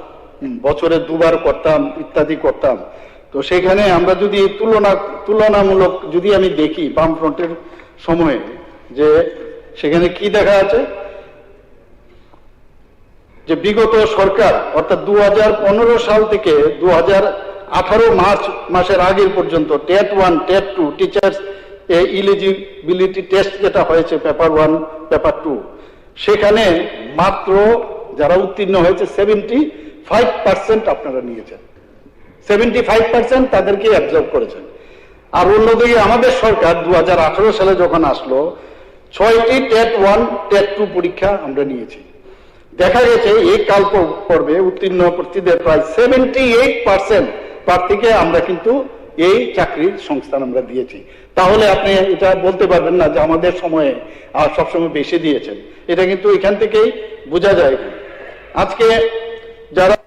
বছরে 2 বার করতাম ইত্যাদি করতাম। তো সেখানে আমরা যদি তুলনামূলক যদি আমি দেখি বামফ্রন্টের সময়ে, যে সেখানে কি দেখা আছে, যে বিগত সরকার অর্থাৎ 2015 সাল থেকে 2018 মার্চ মাসের আগের পর্যন্ত TET 1, TET 2 teachers eligibility test যেটা হয়েছে পেপার 1, পেপার 2, সেখানে মাত্র যারা উত্তীর্ণ হয়েছে 75% আপনারা নিয়েছেন, 75% তাদেরকে অ্যাবজর্ব করেছেন। আর অন্যদিকে আমাদের সরকার 2018 সালে যখন আসলো, 6টি টেট 1, টেট 2 পরীক্ষা আমরা নিয়েছি। দেখা গেছে এই কাল পর্বে উত্তীর্ণ প্রার্থীদের প্রায় 78% প্রার্থীকে আমরা কিন্তু এই চাকরির সংস্থান আমরা দিয়েছি। তাহলে আপনি এটা বলতে পারবেন না যে আমাদের সময়ে আর সবসময় বেশি দিয়েছেন, এটা কিন্তু এখান থেকেই বোঝা যায়। আজকে যারা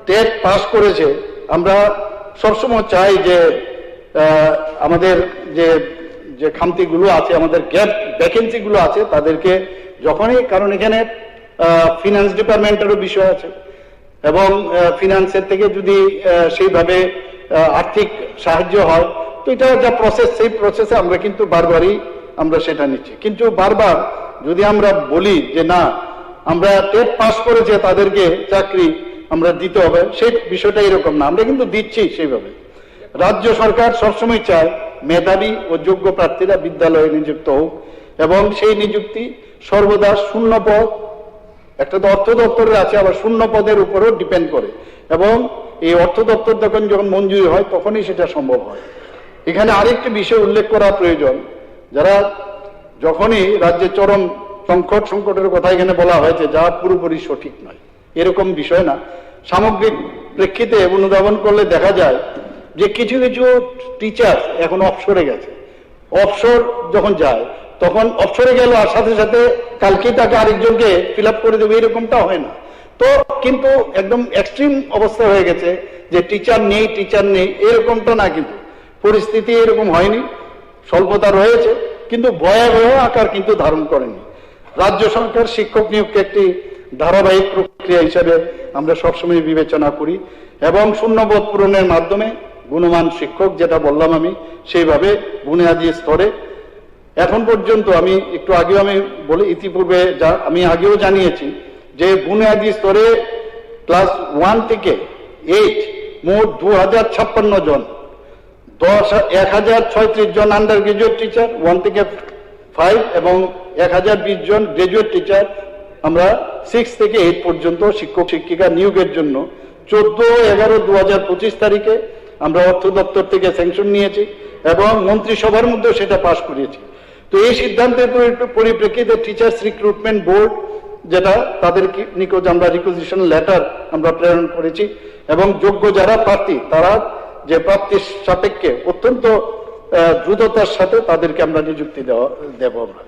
টেট পাস করেছে, আমরা সবসময় চাই যে আমাদের যে খামতিগুলো আছে, আমাদের গ্যাপ ভ্যাকেন্সিগুলো আছে, তাদেরকে যখনই, কারণ এখানে ফিনান্স ডিপার্টমেন্টেরও বিষয় আছে, এবং ফিনান্সের থেকে যদি সেইভাবে আর্থিক সাহায্য হয়, তো এটা যা প্রসেস, সেই প্রসেসে আমরা কিন্তু বারবারই আমরা সেটা নিচ্ছি। কিন্তু বারবার যদি আমরা বলি যে না আমরা টেট পাস করেছে তাদেরকে চাকরি আমরা দিতে হবে, সেই বিষয়টা এরকম না, আমরা কিন্তু দিচ্ছি সেইভাবে। রাজ্য সরকার সবসময় চায় মেধাবী ও যোগ্য প্রার্থীরা বিদ্যালয়ে নিযুক্ত হোক এবং সেই নিযুক্তি সর্বদা শূন্য পদ, একটা তো অর্থ দপ্তরের আছে, আবার শূন্য পদের উপরও ডিপেন্ড করে এবং এই অর্থ দপ্তর যখন মঞ্জুরি হয় তখনই সেটা সম্ভব হয়। এখানে আরেকটি বিষয় উল্লেখ করা প্রয়োজন, যারা যখনই রাজ্যে চরম সংকটের কথা এখানে বলা হয়েছে, যা পুরোপুরি সঠিক নয়, এরকম বিষয় না। সামগ্রিক প্রেক্ষিতে অনুধাবন করলে দেখা যায় যে কিছু কিছু টিচার এখন অবসরে গেছে। অবসর যখন যায় তখন অবসরে গেল আর সাথে সাথে কালকে তাকে আরেকজনকে ফিল আপ করে দেবে, এরকমটা হয় না। তো কিন্তু একদম এক্সট্রিম অবস্থা হয়ে গেছে যে টিচার নেই এরকমটা না, কিন্তু পরিস্থিতি এরকম হয়নি, স্বল্পতা রয়েছে কিন্তু ভয়াবহ আকার কিন্তু ধারণ করেনি। রাজ্য সরকার শিক্ষক নিয়োগকে একটি ধারাবাহিক প্রক্রিয়া হিসেবে আমরা সবসময় বিবেচনা করি এবং শূন্যপদ পূরণের মাধ্যমে গুণমান শিক্ষক, যেটা বললাম আমি, সেইভাবে বুনিয়াদী স্তরে এখন পর্যন্ত আমি একটু আগেও আমি বলি, ইতিপূর্বে যা আমি আগেও জানিয়েছি যে বুনিয়াদী স্তরে ক্লাস 1 থেকে 8 মোট 2056 জন, 1036 জন আন্ডার গ্রাজুয়েট টিচার 1 থেকে 5 এবং 1020 জন গ্রাজুয়েট টিচার আমরা 6 থেকে 8 পর্যন্ত শিক্ষক শিক্ষিকা নিয়োগের জন্য 14/11/2025 তারিখে আমরা অর্থ দপ্তর থেকে স্যাংশন নিয়েছি এবং মন্ত্রিসভার মধ্যে সেটা পাশ করিয়েছি। তো এই সিদ্ধান্তের পরিপ্রেক্ষিতে টিচার্স রিক্রুটমেন্ট বোর্ড, যেটা তাদের নিকট আমরা রিকুইজিশন লেটার আমরা প্রেরণ করেছি এবং যোগ্য যারা প্রার্থী তারা যে প্রাপ্তির সাপেক্ষে অত্যন্ত দ্রুততার সাথে তাদেরকে আমরা নিযুক্তি দেব। আমরা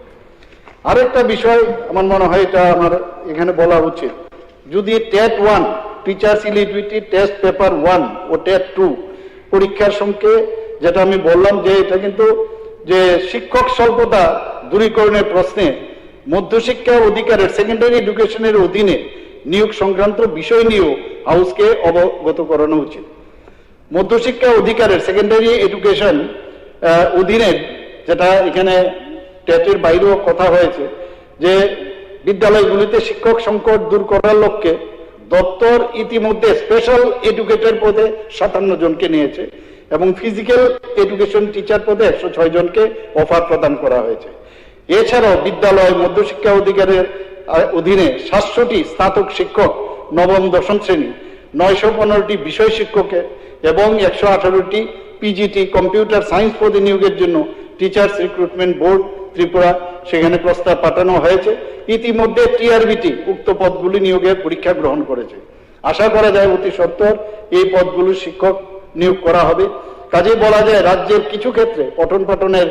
আরেকটা বিষয় আমার মনে হয় এটা আমার এখানে বলা উচিত, যদি TET 1 teachers eligibility test paper 1 ও টেট 2 পরীক্ষার সঙ্গে, যেটা আমি বললাম যে এটা কিন্তু যে শিক্ষক স্বল্পতা দূরীকরণের প্রশ্নে মধ্যশিক্ষা অধিকারের সেকেন্ডারি এডুকেশনের অধীনে নিয়োগ সংক্রান্ত বিষয় নিয়েও হাউসকে অবগত করানো উচিত। মধ্যশিক্ষা অধিকারের সেকেন্ডারি এডুকেশন অধীনে, যেটা এখানে টেটের বাইরেও কথা হয়েছে, যে বিদ্যালয়গুলিতে শিক্ষক সংকট দূর করার লক্ষ্যে দপ্তর ইতিমধ্যে স্পেশাল এডুকেটর পদে 57 জনকে নিয়েছে এবং ফিজিক্যাল এডুকেশন টিচার পদে 106 জনকে অফার প্রদান করা হয়েছে। এছাড়াও বিদ্যালয় মধ্যশিক্ষা অধিকারের অধীনে 700টি স্নাতক শিক্ষক, নবম দশম শ্রেণী, 915টি বিষয় শিক্ষকের এবং 118টি পিজিটি কম্পিউটার সায়েন্স পদে নিয়োগের জন্য টিচার্স রিক্রুটমেন্ট বোর্ড ত্রিপুরা সেখানে প্রস্তাব পাঠানো হয়েছে। ইতিমধ্যে টিআরবিটি উক্ত পদগুলি নিয়োগের পরীক্ষা গ্রহণ করেছে। আশা করা যায় অতি সত্বর এই পদগুলো শিক্ষক নিয়োগ করা হবে। কাজেই বলা যায় রাজ্যের কিছু ক্ষেত্রে পঠন পাঠনের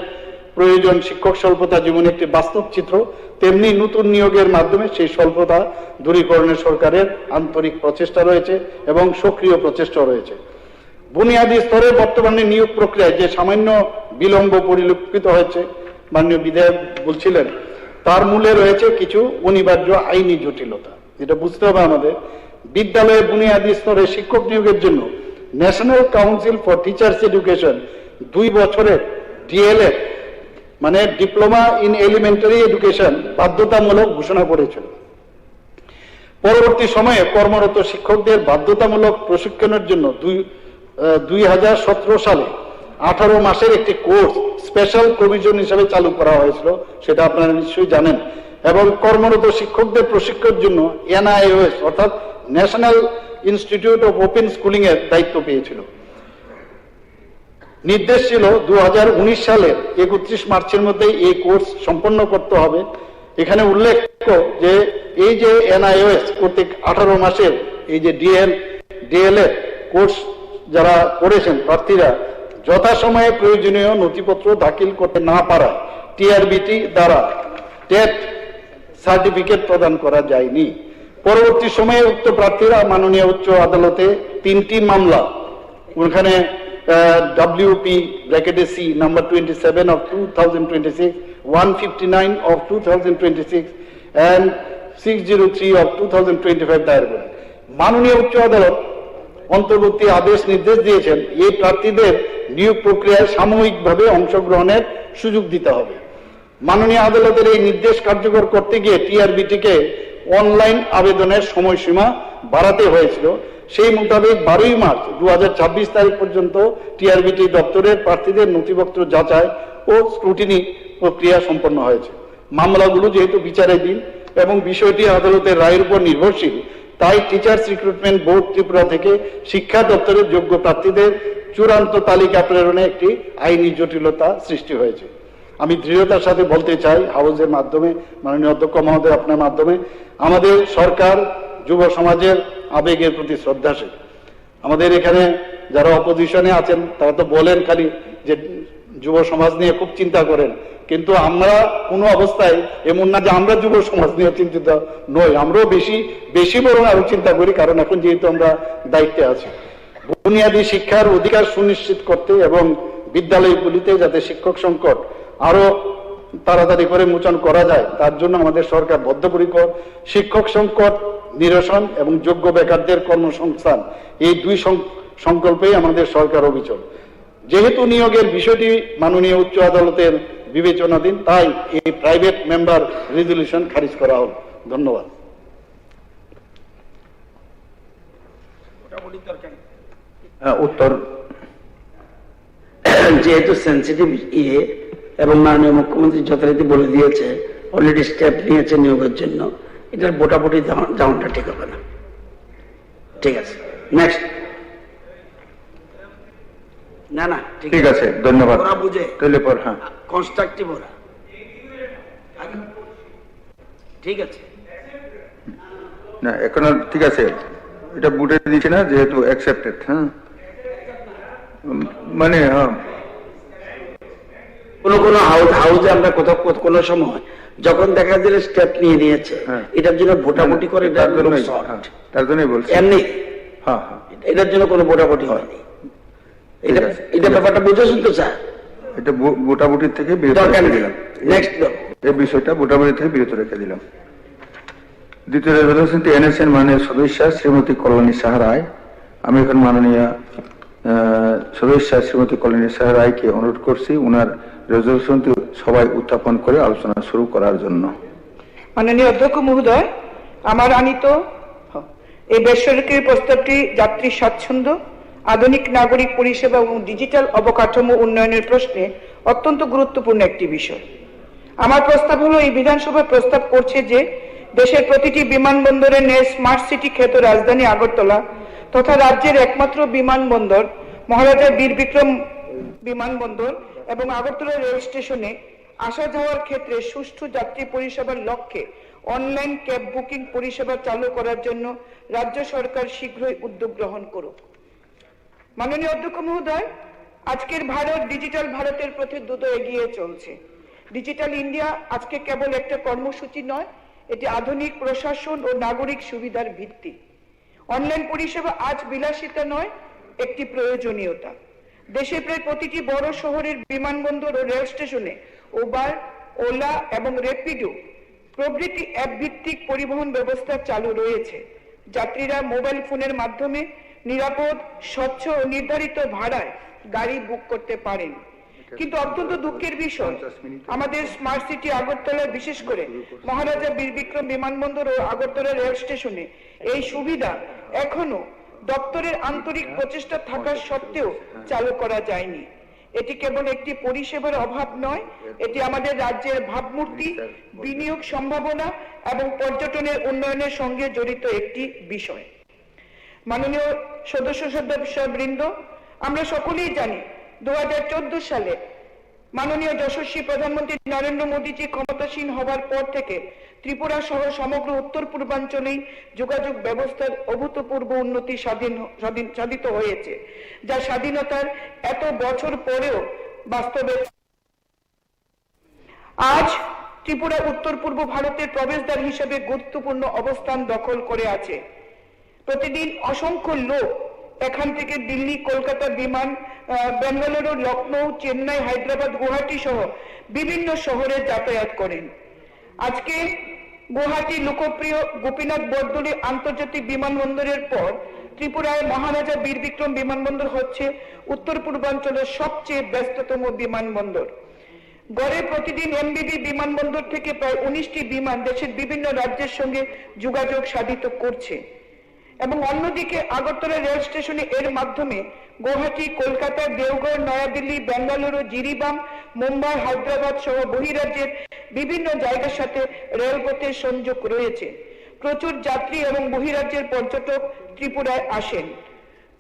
প্রয়োজন, শিক্ষক স্বল্পতা যেমন একটি বাস্তব চিত্র, তেমনি নতুন নিয়োগের মাধ্যমে সেই স্বল্পতা দূরীকরণের সরকারের আন্তরিক প্রচেষ্টা রয়েছে এবং সক্রিয় প্রচেষ্টা রয়েছে। বুনিয়াদী স্তরে বর্তমানে নিয়োগ প্রক্রিয়ায় যে সামান্য বিলম্ব পরিলক্ষিত হয়েছে, মাননীয় বিধায়ক বলছিলেন, তার মূলে রয়েছে কিছু অনিবার্য আইনি জটিলতা। এটা বুঝতে হবে আমাদের। বিদ্যালয়ে বুনিয়াদী স্তরে শিক্ষক নিয়োগের জন্য national council for teachers education 2 বছরের ডিএলএড মানে ডিপ্লোমা ইন এলিমেন্টারি এডুকেশন বাধ্যতামূলক ঘোষণা করেছিল। পরবর্তী সময়ে কর্মরত শিক্ষকদের বাধ্যতামূলক প্রশিক্ষণের জন্য 2017 সালে 18 মাসের একটি কোর্স স্পেশাল প্রভিশন হিসেবে চালু করা হয়েছিল, সেটা আপনারা নিশ্চয়ই জানেন, এবং কর্মরত শিক্ষকদের প্রশিক্ষণের জন্য এনআইওএস অর্থাৎ national institute of open schooling এর দায়িত্ব পেয়েছিল। নির্দেশ ছিল 2019 সালের 31 মার্চের মধ্যে এই কোর্স সম্পন্ন করতে হবে। এখানে উল্লেখ্য যে এই যে এনআইওএস কর্তৃক 18 মাসের এই যে ডিএলএ কোর্স যারা করেছেন প্রার্থীরা যথাসময়ে প্রয়োজনীয় নথিপত্র দাখিল করতে না পারায় টিআরবিটি দ্বারা টেট সার্টিফিকেট প্রদান করা যায়নি। পরবর্তী সময়ে উক্ত প্রার্থীরা মাননীয় উচ্চ আদালতে 3টি মামলা, ওখানে WP(C) number 27 of 2026, 159 of 2026 and 603 of 2025 দায়ের করেন। মাননীয় উচ্চ আদালত অন্তর্বর্তী আদেশ নির্দেশ দিয়েছেন এই প্রার্থীদের নিয়োগ প্রক্রিয়ায় সাময়িকভাবে অংশগ্রহণের সুযোগ দিতে হবে। মাননীয় আদালতের এই নির্দেশ কার্যকর করতে গিয়ে টিআরবিটিকে অনলাইন আবেদনের সময়সীমা বাড়াতে হয়েছিল সেই মোতাবেক 12ই মার্চ 2026 তারিখ পর্যন্ত টিআরবিটি দপ্তরের প্রার্থীদের নথিপত্র যাচাই ও স্ক্রুটিনি প্রক্রিয়া সম্পন্ন হয়েছে। মামলাগুলো যেহেতু বিচারাধীন এবং বিষয়টি আদালতের রায়ের উপর নির্ভরশীল, তাই টিচার্স রিক্রুটমেন্ট বোর্ড ত্রিপুরা থেকে শিক্ষা দপ্তরের যোগ্য প্রার্থীদের চূড়ান্ত তালিকা প্রেরণে একটি আইনি জটিলতা সৃষ্টি হয়েছে। আমি দৃঢ়তার সাথে বলতে চাই, হাউসের মাধ্যমে, মাননীয় অধ্যক্ষ মহোদয় আপনার মাধ্যমে, আমাদের সরকার যুব সমাজের আবেগের প্রতি শ্রদ্ধাশীল। আমাদের এখানে যারা অপোজিশনে আছেন তারা তো বলেন খালি যে যুব সমাজ নিয়ে খুব চিন্তা করেন, কিন্তু আমরা কোনো অবস্থায় এমন না যে আমরা যুব সমাজ নিয়ে চিন্তিত নই, আমরাও বেশি বরং আরো চিন্তা করি, কারণ এখন যেহেতু আমরা দায়িত্বে আছি। বুনিয়াদী শিক্ষার অধিকার সুনিশ্চিত করতে এবং বিদ্যালয়গুলিতে যাতে শিক্ষক সংকট আরো তাড়াতাড়ি করে মোচন করা যায় তার জন্য আমাদের সরকার বদ্ধপরিকর। শিক্ষক সংকট নিরসন এবং যোগ্য বেকারদের কর্মসংস্থান, এই দুই সংকল্পেই আমাদের সরকার অবিচল। যেহেতু নিয়োগের বিষয়টি মাননীয় উচ্চ আদালতের বিবেচনাধীন, তাই এই প্রাইভেট মেম্বার রেজলিউশন খারিজ করা হল। ধন্যবাদ। উত্তর, যেহেতু সেন্সিটিভ এবং মাননীয় মুখ্যমন্ত্রী যথারীতি বলে দিয়েছে, অলরেডি স্টেপ নিয়েছে নিয়োগের জন্য, এটার বোটাবুটি যাওয়াটা ঠিক হবে না। ঠিক আছে, নেক্সট। না না ঠিক আছে, ধন্যবাদ। ওরা বুঝে তাহলে পর, হ্যাঁ, কনস্ট্রাকটিভ ওরা। ঠিক আছে না এখনো ঠিক আছে, এটা বুটে দিচ্ছে না যেহেতু অ্যাকসেপ্টেড। হ্যাঁ, মানে হ্যাঁ, কোন হাউসে আমরা কোথাও কোনো সময় যখন দেখা দিলে স্টেপ নিয়ে নিয়েছে, এটার জন্য ভোটাভুটি করে তার জন্যই বলছি এমনি। হ্যাঁ হ্যাঁ, এটার জন্য কোনো ভোটাভুটি হয়নি। এটা ব্যাপারটা বুঝেছেন তো স্যার? এটা ভোটাভুটির থেকে বিরত রেখে দিলাম। নেক্সট, এই বিষয়টা ভোটাভুটি থেকে বিরত রেখে দিলাম। দ্বিতীয় রেজলিউশনটি এনেছেন মাননীয় সদস্যা শ্রীমতী কল্যাণী সাহা রায়। আমি এখন মাননীয় সদস্যা শ্রীমতী কল্যাণী সাহা রায়কে অনুরোধ করছি উনার রেজলিউশনটি সবাই উত্থাপন করে আলোচনা শুরু করার জন্য। মাননীয় অধ্যক্ষ মহোদয়, আমার আনিত এই বেসরকারি প্রস্তাবটি যাত্রী স্বাচ্ছন্দ্য, আধুনিক নাগরিক পরিষেবা এবং ডিজিটাল অবকাঠামো উন্নয়নের প্রশ্নে অত্যন্ত গুরুত্বপূর্ণ একটি বিষয়। আমার প্রস্তাব হলো, এই বিধানসভা প্রস্তাব করছে যে দেশের প্রতিটি বিমানবন্দরে ন্যায় স্মার্ট সিটি খ্যাত রাজধানী আগরতলা তথা রাজ্যের একমাত্র বিমানবন্দর মহারাজা বীর বিক্রম বিমানবন্দর এবং আগরতলা রেল স্টেশনে আসা যাওয়ার ক্ষেত্রে সুষ্ঠু যাত্রী পরিষেবার লক্ষ্যে অনলাইন ক্যাব বুকিং পরিষেবা চালু করার জন্য রাজ্য সরকার শীঘ্রই উদ্যোগ গ্রহণ করুক। মাননীয় অধ্যক্ষ মহোদয়, আজকের ভারত ডিজিটাল ভারতের পথে দ্রুত এগিয়ে চলছে। ডিজিটাল ইন্ডিয়া আজকে কেবল একটা কর্মসূচি নয়, এটি আধুনিক প্রশাসন ও নাগরিক সুবিধার ভিত্তি। অনলাইন পরিষেবা আজ বিলাসিতা নয়, একটি প্রয়োজনীয়তা। দেশের প্রায় প্রতিটি বড় শহরের বিমানবন্দর ও রেল স্টেশনে উবার, ওলা এবং র্যাপিডো প্রভৃতি অ্যাপ ভিত্তিক পরিবহন ব্যবস্থা চালু রয়েছে। যাত্রীরা মোবাইল ফোনের মাধ্যমে নিরাপদ, স্বচ্ছ ও নির্ধারিত ভাড়ায় গাড়ি বুক করতে পারেন। কিন্তু অত্যন্ত দুঃখের বিষয়, আমাদের স্মার্ট সিটি আগরতলা, বিশেষ করে মহারাজা বীর বিক্রম বিমানবন্দর ও আগরতলা রেল স্টেশনে এই সুবিধা এখনো দপ্তরের আন্তরিক প্রচেষ্টা থাকা সত্ত্বেও চালু করা যায়নি। এটি কেবল একটি পরিষেবার অভাব নয়, এটি আমাদের রাজ্যের ভাবমূর্তি, বিনিয়োগ সম্ভাবনা এবং পর্যটনের উন্নয়নের সঙ্গে জড়িত একটি বিষয়। মাননীয় সদস্যবৃন্দ, আমরা সকলেই জানি 2014 সালে মাননীয় যশস্বী প্রধানমন্ত্রী নরেন্দ্র মোদীজি ক্ষমতাসীন হবার পর থেকে ত্রিপুরা সহ সমগ্র উত্তর পূর্বাঞ্চলেই যোগাযোগ ব্যবস্থার অভূতপূর্ব উন্নতি সাধিত হয়েছে, যা স্বাধীনতার এত বছর পরেও বাস্তবে আজ ত্রিপুরা উত্তর পূর্ব ভারতের প্রবেশদ্বার হিসেবে গুরুত্বপূর্ণ অবস্থান দখল করে আছে। প্রতিদিন অসংখ্য লোক এখান থেকে দিল্লি, কলকাতা বিমান, বেঙ্গালুরু, লখনৌ, চেন্নাই, হায়দ্রাবাদ, গুয়াহাটি সহ বিভিন্ন শহরে যাতায়াত করেন। আজকে গুয়াহাটি লোকপ্রিয় গোপীনাথ বরদলৈ আন্তর্জাতিক বিমানবন্দরের পর ত্রিপুরায় মহারাজা বীর বিক্রম বিমানবন্দর হচ্ছে উত্তর পূর্বাঞ্চলের সবচেয়ে ব্যস্ততম বিমানবন্দর। গড়ে প্রতিদিন এমবিবি বিমানবন্দর থেকে প্রায় 19টি বিমান দেশের বিভিন্ন রাজ্যের সঙ্গে যোগাযোগ সাধিত করছে। এবং অন্যদিকে আগরতলা রেল স্টেশনে এর মাধ্যমে গুয়াহাটি, কলকাতা, দেওঘর, নয়াদিল্লি, বেঙ্গালুরু, জিরিবাম, মুম্বাই, হায়দ্রাবাদ সহ বহিরাজ্যের বিভিন্ন জায়গার সাথে রেলপথের সংযোগ রয়েছে। প্রচুর যাত্রী এবং বহিরাজ্যের পর্যটক ত্রিপুরায় আসেন।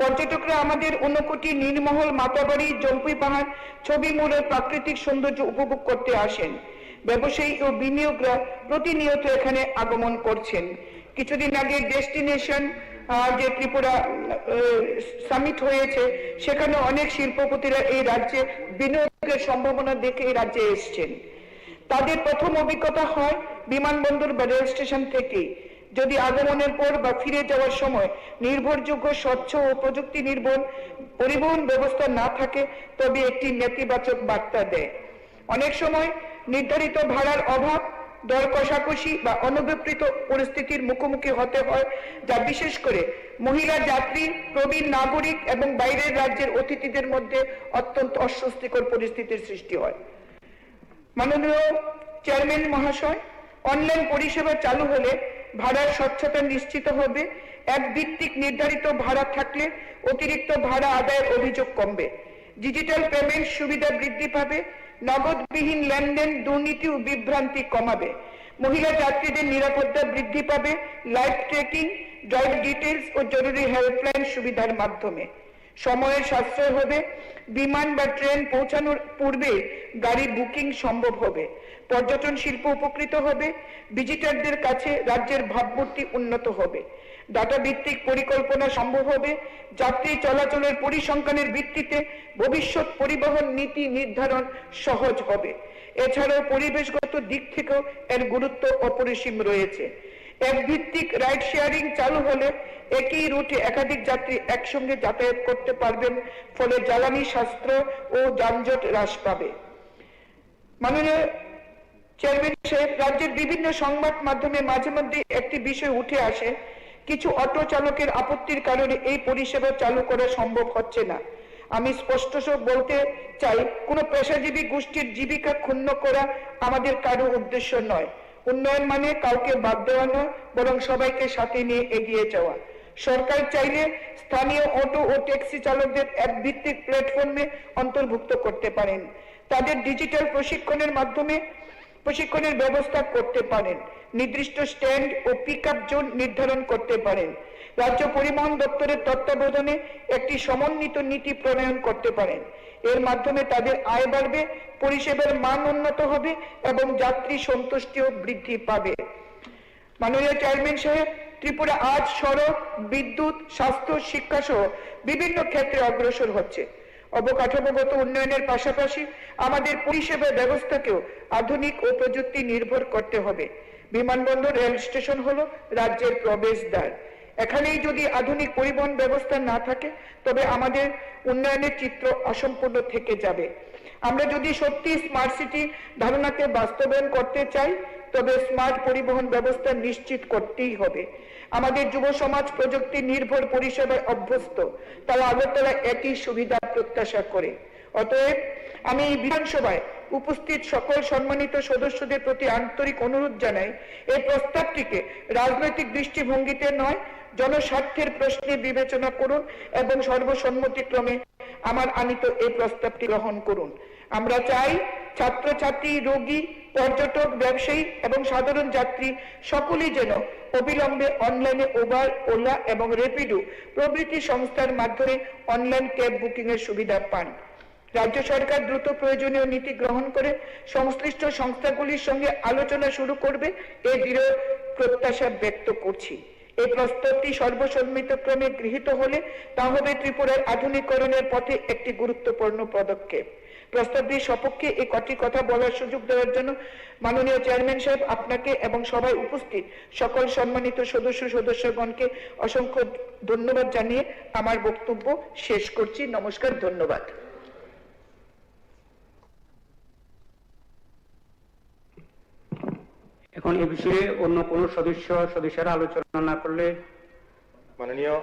পর্যটকরা আমাদের ঊনকোটি, নীলমহল, মাতাবাড়ি, জম্পুই পাহাড়, ছবি মোড়ের প্রাকৃতিক সৌন্দর্য উপভোগ করতে আসেন। ব্যবসায়ী ও বিনিয়োগরা প্রতিনিয়ত এখানে আগমন করছেন। কিছুদিন আগে ডেস্টিনেশন যে ত্রিপুরা সামিট হয়েছে, সেখানে অনেক শিল্পপতিরা এই রাজ্যে বিনিয়োগের সম্ভাবনা দেখে এই রাজ্যে এসছেন। তাদের প্রথম অভিজ্ঞতা হয় বিমানবন্দর বা রেল স্টেশন থেকে। যদি আগমনের পর বা ফিরে যাওয়ার সময় নির্ভরযোগ্য, স্বচ্ছ ও প্রযুক্তি নির্ভর পরিবহন ব্যবস্থা না থাকে, তবে একটি নেতিবাচক বার্তা দেয়। অনেক সময় নির্ধারিত ভাড়ার অভাব, দর কষাকষি বা অনভিপ্রেত পরিস্থিতির মুখোমুখি হতে হয়, যা বিশেষ করে মহিলা যাত্রী, প্রবীণ নাগরিক এবং বাইরের রাজ্যের অতিথিদের মধ্যে অত্যন্ত অস্বস্তিকর পরিস্থিতির সৃষ্টি হয়। মাননীয় চেয়ারম্যান মহাশয়, অনলাইন পরিষেবা চালু হলে ভাড়ার স্বচ্ছতা নিশ্চিত হবে। এক ভিত্তিক নির্ধারিত ভাড়া থাকলে অতিরিক্ত ভাড়া আদায়ের অভিযোগ কমবে। ডিজিটাল পেমেন্ট সুবিধা বৃদ্ধি পাবে। নগদবিহীন লেনদেন, দুর্নীতি ও বিভ্রান্তি কমাবে। মহিলা যাত্রীদের নিরাপত্তা বৃদ্ধি পাবে লাইভ ট্র্যাকিং, ড্রাইভ ডিটেলস ও জরুরি হেল্পলাইন সুবিধার মাধ্যমে। সময়ের সাশ্রয় হবে। বিমান বা ট্রেন পৌঁছানোর পূর্বে গাড়ি বুকিং সম্ভব হবে। পর্যটন শিল্প উপকৃত হবে। ভিজিটরদের কাছে রাজ্যের ভাবমূর্তি উন্নত হবে। ডাটা ভিত্তিক পরিকল্পনা সম্ভব হবে। যাত্রী চলাচলের পরিসংখ্যানের ভিত্তিতে ভবিষ্যৎ পরিবহন নীতি নির্ধারণ সহজ হবে। এছাড়াও পরিবেশগত দিক থেকেও এর গুরুত্ব অপরিসীম রয়েছে। এক ভিত্তিক রাইড শেয়ারিং চালু হলে একই রুটে একাধিক যাত্রী একসঙ্গে যাতায়াত করতে পারবেন, ফলে জ্বালানি সাশ্রয় ও যানজট হ্রাস পাবে। মাননীয় চেয়ারম্যান সাহেব, রাজ্যের বিভিন্ন সংবাদ মাধ্যমে মাঝে মধ্যে একটি বিষয় উঠে আসে, কিছু অটো চালকের আপত্তির কারণে এই পরিষেবা চালু করা সম্ভব হচ্ছে না। আমি স্পষ্ট বলতে চাই, কোন পেশাজীবী গোষ্ঠীর জীবিকা ক্ষুণ্ণ করা আমাদের কারো উদ্দেশ্য নয়। উন্নয়ন মানে কাউকে বাদ দেওয়া নয়, বরং সবাইকে সাথে নিয়ে এগিয়ে যাওয়া। সরকার চাইলে স্থানীয় অটো ও ট্যাক্সি চালকদের অ্যাপ ভিত্তিক প্ল্যাটফর্মে অন্তর্ভুক্ত করতে পারেন। তাদের ডিজিটাল প্রশিক্ষণের ব্যবস্থা করতে পারেন। নির্দিষ্ট স্ট্যান্ড ও পিক আপ জোন নির্ধারণ করতে পারেন। রাজ্য পরিবহন দপ্তরের তত্ত্বাবধানে একটি সমন্বিত নীতি প্রণয়ন করতে পারেন। এর মাধ্যমে তাদের আয় বাড়বে, পরিষেবার মান উন্নত হবে এবং যাত্রী সন্তুষ্টিও বৃদ্ধি পাবে। মাননীয় চেয়ারম্যান সাহেব, ত্রিপুরা আজ সড়ক, বিদ্যুৎ, স্বাস্থ্য, শিক্ষা সহ বিভিন্ন ক্ষেত্রে অগ্রসর হচ্ছে। অবকাঠামোগত উন্নয়নের পাশাপাশি আমাদের পরিষেবা ব্যবস্থাকেও আধুনিক ও প্রযুক্তি নির্ভর করতে হবে। বিমানবন্দর, রেল স্টেশন হলো রাজ্যের প্রবেশদ্বার। এখানেই যদি আধুনিক পরিবহন ব্যবস্থা না থাকে, তবে আমাদের উন্নয়নের চিত্র অসম্পূর্ণ থেকে যাবে। আমরা যদি সত্যি স্মার্ট সিটি ধারণাকে বাস্তবায়ন করতে চাই, তবে স্মার্ট পরিবহন ব্যবস্থা নিশ্চিত করতেই হবে। আমাদের যুব সমাজ প্রযুক্তি নির্ভর পরিষেবায় অভ্যস্ত, তারা আগরতলা একই সুবিধা প্রত্যাশা করে। অতএব আমি এই বিধানসভায় উপস্থিত সকল সম্মানিত সদস্যদের প্রতি আন্তরিক অনুরোধ জানাই, এই প্রস্তাবটিকে রাজনৈতিক দৃষ্টিভঙ্গিতে নয়, জনস্বার্থের প্রশ্নে বিবেচনা করুন এবং সর্বসম্মতিক্রমে আমার আনিত এই প্রস্তাবটি গ্রহণ করুন। আমরা চাই ছাত্রছাত্রী, রোগী, পর্যটক, ব্যবসায়ী এবং সাধারণ যাত্রী সকলেই যেন অবিলম্বে অনলাইনে উবার, ওলা এবং র্যাপিডো প্রভৃতি সংস্থার মাধ্যমে অনলাইন ক্যাব বুকিং এর সুবিধা পান। রাজ্য সরকার দ্রুত প্রয়োজনীয় নীতি গ্রহণ করে সংশ্লিষ্ট সংস্থাগুলির সঙ্গে আলোচনা শুরু করবে, এই দৃঢ় প্রত্যাশা ব্যক্ত করছি। এই প্রস্তাবটি সর্বসম্মতিক্রমে গৃহীত হলে তা হবে ত্রিপুরার আধুনিকরণের পথে একটি গুরুত্বপূর্ণ পদক্ষেপ। প্রস্তাবটির সপক্ষে এই কটি কথা বলার সুযোগ দেওয়ার জন্য মাননীয় চেয়ারম্যান সাহেব, আপনাকে এবং সবাই উপস্থিত সকল সম্মানিত সদস্যগণকে অসংখ্য ধন্যবাদ জানিয়ে আমার বক্তব্য শেষ করছি। নমস্কার, ধন্যবাদ। এখন এ বিষয়ে অন্য কোন সদস্যরা আলোচনা না করলে, মাননীয়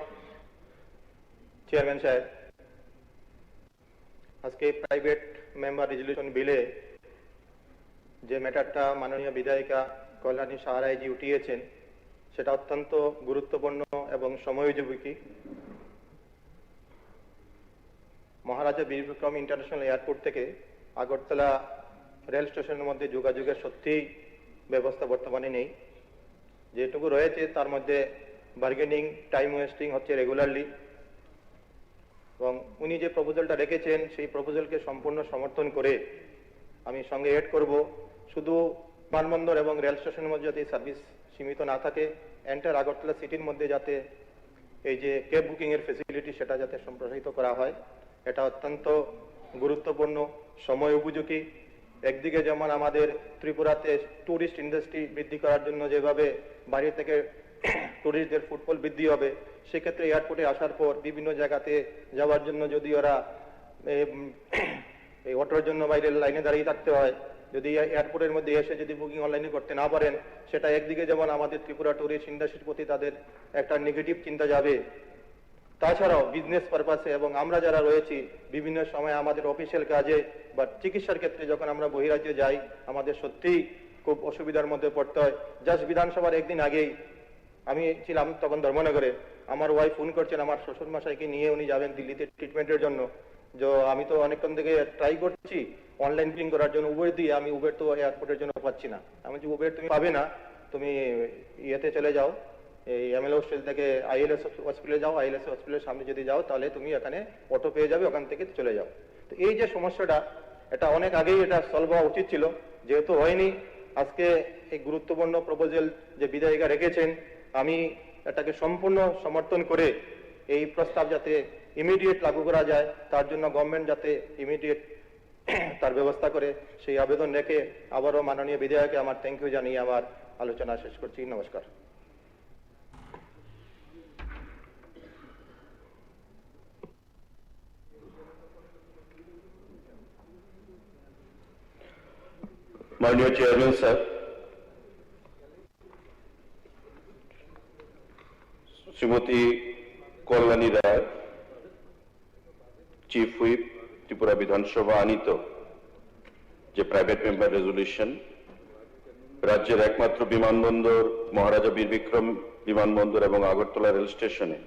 চেয়ারম্যান সাহেব, আজকে প্রাইভেট মেম্বার রেজলিউশন বিলে যে ম্যাটারটা মাননীয় বিধায়িকা কল্যাণী সাহারাইজি উঠিয়েছেন, সেটা অত্যন্ত গুরুত্বপূর্ণ এবং সময়োপযোগী। মহারাজা বীর বিক্রম ইন্টারন্যাশনাল এয়ারপোর্ট থেকে আগরতলা রেল স্টেশনের মধ্যে যোগাযোগের সত্যিই ব্যবস্থা বর্তমানে নেই। যেটুকু রয়েছে তার মধ্যে বার্গেনিং, টাইম ওয়েস্টিং হচ্ছে রেগুলারলি, এবং উনি যে প্রপোজালটা রেখেছেন সেই প্রপোজালকে সম্পূর্ণ সমর্থন করে আমি সঙ্গে এড করব, শুধু বিমানবন্দর এবং রেল স্টেশনের মধ্যে যাতে সার্ভিস সীমিত না থাকে, এন্টার আগরতলা সিটির মধ্যে যাতে এই যে ক্যাব বুকিং এর ফেসিলিটি সেটা যাতে সম্প্রসারিত করা হয়। এটা অত্যন্ত গুরুত্বপূর্ণ, সময় উপযোগী। একদিকে যেমন আমাদের ত্রিপুরাতে ট্যুরিস্ট ইন্ডাস্ট্রি বৃদ্ধি করার জন্য যেভাবে বাইরে থেকে ট্যুরিস্টদের ফুটফল বৃদ্ধি হবে, সেক্ষেত্রে এয়ারপোর্টে আসার পর বিভিন্ন জায়গাতে যাওয়ার জন্য যদি ওরা এই অটোর জন্য বাইরে লাইনে দাঁড়িয়ে থাকতে হয়, যদি এয়ারপোর্টের মধ্যে এসে যদি বুকিং অনলাইনে করতে না পারেন, সেটা একদিকে যেমন আমাদের ত্রিপুরা ট্যুরিস্ট ইন্ডাস্ট্রির প্রতি তাদের একটা নেগেটিভ চিন্তা যাবে, তাছাড়াও বিজনেস পারপাসে এবং আমরা যারা রয়েছি বিভিন্ন সময় আমাদের অফিসিয়াল কাজে বা চিকিৎসার ক্ষেত্রে যখন আমরা বহিরাজ্যে যাই, আমাদের সত্যিই খুব অসুবিধার মধ্যে পড়তে হয়। জাস্ট বিধানসভার একদিন আগেই আমি ছিলাম তখন ধর্মনগরে, আমার ওয়াইফ ফোন করছেন আমার শ্বশুর মশাইকে নিয়ে উনি যাবেন দিল্লিতে ট্রিটমেন্টের জন্য। যে আমি তো অনেকক্ষণ থেকে ট্রাই করছি অনলাইন বুকিং করার জন্য উবের দিয়ে, আমি উবের তো এয়ারপোর্টের জন্য পাচ্ছি না। আমি বলছি উবের তুমি পাবে না, তুমি ইয়েতে চলে যাও, এই এমএলএ হোস্টেল থেকে আইএলএস হসপিটালে যাও, আইএলএস হসপিটালের সামনে যদি যাও তাহলে তুমি এখানে অটো পেয়ে যাবে, ওখান থেকে চলে যাও। তো এই যে সমস্যাটা, এটা অনেক আগেই এটা সলভ হওয়া উচিত ছিল, যেহেতু হয়নি। আজকে এই গুরুত্বপূর্ণ প্রপোজাল যে বিধায়িকা রেখেছেন, আমি এটাকে সম্পূর্ণ সমর্থন করে এই প্রস্তাব যাতে ইমিডিয়েট লাগু করা যায়, তার জন্য গভর্নমেন্ট যাতে ইমিডিয়েট তার ব্যবস্থা করে, সেই আবেদন রেখে আবারও মাননীয় বিধায়ককে আমার থ্যাংক ইউ জানিয়ে আমার আলোচনা শেষ করছি। নমস্কার। माननीय चेयरमैन सर, श्रीमती कल्याणी राय, चीफ হুইপ ত্রিপুরা বিধানসভা আনিত যে প্রাইভেট মেম্বার রেজলিউশন, রাজ্যের একমাত্র বিমানবন্দর মহারাজা বীর বিক্রম বিমানবন্দর এবং আগরতলা রেল স্টেশনে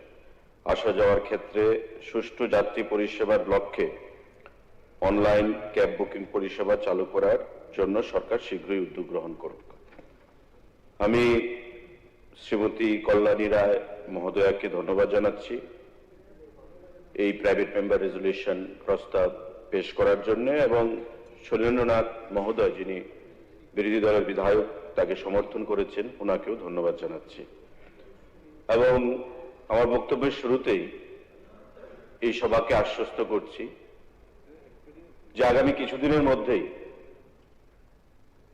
আসা যাওয়ার ক্ষেত্রে সুষ্ঠু যাত্রী পরিষেবার লক্ষ্যে অনলাইন ক্যাব বুকিং পরিষেবা চালু করার জন্য সরকার শীঘ্রই উদ্যোগ গ্রহণ করুক। আমি শ্রীমতী কল্যাণী রায় মহোদয়াকে ধন্যবাদ জানাচ্ছি এই প্রাইভেট মেম্বার রেজলিউশন প্রস্তাব পেশ করার জন্য, এবং শৈলেন্দ্রনাথ মহোদয় যিনি বিরোধী দলের বিধায়ক তাকে সমর্থন করেছেন, ওনাকেও ধন্যবাদ জানাচ্ছি। এবং আমার বক্তব্যের শুরুতেই এই সভাকে আশ্বস্ত করছি যে আগামী কিছুদিনের মধ্যেই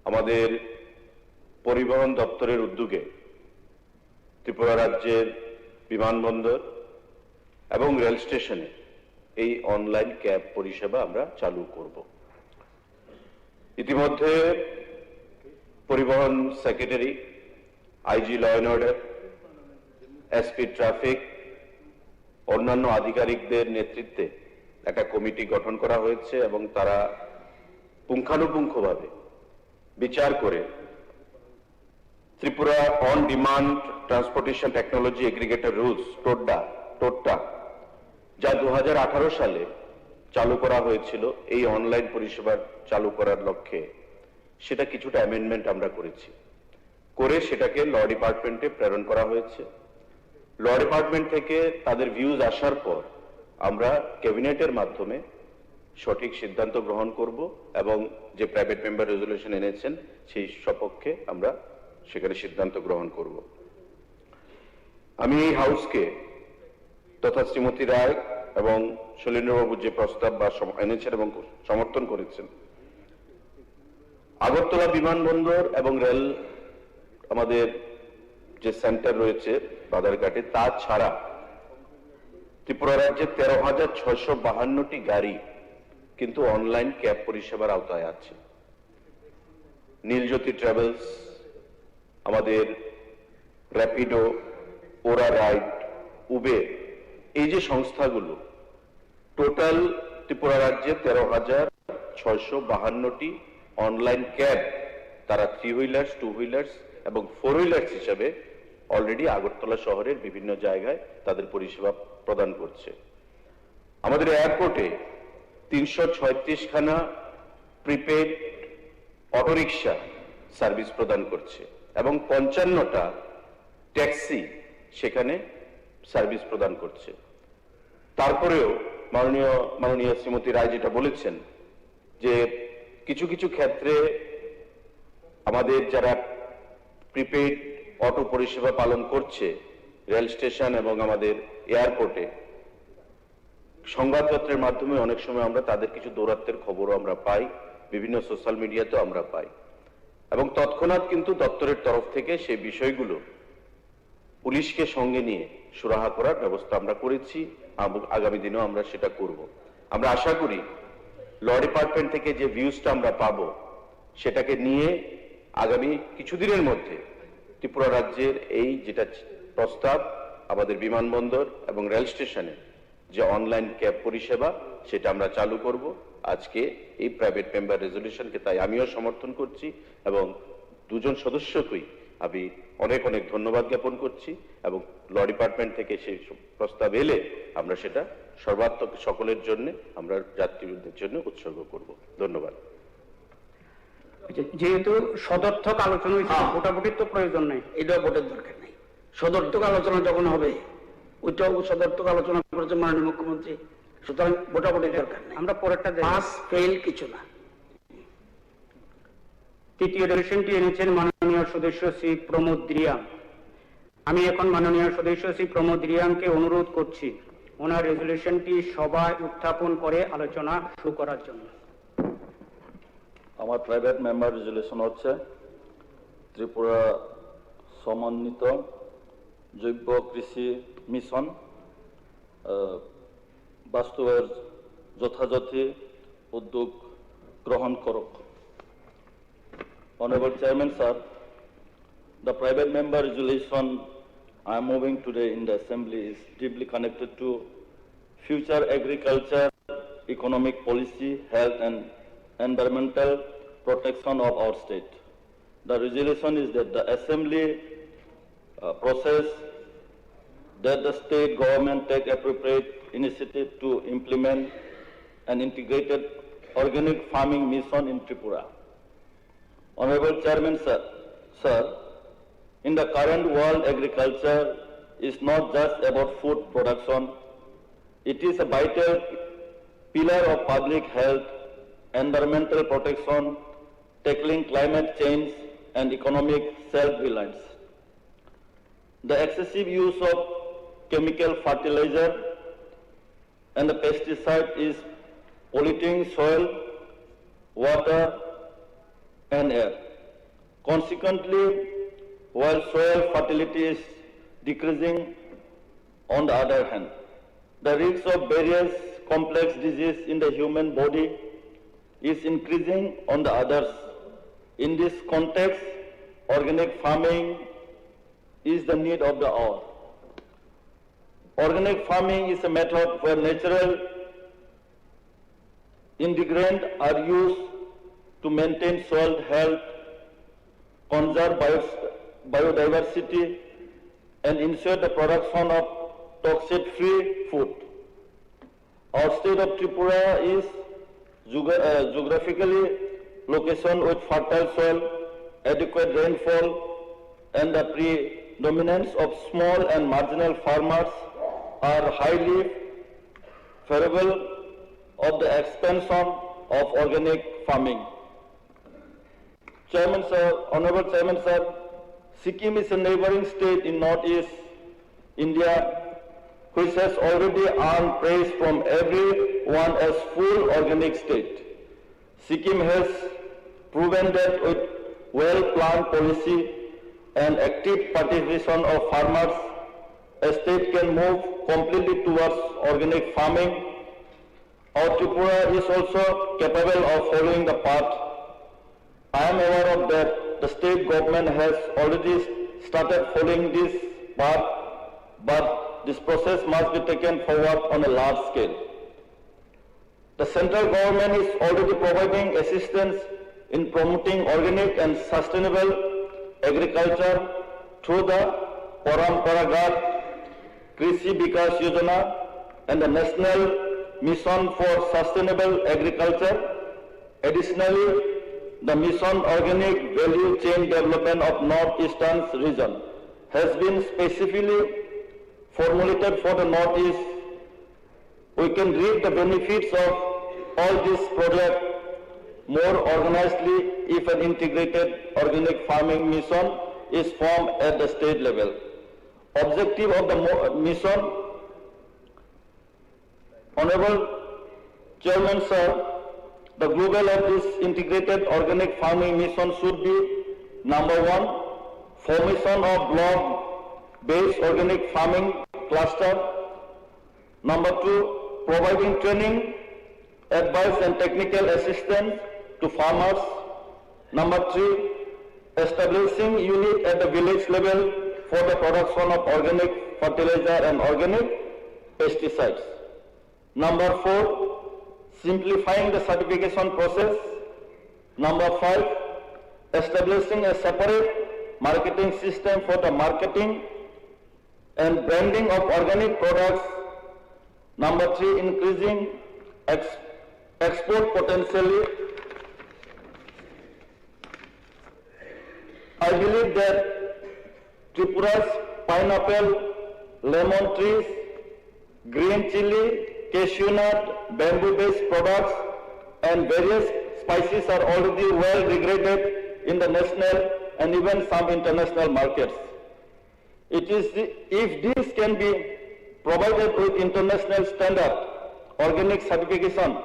আমাদের পরিবহন দপ্তরের উদ্যোগে ত্রিপুরা রাজ্যের বিমানবন্দর এবং রেল স্টেশনে এই অনলাইন ক্যাব পরিষেবা আমরা চালু করব। ইতিমধ্যে পরিবহন secretary, IG law and order, SP traffic, অন্যান্য আধিকারিকদের নেতৃত্বে একটা কমিটি গঠন করা হয়েছে এবং তারা পুঙ্খানুপুঙ্খভাবে বিচার করে Tripura on demand transportation technology aggregator rules টোট্টা যা 2018 সালে চালু করা হয়েছিল এই অনলাইন পরিষেবা চালু করার লক্ষ্যে, সেটা কিছুটা অ্যামেন্ডমেন্ট আমরা করেছি, করে সেটাকে ল ডিপার্টমেন্টে প্রেরণ করা হয়েছে। ল ডিপার্টমেন্ট থেকে তাদের ভিউজ আসার পর আমরা ক্যাবিনেটের মাধ্যমে সঠিক সিদ্ধান্ত গ্রহণ করব এবং যে প্রাইভেট মেম্বার রেজলিউশন এনেছেন সেই সপক্ষে আমরা সেখানে সিদ্ধান্ত গ্রহণ করব। আমি এই হাউসকে তথা শ্রীমতী রায় এবং শৈলেন্দ্রবাবু যে প্রস্তাব বা এনেছেন এবং সমর্থন করেছেন, আগরতলা বিমানবন্দর এবং রেল আমাদের যে সেন্টার রয়েছে বাদারঘাটে, তা ছাড়া ত্রিপুরা রাজ্যে 13,652টি গাড়ি কিন্তু অনলাইন ক্যাব পরিষেবার আওতায় আছে। নীলজ্যোতি ট্রাভেলস, আমাদের র্যাপিডো, ওরা রাইড, উবের, এই যে সংস্থাগুলো টোটাল ত্রিপুরা রাজ্যে 13,652টি অনলাইন ক্যাব তারা 3 হুইলার্স, 2 হুইলার্স এবং 4 হুইলার্স হিসাবে অলরেডি আগরতলা শহরের বিভিন্ন জায়গায় তাদের পরিষেবা প্রদান করছে। আমাদের এয়ারপোর্টে 336 খানা প্রিপেড অটোরিকশা সার্ভিস প্রদান করছে এবং 55টা ট্যাক্সি সেখানে সার্ভিস প্রদান করছে। তারপরেও মাননীয় শ্রীমতী রায় যেটা বলেছেন যে কিছু কিছু ক্ষেত্রে আমাদের যারা প্রিপেড অটো পরিষেবা পালন করছে রেল স্টেশন এবং আমাদের এয়ারপোর্টে, সংবাদপত্রের মাধ্যমে অনেক সময় আমরা তাদের কিছু দৌরাত্মের খবরও আমরা পাই, বিভিন্ন সোশ্যাল মিডিয়াতেও আমরা পাই এবং তৎক্ষণাৎ কিন্তু দপ্তরের তরফ থেকে সেই বিষয়গুলো পুলিশকে সঙ্গে নিয়ে সুরাহা করার ব্যবস্থা আমরা করেছি। আগামী দিনেও আমরা সেটা করব। আমরা আশা করি ল ডিপার্টমেন্ট থেকে যে ভিউজটা আমরা পাবো সেটাকে নিয়ে আগামী কিছুদিনের মধ্যে ত্রিপুরা রাজ্যের এই যেটা প্রস্তাব আমাদের বিমানবন্দর এবং রেল স্টেশনে যে অনলাইন ক্যাব পরিষেবা সেটা আমরা চালু করব। আজকে এই প্রাইভেট মেম্বার রেজলিউশনকে তাই আমিও সমর্থন করছি এবং দুজন সদস্যকেই আমি অনেক অনেক ধন্যবাদ জ্ঞাপন করছি এবং ল ডিপার্টমেন্ট থেকে সেই প্রস্তাব এলে আমরা সেটা সর্বাত্মক সকলের জন্য আমরা যাত্রীদের জন্য উৎসর্গ করব। ধন্যবাদ। যেহেতু সদর্থক আলোচনা হয়েছে, ভোটাভুটির তো প্রয়োজন নেই, এটাও ভোটের দরকার নেই। সদর্থক আলোচনা যখন হবে ওইটাও সদর্থক আলোচনা করেছে মাননীয় মুখ্যমন্ত্রী, সুতরাং ভোটাভুটির দরকার নেই। আমরা পরেরটা পাস ফেল কিছু না। তৃতীয় রেজলিউশনটি এনেছেন মাননীয় সদস্য শ্রী প্রমোদ রিয়াং। আমি এখন মাননীয় সদস্য শ্রী প্রমোদ রিয়াংকে অনুরোধ করছি ওনার রেজলিউশনটি সভায় উত্থাপন করে আলোচনা শুরু করার জন্য। আমার প্রাইভেট মেম্বার রেজলিউশন হচ্ছে ত্রিপুরা সমন্বিত জৈব কৃষি মিশন বাস্তবের যথাযথ উদ্যোগ গ্রহণ করুক। Honorable Chairman, sir, the private member resolution I am moving today in the Assembly is deeply connected to future agriculture, economic policy, health and environmental protection of our state. The resolution is that the Assembly process that the state government take appropriate initiative to implement an integrated organic farming mission in Tripura. Honorable Chairman, sir, in the current world, agriculture is not just about food production. It is a vital pillar of public health, environmental protection, tackling climate change and economic self-reliance. The excessive use of chemical fertilizer and the pesticide is polluting soil, water, and air. Consequently, while soil fertility is decreasing, on the other hand, the risk of various complex diseases in the human body is increasing on the others. In this context, organic farming is the need of the hour. Organic farming is a method where natural ingredients are used to maintain soil health, conserve biodiversity, and ensure the production of toxic-free food. Our state of Tripura is geographically location with fertile soil, adequate rainfall, and the predominance of small and marginal farmers are highly favorable of the expansion of organic farming. Chairman, sir, Honorable Chairman, sir, Sikkim is a neighboring state in northeast India which has already earned praise from everyone as full organic state. Sikkim has proven that with well-planned policy and active participation of farmers, a state can move completely towards organic farming. Our Tripura is also capable of following the path. I am aware of that the state government has already started following this path, but this process must be taken forward on a large scale. The central government is already providing assistance in promoting organic and sustainable agriculture through the Paramparagat Krishi Vikas Yojana and the National Mission for Sustainable Agriculture. Additionally, the Mission Organic Value Chain Development of Northeastern region has been specifically formulated for the Northeast. We can reap the benefits of all this project more organizedly if an integrated organic farming mission is formed at the state level. Objective of the mission, Honorable Chairman Sir, the global of this integrated organic farming mission should be: number 1, formation of block-based organic farming cluster; number 2, providing training, advice and technical assistance to farmers; number 3, establishing unit at the village level for the production of organic fertilizer and organic pesticides; number 4, simplifying the certification process; number 5, establishing a separate marketing system for the marketing and branding of organic products; number 3, increasing export potentially. I believe that Tripura's pineapple, lemon trees, green chili, cashew nut, bamboo-based products and various spices are already well regarded in the national and even some international markets. If this can be provided with international standard organic certification,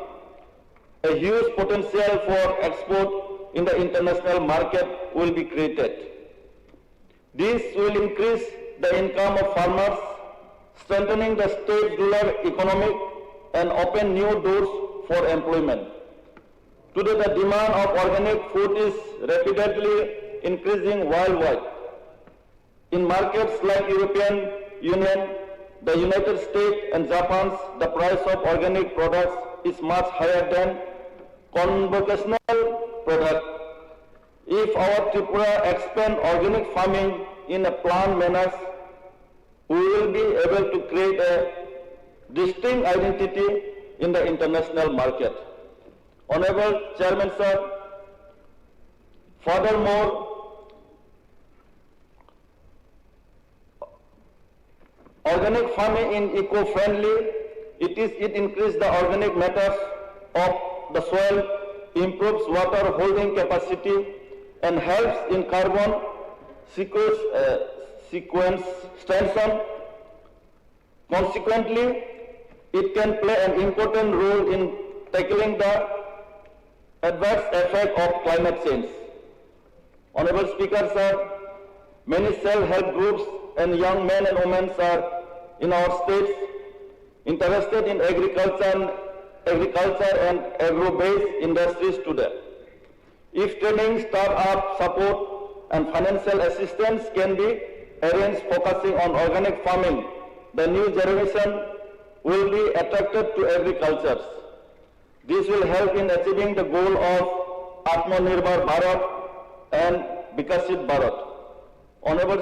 a huge potential for export in the international market will be created. This will increase the income of farmers, strengthening the state's rural economy and open new doors for employment. Today the demand of organic food is rapidly increasing worldwide. In markets like European Union, the United States and Japan, the price of organic products is much higher than conventional products. If our Tripura expand organic farming in a planned manner, we will be able to create a distinct identity in the international market. Honorable Chairman Sir, furthermore, organic farming in eco-friendly, it increases the organic matters of the soil, improves water holding capacity and helps in carbon sequestration. Consequently, it can play an important role in tackling the adverse effect of climate change. Honorable Speaker, sir, many self-help groups and young men and women are in our states interested in agriculture and agro-based industries today. If training, start-up support and financial assistance can be arranged focusing on organic farming, the new generation will be attracted to agriculture. This will help in achieving the goal of Atmanirbhar Bharat and Vikasit Bharat. Honorable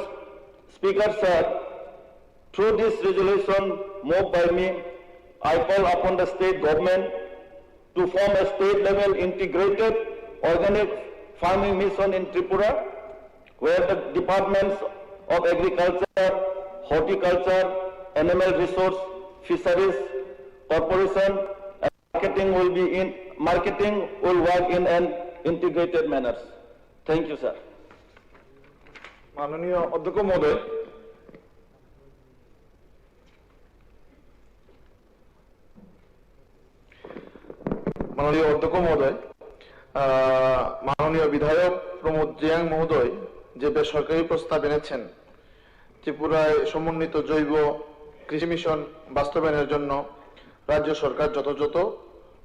Speaker, sir, through this resolution moved by me, I call upon the state government to form a state-level integrated organic farming mission in Tripura, where the departments of agriculture, horticulture, animal resource, fisheries, corporation, and marketing will work in an integrated manner. Thank you, sir. মাননীয় অধ্যক্ষ মহোদয়, মাননীয় বিধায়ক Pramod Jiang মহোদয় যে বেসরকারি প্রস্তাব এনেছেন ত্রিপুরায় সমন্বিত জৈব কৃষি মিশন বাস্তবায়নের জন্য রাজ্য সরকার যথাযথ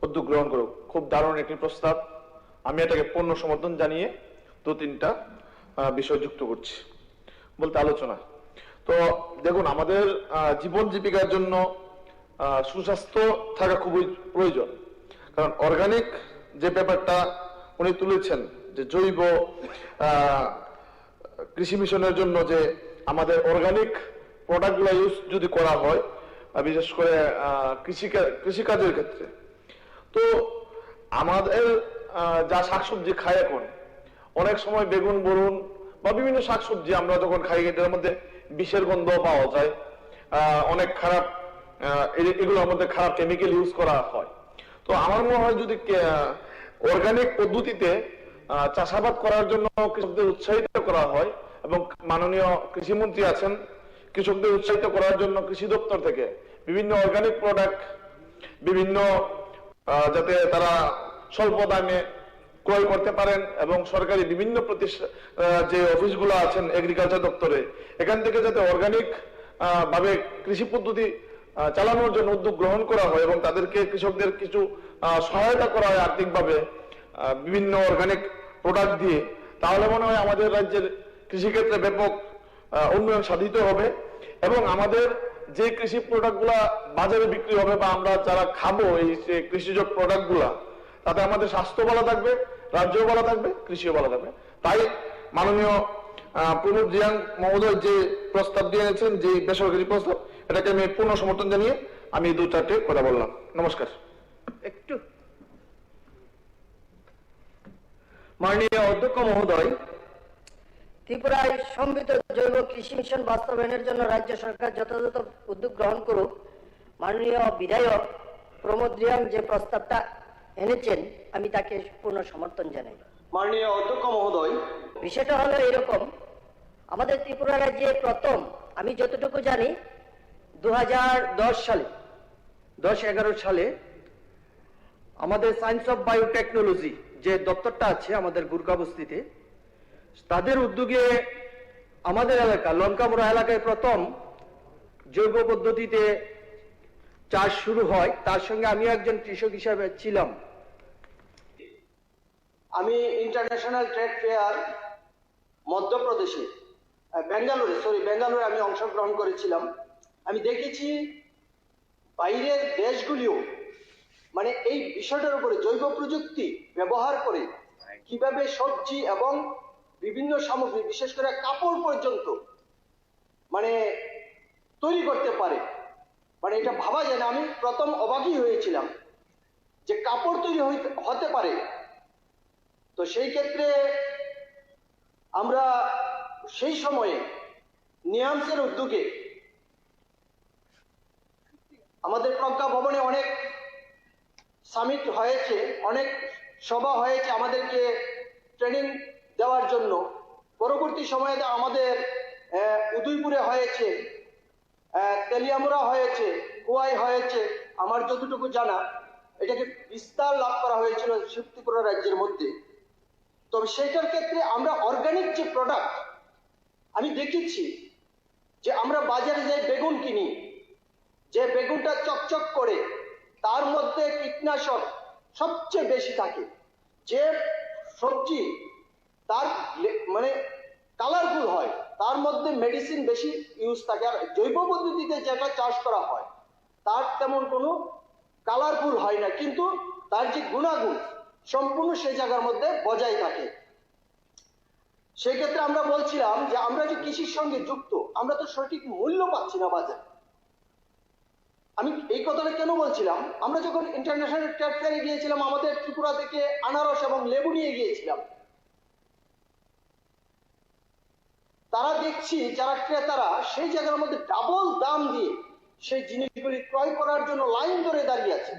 উদ্যোগ গ্রহণ করুক, খুব দারুণ একটি প্রস্তাব। আমি এটাকে পূর্ণ সমর্থন জানিয়ে 2-3টা বিষয় যুক্ত করছি বলতে আলোচনা। তো দেখুন, আমাদের জীবন জীবিকার জন্য সুস্বাস্থ্য থাকা খুবই প্রয়োজন, কারণ অর্গানিক যে ব্যাপারটা উনি তুলেছেন যে জৈব কৃষি মিশনের জন্য যে আমাদের অর্গানিক প্রোডাক্টগুলো ইউজ যদি করা হয়, বিশেষ করে কৃষিকাজের ক্ষেত্রে, তো আমাদের যা শাকসবজি খাই এখন, অনেক সময় বেগুন বলুন বা বিভিন্ন শাকসবজি আমরা যখন খাই এটার মধ্যে বিষের গন্ধ পাওয়া যায়, অনেক খারাপ এগুলোর মধ্যে খারাপ কেমিক্যাল ইউজ করা হয়। তো আমার মনে হয় যদি অর্গানিক পদ্ধতিতে চাষাবাদ করার জন্য কৃষকদের উৎসাহিত করা হয়, এবং মাননীয় কৃষিমন্ত্রী আছেন, কৃষকদের উৎসাহিত করার জন্য কৃষি দপ্তর থেকে বিভিন্ন অর্গানিক প্রোডাক্ট বিভিন্ন যাতে তারা স্বল্প দামে ক্রয় করতে পারেন, এবং সরকারি বিভিন্ন প্রতিষ্ঠান যে অফিসগুলো আছেন এগ্রিকালচার দপ্তরে, এখান থেকে যাতে অর্গানিক ভাবে কৃষি পদ্ধতি চালানোর জন্য উদ্যোগ গ্রহণ করা হয় এবং তাদেরকে কৃষকদের কিছু সহায়তা করা হয় আর্থিকভাবে বিভিন্ন অর্গানিক প্রোডাক্ট দিয়ে, তাহলে মনে হয় আমাদের রাজ্যের কৃষিক্ষেত্রে ব্যাপক উন্নয়ন সাধিত হবে। এবং আমাদের যে কৃষি প্রোডাক্টগুলা বাজারে বিক্রি হবে বা আমরা যারা খাবো এই কৃষিজ প্রোডাক্টগুলা, তাতে আমাদের স্বাস্থ্য ভালো থাকবে, রাজ্যও ভালো থাকবে, কৃষিও ভালো থাকবে। তাই মাননীয় প্রমোদ রিয়াং মহোদয় যে প্রস্তাব দিয়ে এনেছেন, যে বেসরকারি প্রস্তাব, এটাকে আমি পূর্ণ সমর্থন জানিয়ে আমি 2-4টে কথা বললাম। নমস্কার। একটু মাননীয় অধ্যক্ষ মহোদয়, ত্রিপুরায় সমৃদ্ধ জৈব কৃষি মিশন বাস্তবায়নের জন্য রাজ্য সরকার যথাযথ উদ্যোগ গ্রহণ করুক। মাননীয় বিধায়ক প্রমোদ রিয়াং যে প্রস্তাবটা এনেছেন, আমি তাকে পূর্ণ সমর্থন জানাই। মাননীয় অধ্যক্ষ মহোদয়, বিষয়টা হলো এরকম, আমাদের ত্রিপুরা রাজ্যে প্রথম, আমি যতটুকু জানি 2010 সালে 10-11 সালে আমাদের সায়েন্স অফ বায়োটেকনোলজি যে দপ্তরটা আছে আমাদের গুরকাবস্তিতে, তাদের উদ্যোগে আমাদের এলাকা লঙ্কামোড়া এলাকায় প্রথম জৈব পদ্ধতিতে চাষ শুরু হয়। তার সঙ্গে আমি একজন কৃষক হিসাবে ছিলাম। আমি ইন্টারন্যাশনাল ট্রেড ফেয়ার মধ্যপ্রদেশে বেঙ্গালুরে আমি অংশগ্রহণ করেছিলাম। আমি দেখেছি বাইরের দেশগুলিও মানে এই বিষয়টার উপরে জৈব প্রযুক্তি ব্যবহার করে কিভাবে সবজি এবং বিভিন্ন সামগ্রী, বিশেষ করে কাপড় পর্যন্ত মানে তৈরি করতে পারে। মানে এটা ভাবা যায় না। আমি প্রথম অবাকই হয়েছিলাম যে কাপড় তৈরি হতে পারে। তো সেই ক্ষেত্রে আমরা সেই সময়ে নিয়ামসের উদ্যোগে আমাদের প্রজ্ঞা ভবনে অনেক সামিট হয়েছে, অনেক সভা হয়েছে আমাদেরকে ট্রেনিং দেওয়ার জন্য। পরবর্তী সময়ে আমাদের উদয়পুরে হয়েছে, তেলিয়ামুড়া হয়েছে, কুয়াই হয়েছে। আমার যতটুকু জানা এটাকে বিস্তার লাভ করা হয়েছিল ত্রিপুরা রাজ্যের মধ্যে। তবে সেটার ক্ষেত্রে আমরা অর্গানিক যে প্রোডাক্ট, আমি দেখেছি যে আমরা বাজারে যাই বেগুন কিনি, যে বেগুনটা চকচক করে, তার মধ্যে কীটনাশক সবচেয়ে বেশি থাকে। যে সবজি তার মানে কালারফুল হয়, তার মধ্যে মেডিসিন বেশি ইউজ থাকে। আর জৈব পদ্ধতিতে যেটা চাষ করা হয় তার তেমন কোনো কালারফুল হয় না, কিন্তু তার যে গুণাগুণ সম্পূর্ণ সেই জায়গার মধ্যে বজায় থাকে। সেক্ষেত্রে আমরা বলছিলাম যে আমরা যে কৃষির সঙ্গে যুক্ত, আমরা তো সঠিক মূল্য পাচ্ছি না বাজারে। আমি এই কথাটা কেন বলছিলাম, আমরা যখন ইন্টারন্যাশনাল ট্রেড ফেয়ারে গিয়েছিলাম, আমাদের ত্রিপুরা থেকে আনারস এবং লেবু নিয়ে গিয়েছিলাম। তারা দেখছি যারা ক্রেতারা সেই জায়গার মধ্যে ডাবল দাম দিয়ে সেই জিনিসগুলি ক্রয় করার জন্য লাইন ধরে দাঁড়িয়ে আছে।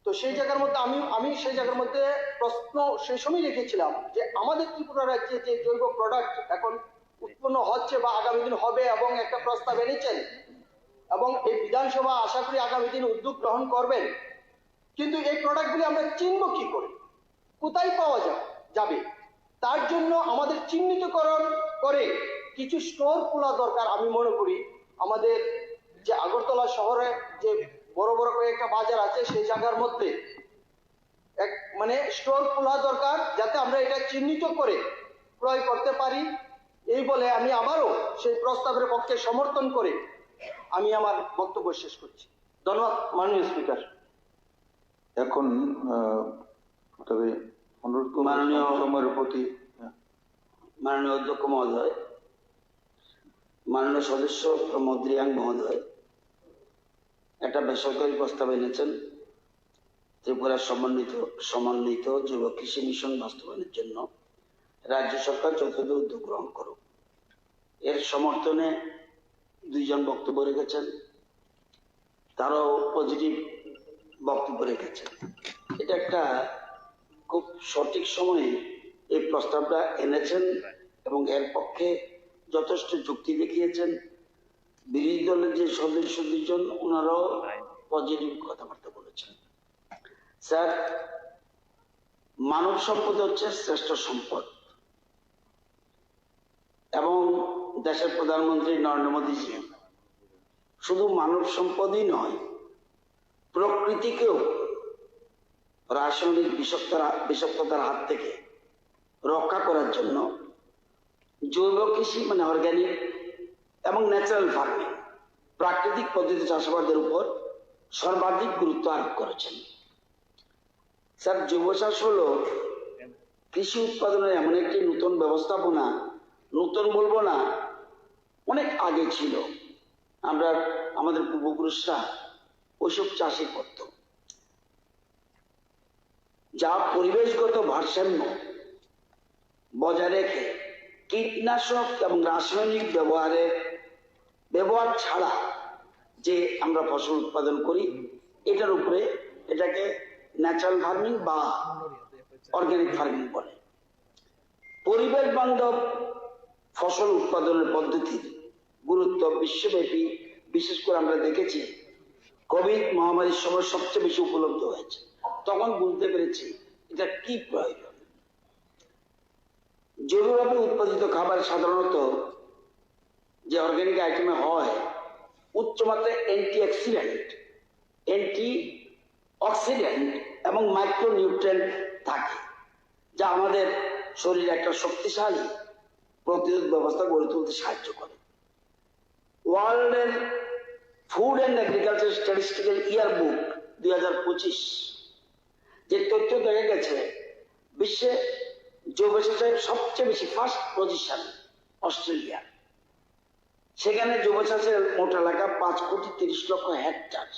তো সেই জায়গার মধ্যে আমি সেই জায়গার মধ্যে প্রশ্ন সেই সময় রেখেছিলাম যে আমাদের ত্রিপুরা রাজ্যে যে জৈব প্রোডাক্ট এখন উৎপন্ন হচ্ছে বা আগামী দিন হবে, এবং একটা প্রস্তাব এনেছেন, এবং এই বিধানসভা আশা করি আগামী দিন উদ্যোগ গ্রহণ করবেন, কিন্তু এই প্রোডাক্টগুলি আমরা চিনব কি করে, কোথায় পাওয়া যাবে? তার জন্য আমাদের চিহ্নিতকরণ করে কিছু স্টোর খোলা দরকার। আমি মনে করি আমাদের যে আগরতলা শহরে যে বড় বড় কয়েকটা বাজার আছে সেই জায়গার মধ্যে মানে স্টোর খোলা দরকার, যাতে আমরা এটা চিহ্নিত করে ক্রয় করতে পারি। এই বলে আমি আবারও সেই প্রস্তাবের পক্ষে সমর্থন করে আমি আমার বক্তব্য শেষ করছি। ধন্যবাদ মাননীয় স্পিকার। এখন তবে অনুরোধ মাননীয় সময়ের প্রতি মাননীয় অধ্যক্ষ মহোদয়, মাননীয় সদস্য প্রমোদ রিয়াং মহোদয় একটা বেসরকারি প্রস্তাব এনেছেন ত্রিপুরার সমন্বিত যুব কৃষি মিশন বাস্তবায়নের জন্য রাজ্য সরকার যথাযথ উদ্যোগ গ্রহণ করুক। এর সমর্থনে দুইজন বক্তব্য রেখেছেন, তারাও পজিটিভ বক্তব্য রেখেছেন। এটা একটা খুব সঠিক সময়ে এই প্রস্তাবটা এনেছেন এবং এর পক্ষে যথেষ্ট যুক্তি দেখিয়েছেন। বিরোধী দলের যে সদস্য দুজন ওনারাও পজিটিভ কথাবার্তা বলেছেন। স্যার, মানব সম্পদ হচ্ছে শ্রেষ্ঠ সম্পদ এবং দেশের প্রধানমন্ত্রী নরেন্দ্র মোদীজি শুধু মানব সম্পদই নয়, প্রকৃতিকেও রাসায়নিক বিষাক্ততার হাত থেকে রক্ষা করার জন্য জৈব কৃষি মানে অর্গানিক এবং ন্যাচারাল ফার্মিং প্রাকৃতিক পদ্ধতি চাষাবাদের উপর সর্বাধিক গুরুত্ব আরোপ করেছেন। স্যার, জৈব চাষ হলো কৃষি উৎপাদনের এমন একটি নতুন ব্যবস্থাপনা, নতুন বলবো না, অনেক আগে ছিল। আমরা আমাদের পূর্বপুরুষরা ওইসব চাষই করত, যা পরিবেশগত ভারসাম্য বজায় রেখে কীটনাশক এবং রাসায়নিক ব্যবহার ছাড়া যে আমরা ফসল উৎপাদন করি, এটার উপরে এটাকে ন্যাচারাল ফার্মিং বা অর্গানিক ফার্মিং বলে। পরিবেশ বান্ধব ফসল উৎপাদনের পদ্ধতির গুরুত্ব বিশ্বব্যাপী, বিশেষ করে আমরা দেখেছি কোভিড মহামারীর সময় সবচেয়ে বেশি উপলব্ধ হয়েছে। তখন বুঝতে পেরেছি এটা কি প্রয়োজন। জৈবভাবে উৎপাদিত খাবার সাধারণত যে অর্গানিক আইটেমে হয় উচ্চমাত্রায় অ্যান্টিঅক্সিডেন্ট এবং মাইক্রোনিউট্রিয়েন্ট থাকে, যা আমাদের শরীরে একটা শক্তিশালী প্রতিরোধ ব্যবস্থা গড়ে তুলতে সাহায্য করে। ওয়ার্ল্ডের ফুড অ্যান্ড এগ্রিকালচার স্ট্যাটিস্টিক্যাল ইয়ার বুক 2025 যে তথ্য দেখা গেছে, বিশ্বে জৈব চাষের সবচেয়ে বেশি ফার্স্ট পজিশন অস্ট্রেলিয়া। সেখানে জৈব চাষের মোট এলাকা 5,30,00,000 হেক্টর।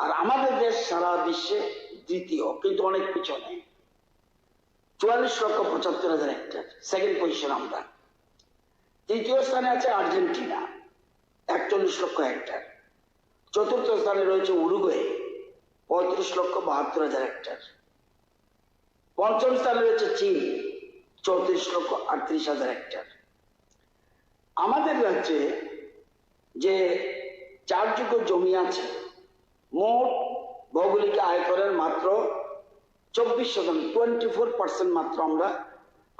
আর আমাদের দেশ সারা বিশ্বে দ্বিতীয়, কিন্তু অনেক পিছনে, 44,75,000 হেক্টর, সেকেন্ড পজিশন আমরা। তৃতীয় স্থানে আছে আর্জেন্টিনা, 41,00,000 হেক্টর। চতুর্থ স্থানে রয়েছে উরুগুয়ে, 35,72,000 হেক্টর। পঞ্চম স্থানে রয়েছে চীন, 34,38,000 হেক্টর। আমাদের রাজ্যে যে চাষযোগ্য জমি আছে, মোট ভৌগোলিক আয়তনের মাত্র 24%, 24% মাত্র আমরা,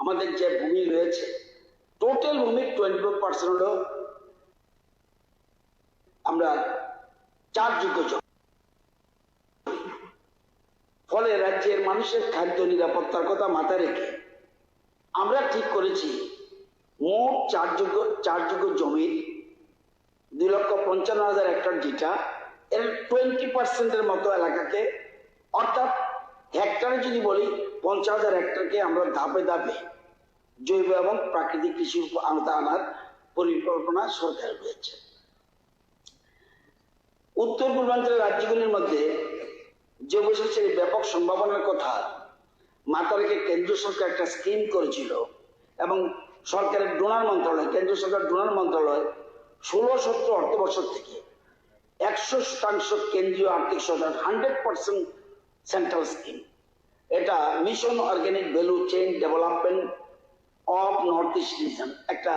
আমাদের যে ভূমি রয়েছে টোটাল ভূমির 24% হলো আমরা চাষযোগ্য জমি। ফলে রাজ্যের মানুষের খাদ্য নিরাপত্তার কথা মাথায় রেখে আমরা ঠিক করেছি মোট চাষযোগ্য জমির 2,55,000 হেক্টর, যেটা এর 20% মতো এলাকাকে, অর্থাৎ হেক্টরে যদি বলি 50,000 হেক্টরকে আমরা ধাপে ধাপে জৈব এবং প্রাকৃতিক কৃষির আওতা আনার পরিকল্পনা সরকার রয়েছে। উত্তর পূর্বাঞ্চলের রাজ্যগুলির মধ্যে জৈব চাষের ব্যাপক সম্ভাবনার কথা মাথায় রেখে কেন্দ্রীয় সরকার একটা স্কিম করেছিল এবং সরকারের ডোনার মন্ত্রণালয়, কেন্দ্রীয় সরকার ডোনার মন্ত্রণালয় 16-17 অর্থবর্ষ থেকে 100% কেন্দ্রীয় আর্থিক সহায়তা, 100% সেন্ট্রাল স্কিম। এটা mission organic value chain development of north east reason একটা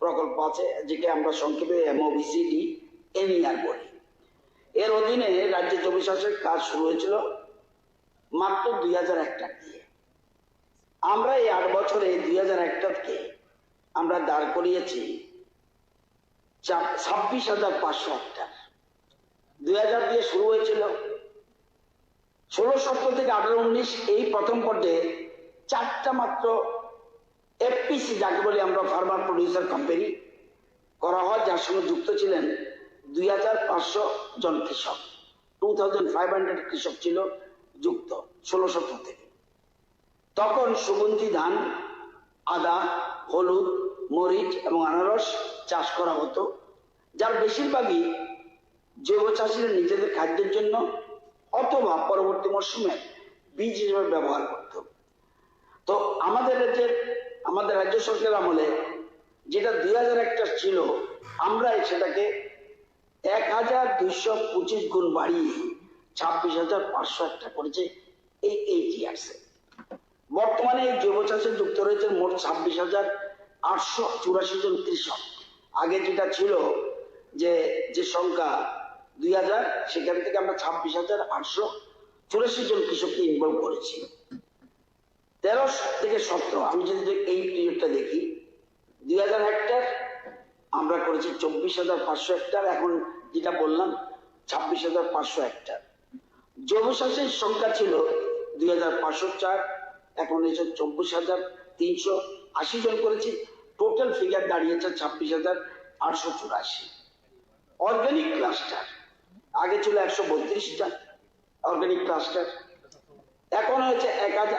প্রকল্প আছে, যেটা আমরা সংক্ষেপে MOVCD-NER বলি। এর অধীনে রাজ্যে জমি চাষের কাজ শুরু হয়েছিল মাত্র 2,000 হেক্টর দিয়ে। আমরা এই 8 বছরে 2,000 হেক্টরকে আমরা দাঁড় করিয়েছি 26,500 হেক্টর। 2000 দিয়ে শুরু হয়েছিল, 16-17 থেকে 18-19 এই প্রথম পর্যায়ে 4টা মাত্র FPC, যাকে বলি আমরা ফার্মার প্রডিউসার কোম্পানি করা হয়, যার সঙ্গে যুক্ত ছিলেন 2,500 জন কৃষক। 2,500 কৃষক ছিল যুক্ত 16-17 থেকে। তখন সুগন্ধি ধান, আদা, হলুদ, মরিচ এবং আনারস চাষ করা হতো, যার বেশিরভাগই জৈব চাষিরা নিজেদের খাদ্যের জন্য অথবা পরবর্তী মরশুমে বীজ হিসেবে ব্যবহার করত। তো আমাদের রাজ্য সরকার আমলে যেটা 2000 হেক্টর ছিল, আমরা সেটাকে 1225 গুণ বাড়িয়ে 26,500 হেক্টর করেছে এই 8 ইয়ার্সে। বর্তমানে এই জৈব চাষে যুক্ত রয়েছে মোট 26,884 জন কৃষক। আগে যেটা ছিল যে সংখ্যা 2000, সেখান থেকে আমরা 26,884 জন কৃষককে ইনভলভ করেছি। 13 থেকে 17 আমি যদি এই পিরিয়ডটা দেখি, 2000 হেক্টর আমরা করেছি 24,500 হেক্টর, এখন যেটা বললাম 26,500 হেক্টর। জৈব চাষের সংখ্যা ছিল 2,504, এখন হয়েছে 24,380 জন করেছি। টোটাল ফিগার দাঁড়িয়েছে 26,884। অর্গানিক ক্লাস্টার আগে ছিল 132টা অর্গানিক ক্লাস্টার, এখন হয়েছে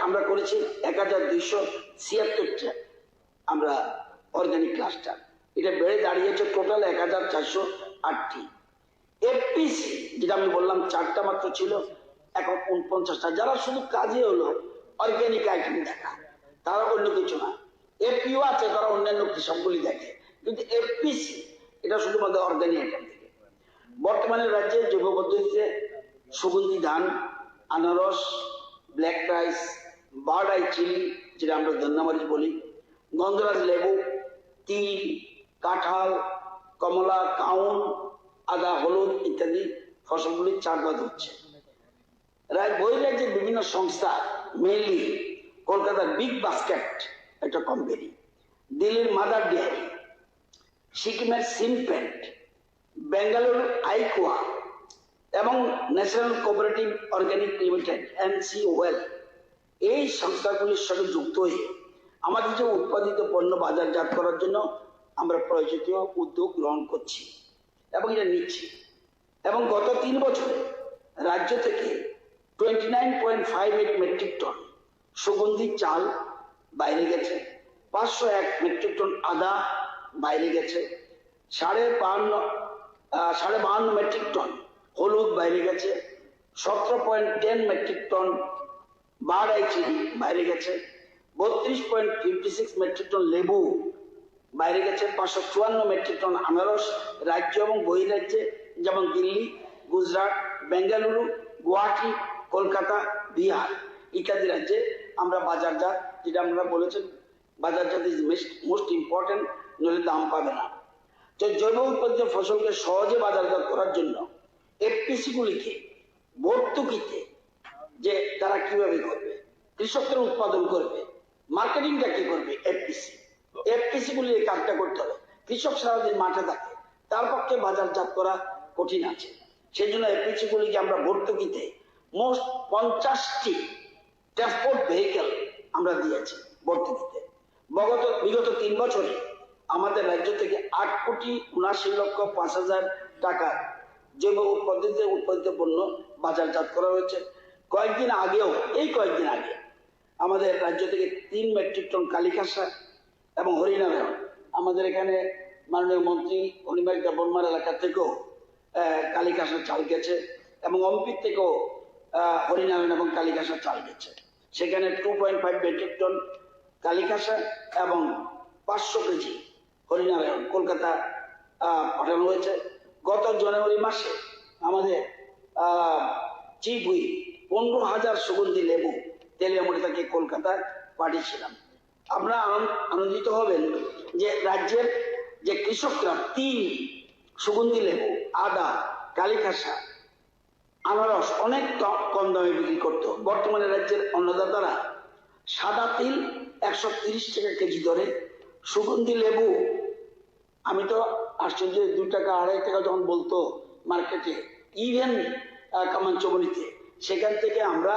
আমরা করেছি 1,276টা আমরা অর্গানিক ক্লাস্টার। এটা বেড়ে দাঁড়িয়েছে টোটাল 1,408টি। এফপিসি যেটা আমি বললাম 4টা মাত্র ছিল, এখন 49টা। যারা শুধু কাজে হলো অর্গানিক আইটেম দেখা, তারা অন্য কিছু না। এফপিও আছে, তারা অন্যান্য কৃষকগুলি দেখে, কিন্তু এফপিসি এটা শুধুমাত্র অর্গানিক আইটেম দেখে। বর্তমানে রাজ্যে জৈব পদ্ধতিতে সুগন্ধি ধান, আনারস, black rice, bird eye chilli যেটা আমরা ধন্যমরিচ বলি, গন্ধরাজ লেবু, তিল, কাঁঠাল, কমলা, কাউন, আদা, হলুদ ইত্যাদি ফসলগুলি চাষাবাদ হচ্ছে। বহিরাজ্যের বিভিন্ন সংস্থা, মেনলি কলকাতার বিগ বাস্কেট একটা কোম্পানি, দিল্লির মাদার ডেয়ারি, সিকিমের সিনপেন্ট, বেঙ্গালুরু আইকোয়া এবং national cooperative organic limited NCOL, এই সংস্থাগুলির সঙ্গে যুক্ত হয়ে আমাদের যে উৎপাদিত পণ্য বাজারজাত করার জন্য আমরা প্রয়োজনীয় উদ্যোগ গ্রহণ করছি এবং এটা নিচ্ছি। এবং গত 3 বছরে রাজ্য থেকে 29.58 মেট্রিক টন সুগন্ধি চাল বাইরে গেছে, 501 মেট্রিক টন আদা বাইরে গেছে, 52.5 মেট্রিক টন হলুদ বাইরে গেছে, 17.10 metric tonne bird eye chilli বাইরে গেছে, 32.56 মেট্রিক টন লেবু বাইরে গেছে, 554 মেট্রিক টন আনারস রাজ্য এবং বহিরাজ্যে যেমন দিল্লি, গুজরাট, বেঙ্গালুরু, গুয়াহাটি, কলকাতা, বিহার ইত্যাদি রাজ্যে আমরা বাজারজাত, যেটা আমরা বলেছেন বাজারজাত ইজ মোস্ট ইম্পর্টেন্ট, নইলে দাম পাবে না। তো জৈব উৎপাদিত ফসলকে সহজে বাজারজাত করার জন্য এফপিসি গুলিকে ভর্তুকিতে যে তারা কিভাবে করবে, কৃষকরা উৎপাদন করবে, মার্কেটিংটা কি করবে, এফপিসি গুলি এই কাজটা করতে হবে। কৃষক সারাদিন মাঠে থাকে, তার পক্ষে বাজারজাত করা কঠিন আছে। সেই জন্য এফপিসি গুলিকে আমরা ভর্তুকিতে মোট 50টি ট্রান্সপোর্ট ভেহিকেল আমরা দিয়েছি ভর্তুকিতে। বিগত 3 বছরে আমাদের রাজ্য থেকে 8,79,05,000 টাকা জৈব পদ্ধতিতে উৎপাদিত পণ্য বাজারজাত করা হয়েছে। কয়েকদিন আগে আমাদের রাজ্য থেকে 3 মেট্রিক টন কালিকাসা এবং হরিনারায়ণ, আমাদের এখানে মাননীয় মন্ত্রী অনিমেষ দেববর্মার এলাকা থেকেও কালিকাসা চাল গেছে এবং অম্পির থেকেও হরিনারায়ণ এবং কালিকাসা চাল গেছে। সেখানে 2.5 মেট্রিক টন কালিকাসা এবং 500 কেজি হরিনারায়ণ কলকাতা পাঠানো হয়েছে। গত জানুয়ারি মাসে আমাদের চিফ হুইপ 15,000 সুগন্ধি লেবু তেলিয়ামুড়ি থেকে কলকাতায় পাঠিয়েছিলাম। আপনারা আনন্দিত হবেন যে রাজ্যের যে কৃষকরা তিল, সুগন্ধি লেবু, আদা, কালিকাসা, আনারস অনেক কম দামে বিক্রি করত। বর্তমানে রাজ্যের অন্নদাতারা সাদা তিল 130 টাকা কেজি দরে, সুগন্ধি লেবু আমি তো আশ্চর্য 2 টাকা 2.5 টাকা যখন বলতো মার্কেটে, ইভেন কামানচমনিতে, সেখান থেকে আমরা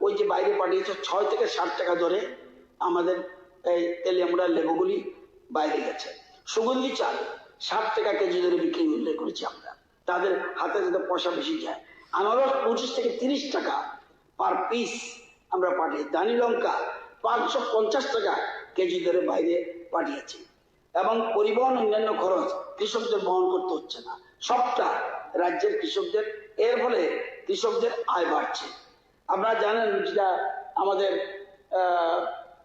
ওই যে বাইরে পাঠিয়েছে 6 থেকে 7 টাকা দরে আমাদের এই তেলিয়ামুড়ার লেবুগুলি বাইরে গেছে। সুগন্ধি চাল 60 টাকা কেজি দরে বিক্রি উল্লেখ করেছি আমরা, তাদের হাতে যাতে পয়সা বেশি যায়। আনারস 25 থেকে 30 টাকা পার পিস আমরা পাঠিয়ে, দানি লঙ্কা 550 টাকা কেজি দরে বাইরে পাঠিয়েছি। এবং পরিবহন অন্যান্য খরচ কৃষকদের বহন করতে হচ্ছে না, সবটা রাজ্যের কৃষকদের। এর ফলে কৃষকদের আয় বাড়ছে। আপনারা জানেন, যেটা আমাদের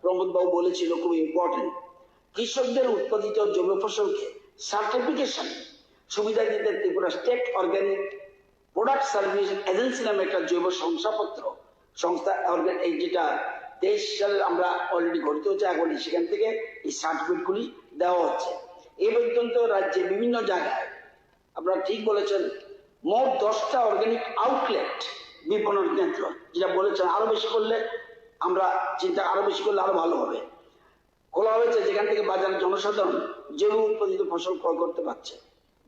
প্রমোদ বাবু বলেছিল, খুব ইম্পর্টেন্ট, কৃষকদের উৎপাদিত জৈব ফসলকে সার্টিফিকেশন সুবিধা দিতে Tripura state organic product service agency নামে একটা জৈব শংসাপত্র সংস্থা, এই যেটা 23 সালে আমরা অলরেডি গঠিত হচ্ছে, এখন সেখান থেকে এই সার্টিফিকেট গুলি দেওয়া হচ্ছে। এ পর্যন্ত রাজ্যে বিভিন্ন জায়গায়, আপনারা ঠিক বলেছেন, মোট 10টা অর্গানিক আউটলেট বিপণন কেন্দ্র, যেটা বলেছেন আরো বেশি করলে আমরা চিন্তা, আরো বেশি করলে আরো ভালো হবে, খোলা হয়েছে, যেখান থেকে বাজারে জনসাধারণ জৈব উৎপাদিত ফসল ক্রয় করতে পারছে।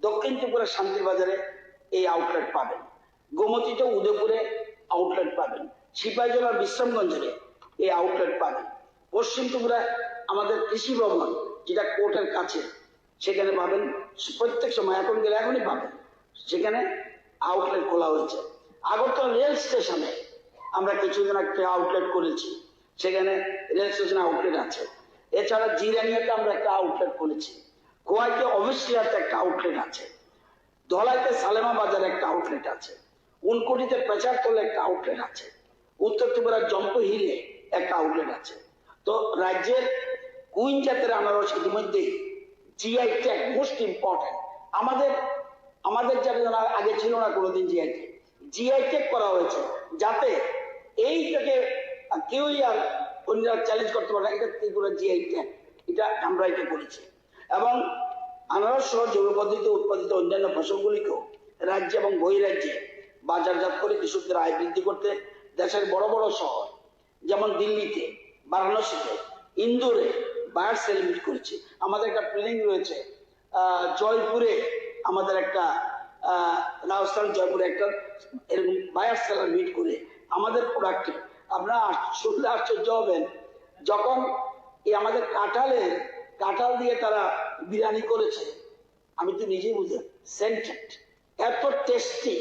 দক্ষিণ ত্রিপুরা শান্তির বাজারে এই আউটলেট পাবেন, গোমতীতে উদয়পুরে আউটলেট পাবেন, সিপাহীজলার বিশ্রামগঞ্জে এই আউটলেট পাবেন, পশ্চিম ত্রিপুরায় আমাদের কৃষি ভবন যেটা কোর্টের কাছে সেখানে পাবেন, প্রত্যেক সময় এখন গেলে এখনই পাবেন, সেখানে আউটলেট খোলা হয়েছে। আগরতলা রেল স্টেশনে আমরা কিছুদিন একটা আউটলেট করেছি, সেখানে রেল স্টেশনে আউটলেট আছে। এছাড়া জিরানিয়াতে আমরা একটা আউটলেট করেছি, খোয়াইতে অবশ্যিয়াতে একটা আউটলেট আছে, ধলাইতে সালেমা বাজারে একটা আউটলেট আছে, উনকোটিতে পেচারতলে একটা আউটলেট আছে, উত্তর ত্রিপুরার জম্পু হিলে একটা আউটলেট আছে। তো রাজ্যের কুইন জাতের আনারস ইতিমধ্যেই জিআই ট্যাগ, মোস্ট ইম্পর্টেন্ট, আমাদের যারা আগে ছিল না কোনোদিন জিআই ট্যাগ করা হয়েছে, যাতে এইটাকে কেউই আর অন্যরা চ্যালেঞ্জ করতে পারে না। এটা ত্রিপুরা জিআই ট্যাগ, এটা আমরা এটা করেছি। এবং আনারস সহ জৈব পদ্ধতিতে উৎপাদিত অন্যান্য ফসলগুলিকেও রাজ্য এবং বহিরাজ্যে বাজারজাত করে কৃষকদের আয় বৃদ্ধি করতে দেশের বড় বড় শহর যেমন দিল্লিতে, বারাণসীতে, ইন্দোরে বায়ার সেলিব্রেট করেছি। আমাদের একটা প্ল্যানিং রয়েছে জয়পুরে, আমাদের একটা রাজস্থান জয়পুরে একটা এরকম বায়ার সেলার মিট করে আমাদের প্রোডাক্টে আপনারা শুনলে আশ্চর্য হবেন, যখন এই আমাদের কাঁঠাল দিয়ে তারা বিরিয়ানি করেছে, আমি তো নিজেই বুঝে সেন্টেড, এত টেস্টি।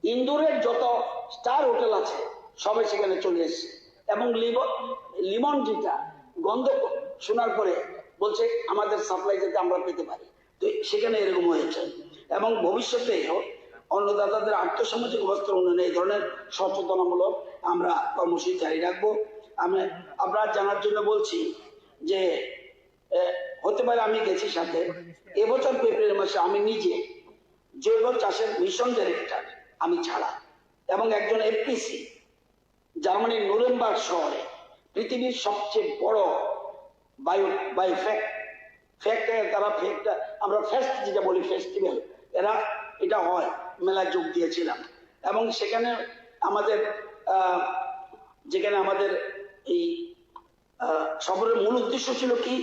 ইন্দোরের যত স্টার হোটেল আছে সবাই সেখানে চলে এসছে, এবং লিমন যেটা গন্ধ শোনার পরে বলছে আমাদের সাপ্লাই যাতে আমরা পেতে পারি। তো সেখানে এরকম হয়েছে। এবং ভবিষ্যতে অন্নদাতাদের আর্থসামাজিক অবস্থার উন্নয়নে এই ধরনের সচেতনামূলক আমরা কর্মসূচি জারি রাখবো। আমি আপনারা জানার জন্য বলছি যে হতে পারে আমি গেছি সাথে, এবছর এপ্রিল মাসে আমি নিজে জৈব চাষের মিশন ডাইরেক্টর আমি ছাড়া এবং একজন এফপিসি জার্মানির নুরেমবার্গ শহরে পৃথিবীর সবচেয়ে বড় তারা আমরা ফেস্ট যেটা বলি ফেস্টিভ্যাল, এরা এটা হয়, মেলায় যোগ দিয়েছিলাম। এবং সেখানে আমাদের এই সফরের মূল উদ্দেশ্য ছিল কি,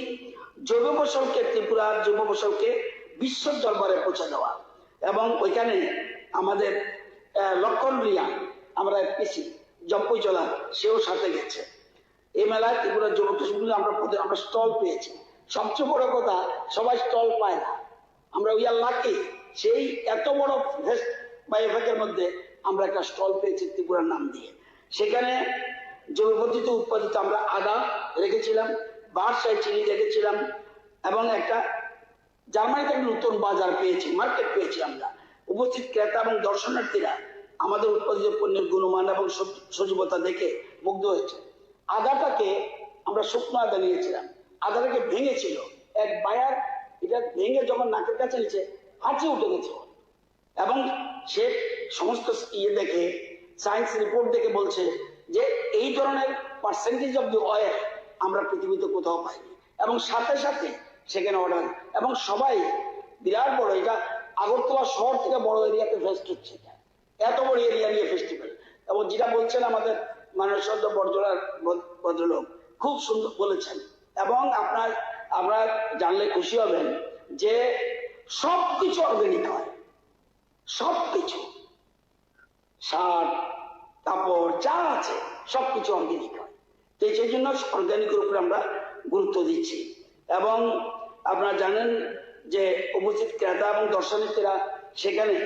জৈব ফসলকে, ত্রিপুরার জৈব ফসলকে বিশ্ব দরবারে পৌঁছে দেওয়া। এবং ওইখানে আমাদের লক্ষণ রিয়া, আমরা এফপিসি জম্পুই চলা, সেও সাথে গেছে। এই মেলায় ত্রিপুরার জৈব ফসলগুলো আমরা স্টল পেয়েছি। সবচেয়ে বড় কথা, সবাই স্টল পায় না, আমরা উই আর লাকি, সেই এত বড় ফেস্ট বা এফেক্টের মধ্যে আমরা একটা স্টল পেয়েছি ত্রিপুরার নাম দিয়ে। সেখানে জৈব পদ্ধতিতে উৎপাদিত আমরা আদা রেখেছিলাম, বার্সাই চিনি রেখেছিলাম, এবং একটা জার্মানিতে একটা নতুন বাজার পেয়েছি, মার্কেট পেয়েছি আমরা। উপস্থিত ক্রেতা এবং দর্শনার্থীরা আমাদের উৎপাদিত পণ্যের গুণমান এবং সজীবতা দেখে মুগ্ধ হয়েছে। আদাটাকে আমরা শুকনো আদা নিয়েছিলাম, আদাটাকে ভেঙেছিল এক বায়ার, এটা ভেঙে যখন নাকের কাছে নিচে হাঁচি উঠে গেছে, এবং সে সমস্ত দেখে, সায়েন্স রিপোর্ট দেখে বলছে যে এই ধরনের পার্সেন্টেজ অফ দি অয়েল আমরা পৃথিবীতে কোথাও পাইনি। এবং সাথে সাথে সেখানে অর্ডার, এবং সবাই বিরাট বড়, এটা আগরতলা শহর থেকে বড় এরিয়াতে ফেস্ট হচ্ছে, এত বড় এরিয়া নিয়ে ফেস্টিভ্যাল। এবং যেটা বলছেন আমাদের মানসজ্জ বর্জলার ভদ্রলোক খুব সুন্দর বলেছেন, এবং আপনারা জানলে খুশি হবেন যে সবকিছু অর্গানিক হয়, সবকিছু, সার কাপড় যা আছে সবকিছু অর্গানিক হয়। তো সেই জন্য অর্গানিকের উপরে আমরা গুরুত্ব দিচ্ছি। এবং আপনারা জানেন যে উপস্থিত ক্রেতা এবং দর্শনার্থীরা সেখানে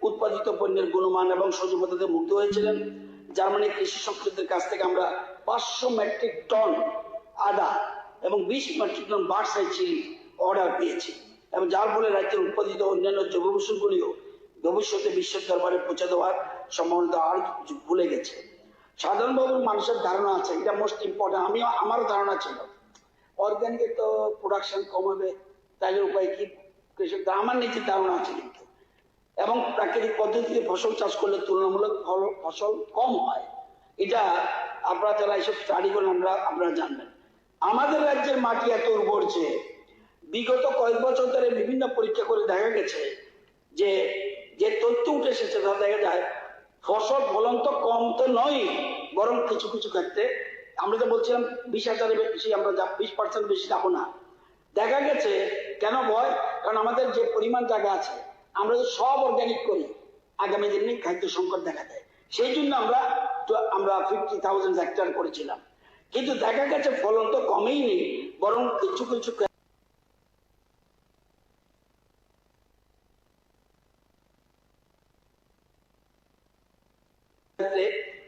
উৎপাদিত পণ্যের গুণমান এবং সজীবতাতে মুগ্ধ হয়েছিলেন। জার্মানির কৃষি সংস্থাদের কাছ থেকে আমরা 500 মেট্রিক টন আদা এবং 20 মেট্রিক টন বার্সাই চিনি অর্ডার পেয়েছি এবং যার ফলে রাজ্যের উৎপাদিত অন্যান্য জৈব ফসলগুলিও ভবিষ্যতে বিশ্বের দরবারে পৌঁছে দেওয়ার সম্ভাবনা আর ভুলে গেছে। সাধারণভাবে মানুষের ধারণা আছে, এটা মোস্ট ইম্পর্টেন্ট, আমারও ধারণা ছিল অর্গানিকের তো প্রোডাকশন কম হবে, তাহলে উপায় কি কৃষকদের, আমার নিজের ধারণা আছে কিন্তু, এবং প্রাকৃতিক পদ্ধতিতে ফসল চাষ করলে তুলনামূলক ফসল কম হয়। এটা আপনারা যারা এইসব স্টাডি করেন আপনারা জানবেন। আমাদের রাজ্যের মাটি এত উর্বর যে বিগত কয়েক বছর ধরে বিভিন্ন পরীক্ষা করে দেখা গেছে যে তথ্য উঠে এসেছে তা দেখা যায় ফসল ফলন তো কম তো নয়, বরং কিছু কিছু ক্ষেত্রে আমরা তো বলছিলাম 20,000-এর বেশি, আমরা 20% বেশি যাবো না। দেখা গেছে কেন ভয়, কারণ আমাদের যে পরিমাণ জায়গা আছে আমরা তো সব অর্গানিক করি, আগামী দিনে খাদ্য সংকট দেখা দেয়, সেই জন্য আমরা 50,000 হেক্টর করেছিলাম। কিন্তু দেখা গেছে ফলন তো কমেই নেই, বরং কিছু কিছু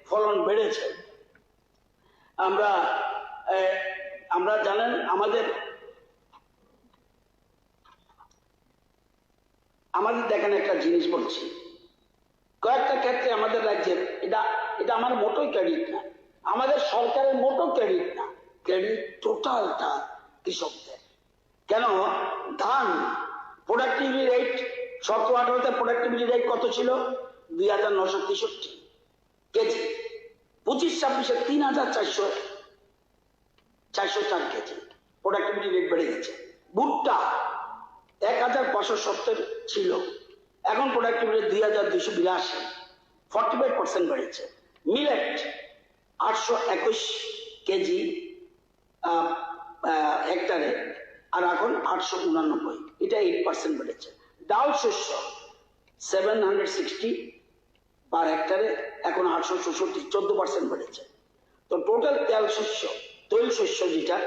ফলন বেড়েছে। আমরা জানেন আমাদের দেখেন একটা জিনিস বলছি, কয়েকটা ক্ষেত্রে আমাদের রাজ্যের এটা আমার মোটোই ক্রেডিট না, আমাদের সরকারের মোটো ক্রেডিট না, ক্রেডিট টোটালটা কৃষকদের। কেন ধান প্রোডাক্টিভিটি রেট 17-18-তে প্রোডাক্টিভিটি রেট কত ছিল? 2,963 কেজি। 25-26-এ 3,404 কেজি প্রোডাক্টিভিটি রেট বেড়ে গেছে। ভুট্টা 1,570 ছিল, এখন প্রোডাক্টিভিটি 2,282, 45% বেড়েছে। মিলেট 821 কেজি হেক্টরে, আর এখন 889, এটা 8% বেড়েছে। ডাল শস্য 760 পার হেক্টরে, এখন 864, 14% বেড়েছে। তো টোটাল তৈল শস্য যেটা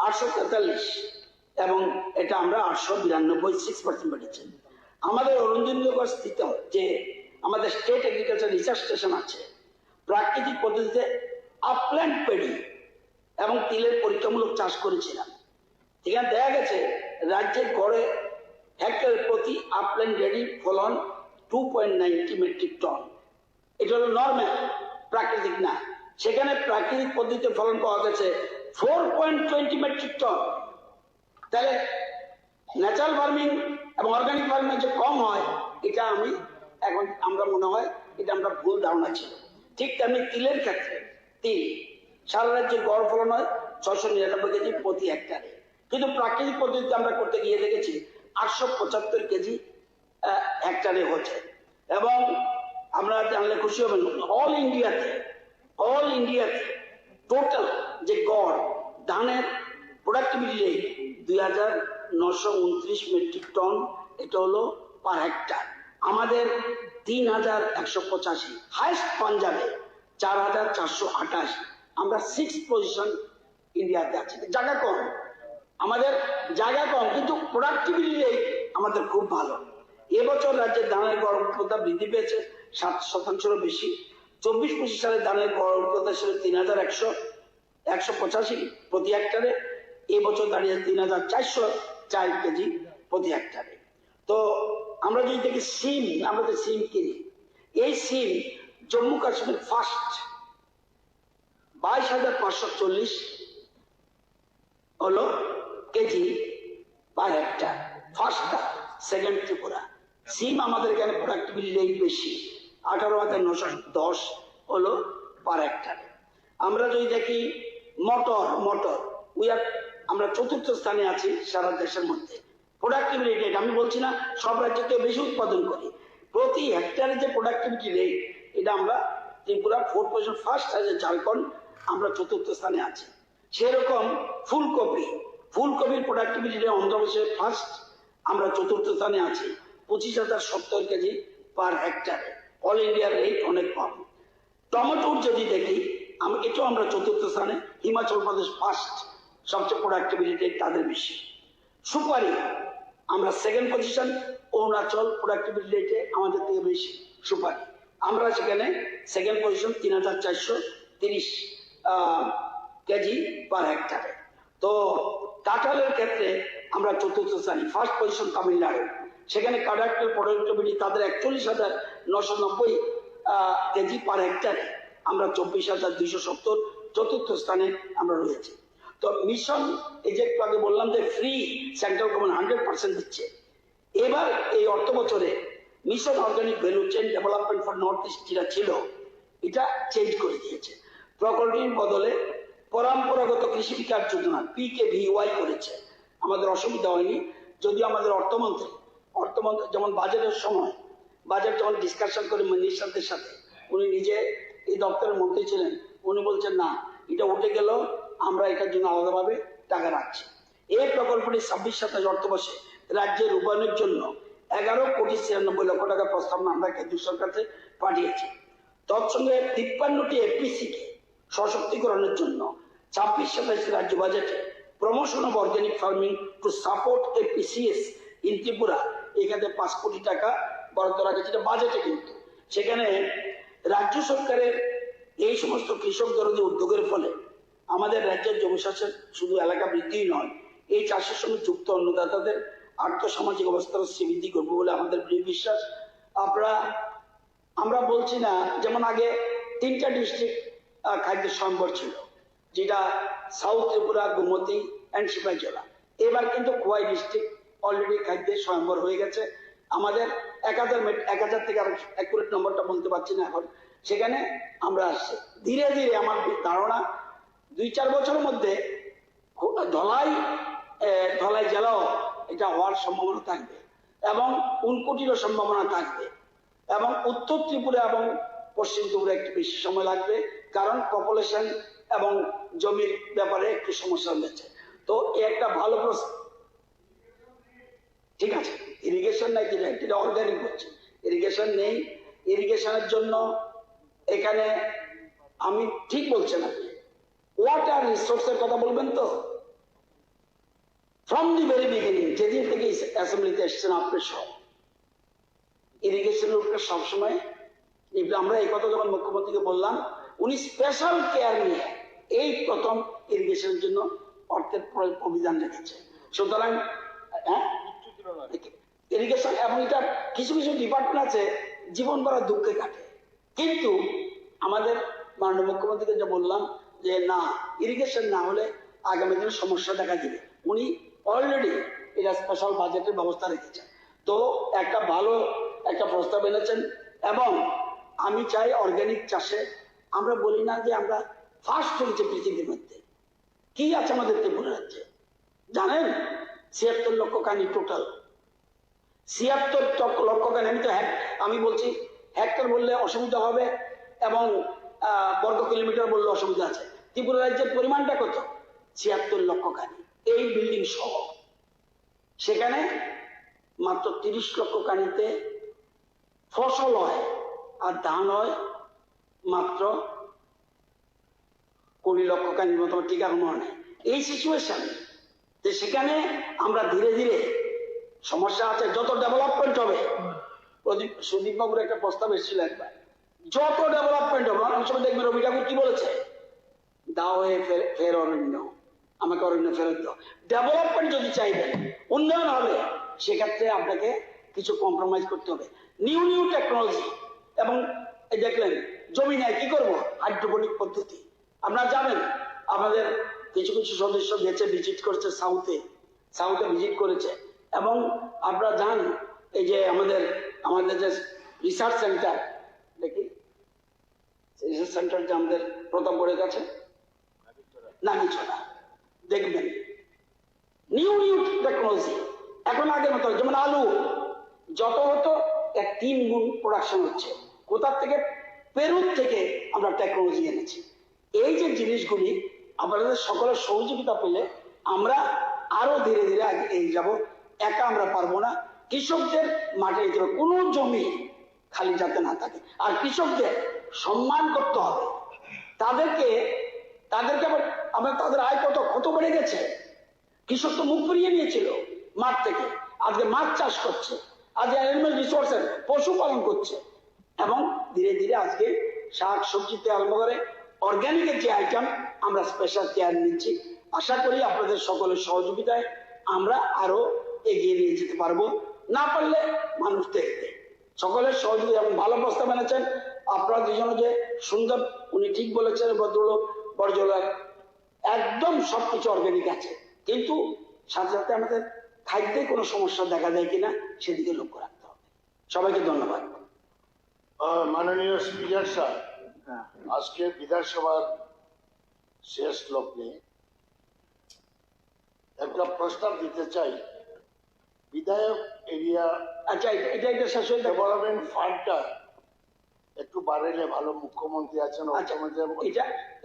843, এবং এটা আমরা 892, 6% বেড়েছে। আমাদের অরুণেন্দ্রনগর স্থিত যে আমাদের স্টেট এগ্রিকালচার রিসার্চ স্টেশন আছে, প্রাকৃতিক পদ্ধতিতে আপল্যান্ড পেডি এবং তিলের পরীক্ষামূলক চাষ করেছিলাম। এখানে দেখা গেছে রাজ্যের গড়ে হেক্টর প্রতি আপল্যান্ড রেডি ফলন 2.90 মেট্রিক টন। এটা হলো নর্মাল, প্রাকৃতিক না। সেখানে প্রাকৃতিক পদ্ধতিতে ফলন পাওয়া গেছে 4.20 মেট্রিক টন। তাহলে ন্যাচারাল ফার্মিং এবং অর্গানিক ফার্মিং যে কম হয়, এটা আমরা মনে হয় এটা আমরা ভুল ধারণা ছিল। ঠিক তেমনি তিলের ক্ষেত্রে তিল সারা রাজ্যে গড় ফলন হয় 699 কেজি প্রতি হেক্টরে, কিন্তু প্রাকৃতিক পদ্ধতিতে আমরা করতে গিয়ে দেখেছি 875 কেজি হেক্টরে হচ্ছে। এবং আমরা জানলে খুশি হবেন, অল ইন্ডিয়াতে টোটাল যে গড় ধানের প্রোডাক্টিভিটি রেট 2,929 মেট্রিক টন, এটা হলো পার হেক্টর। আমাদের 3,185, হাইস্ট পাঞ্জাবে 4,428, আমরা 6th পজিশন ইন্ডিয়াতে আছি। জায়গা কম, আমাদের জায়গা কম, কিন্তু প্রোডাক্টিভিটি রেট আমাদের খুব ভালো। এবছর রাজ্যের ধানের গড় উৎপাদন বৃদ্ধি পেয়েছে 7% বেশি। 24-25 সালে ধানের গড় উৎপাদন ছিল 3,185 প্রতি হেক্টরে, এবছর দাঁড়িয়ে 3,404 কেজি প্রতি হেক্টরে। তো আমরা যদি দেখি সিম, আমরা তো সিম কিনি, এই সিম জম্মু কাশ্মীর ফার্স্ট 22,540 হলো কেজি পার হেক্টর, ফার্স্ট। সেকেন্ড ত্রিপুরা। সিম আমাদের এখানে প্রোডাক্টিভিটি রেট বেশি, 18,910 হলো পার হেক্টরে। আমরা যদি দেখি মটর আমরা 4th স্থানে আছি সারা দেশের মধ্যে প্রোডাক্টিভিটি রেট। আমি বলছি না সব রাজ্যকে বেশি উৎপাদন করি, প্রতি হেক্টরে যে প্রোডাক্টিভিটি রেট, এটা আমরা ত্রিপুরা 4th পজিশন, ফার্স্ট আছে ঝাড়খণ্ড, আমরা 4th স্থানে আছি। সেরকম ফুলকপির প্রোডাক্টিভিটি রেট অন্ধ্রপ্রদেশের ফার্স্ট, আমরা 4th স্থানে আছি, 25,070 কেজি পার হেক্টরে। অল ইন্ডিয়ার রেট অনেক কম। টমেটোর যদি দেখি, এটাও আমরা 4th স্থানে, হিমাচল প্রদেশ ফার্স্ট, সবচেয়ে প্রোডাক্টিভিটি রেট তাদের বেশি। সুপারি আমরা 2nd পজিশন, অরুণাচল প্রোডাক্টিভিটি রেটে আমাদের থেকে বেশি সুপারি, আমরা সেখানে 2nd পজিশন, 3,430 কেজি পার হেক্টরে। তো কাঁঠালের ক্ষেত্রে আমরা চতুর্থ স্থানে, ফার্স্ট পজিশন তামিলনাড়ু, সেখানে কাডাক্টাল প্রোডাক্টিভিটি তাদের 41,990 কেজি পার হেক্টারে, আমরা 24,270 চতুর্থ স্থানে আমরা রয়েছি। তো মিশন, এই যে একটু আগে বললাম যে ফ্রি, সেন্ট্রাল গভর্নমেন্ট 100% দিচ্ছে। এবার এই অর্থ বছরে mission organic value chain development for north east যেটা ছিল, এটা চেঞ্জ করে দিয়েছে। প্রকল্পের বদলে পরম্পরাগত কৃষি বিকাশ যোজনা PKVY করেছে। আমাদের অসুবিধা হয়নি, যদিও আমাদের অর্থমন্ত্রী যেমন বাজেটের সময়, বাজেট যখন ডিসকাশন করে মিনিস্টারদের সাথে, উনি নিজে এই দপ্তরের মন্ত্রী ছিলেন, উনি বলছেন না, এটা উঠে গেল, আমরা এটার জন্য আলাদাভাবে টাকা রাখছি। এই প্রকল্পটি 26-27 অর্থবর্ষে রাজ্যের রূপায়ণের জন্য 11,96,00,000 টাকা প্রস্তাবনা আমরা কেন্দ্রীয় সরকারকে পাঠিয়েছি। তৎসঙ্গে 53টি FPC কে সশক্তিকরণের জন্য 26-27 রাজ্য বাজেটে promotion of organic farming to support APCS in Tripura, এখানে 5 কোটি টাকা বরাদ্দ রাখা, যেটা বাজেটে। কিন্তু সেখানে রাজ্য সরকারের এই সমস্ত কৃষক দরদী উদ্যোগের ফলে আমাদের রাজ্যের জমিশাসন শুধু এলাকা বৃদ্ধি নয়, এই চাষের সঙ্গে যুক্ত অন্নদাতাদের আর্থসামাজিক অবস্থার শ্রীবৃদ্ধি করবে বলে আমাদের বিশ্বাস। আমরা বলছি না, যেমন আগে 3টা ডিস্ট্রিক্ট খাদ্য স্বয়ম্বর ছিল, যেটা সাউথ ত্রিপুরা, গোমতী অ্যান্ড সিপাহীজলা। এবার কিন্তু খোয়াই ডিস্ট্রিক্ট অলরেডি খাদ্যের স্বয়ম্বর হয়ে গেছে। আমাদের 1000 থেকে, আর অ্যাকুরেট নম্বরটা বলতে পারছি না এখন, সেখানে আমরা আসছি ধীরে ধীরে। আমার ধারণা 2-4 বছরের মধ্যে ধলাই জেলাও এটা হওয়ার সম্ভাবনা থাকবে, এবং উনকোটিরও সম্ভাবনা থাকবে, এবং উত্তর ত্রিপুরা এবং পশ্চিম ত্রিপুরা একটু বেশি সময় লাগবে, কারণ পপুলেশন এবং জমির ব্যাপারে একটু সমস্যা রয়েছে। তো একটা ভালো প্রশ্ন, ঠিক আছে, ইরিগেশন নাই, যেটা অর্গানিক হচ্ছে, ইরিগেশন নেই। ইরিগেশনের জন্য এখানে আমি ঠিক বলছেন আপনি, ওয়াটার রিসোর্সের কথা বলবেন তো, ফ্রম দি ভেরি বিগিনিং, যেদিন থেকে অ্যাসেম্বলিতে এসছেন আপনি সব, ইরিগেশনের উপরে সবসময় আমরা এই কথা যখন মুখ্যমন্ত্রীকে বললাম, উনি স্পেশাল কেয়ার নিয়ে এই প্রথম ইরিগেশনের জন্য অর্থের অভিযান রেখেছে। সুতরাং ইরিগেশন, এবং এটা কিছু কিছু ডিপার্টমেন্ট আছে জীবন ভরা দুঃখে কাটে, কিন্তু আমাদের মাননীয় মুখ্যমন্ত্রীকে যে বললাম যে না, ইরিগেশন না হলে আগামী দিনে সমস্যা দেখা দিবে, উনি অলরেডি এটা স্পেশাল বাজেটের ব্যবস্থা রেখেছেন। তো একটা ভালো একটা প্রস্তাব এনেছেন, এবং আমি চাই অর্গানিক চাষে, আমরা বলি না যে আমরা ফার্স্ট হয়েছে পৃথিবীর মধ্যে, কি আছে আমাদের ত্রিপুরা রাজ্যে জানেন? 76 লক্ষ কানি টোটাল, 76 লক্ষ কানি। আমি বলছি হেক্টর বললে অসুবিধা হবে, এবং বর্গ কিলোমিটার বললে অসুবিধা আছে। ত্রিপুরা রাজ্যের পরিমাণটা কত? 76 লক্ষ কানি, এই বিল্ডিং সহ। সেখানে মাত্র 30 লক্ষ কানিতে ফসল হয়, আর ধান হয় মাত্র 20 লক্ষ কানির মতো, ঠিক আছে মনে নেই। এই সিচুয়েশন, সেখানে আমরা ধীরে ধীরে, সমস্যা আছে, যত ডেভেলপমেন্ট হবে, সুদীপ বাবুর একটা প্রস্তাব এসেছিল একবার, যত ডেভেলপমেন্ট হবে, অনেক সময় দেখবেন রবি ঠাকুর কি বলেছে, দাও হয়ে ফের অরণ্য, আমাকে অরণ্য ফেরত দাও। ডেভেলপমেন্ট যদি চাইবেন, উন্নয়ন হবে, সেক্ষেত্রে আপনাকে কিছু কম্প্রোমাইজ করতে হবে। নিউ নিউ টেকনোলজি, এবং দেখলেন জমি নেয়, কি করবো? হাইড্রোপনিক পদ্ধতি। আপনারা জানেন, আমাদের কিছু কিছু সদস্য গেছে, ভিজিট করেছে, সাউথে ভিজিট করেছে, এবং আপনারা জান এই যে আমাদের যে রিসার্চ সেন্টার, দেখি রিসার্চ সেন্টার যে আমাদের প্রতাপগড়ের কাছে নাগিছড়া, দেখবেন নিউ নিউ টেকনোলজি। এখন আগের মতো, যেমন আলু যত হতো 3 গুণ প্রোডাকশন হচ্ছে। কোথার থেকে? পেরু থেকে আমরা টেকনোলজি এনেছি। এই যে জিনিসগুলি আমাদের সকলের সহযোগিতা পেলে আমরা আরো ধীরে ধীরে এগিয়ে যাব। একা আমরা পারবো না। কৃষকদের মাঠে দিতে হবে, কোনো জমি খালি যাতে না থাকে, আর কৃষকদের সম্মান করতে হবে। তাদেরকে আবার তাদের আয় কত বেড়ে গেছে। কৃষক তো মুখ ফিরিয়ে নিয়েছিল মাঠ থেকে, আজকে মাছ চাষ করছে, আজকে অ্যানিমাল রিসোর্সের পশুপালন করছে, এবং ধীরে ধীরে আজকে শাক সবজিতে আরম্ভ করে অর্গানিকের যে আইটেম আমরা স্পেশাল কেয়ার নিচ্ছি। আশা করি আপনাদের সকলের সহযোগিতায় আমরা আরো এগিয়ে নিয়ে যেতে পারবো। না পারলে মানুষ দেখবে। সকলের সহযোগিতা এবং ভালো প্রস্তাব এনেছেন আপনারা দুজনে, যে সুন্দর, উনি ঠিক বলেছেন, ভদ্রলোক বর্জলার একদম সবকিছু অর্গানিক আছে, কিন্তু সাথে সাথে আমাদের খাদ্যে কোনো সমস্যা দেখা দেয় কিনা সেদিকে লক্ষ্য রাখতে হবে। সবাইকে ধন্যবাদ। মাননীয় স্পিকার স্যার, আজকে বিধানসভার শেষ লগ্নে একটা প্রস্তাব দিতে চাই। বিধায়ক এরিয়া এটা শেষ হয়ে ডেভেলপমেন্ট ফান্ডটা একটু বাড়াইলে ভালো। মুখ্যমন্ত্রী আছেন,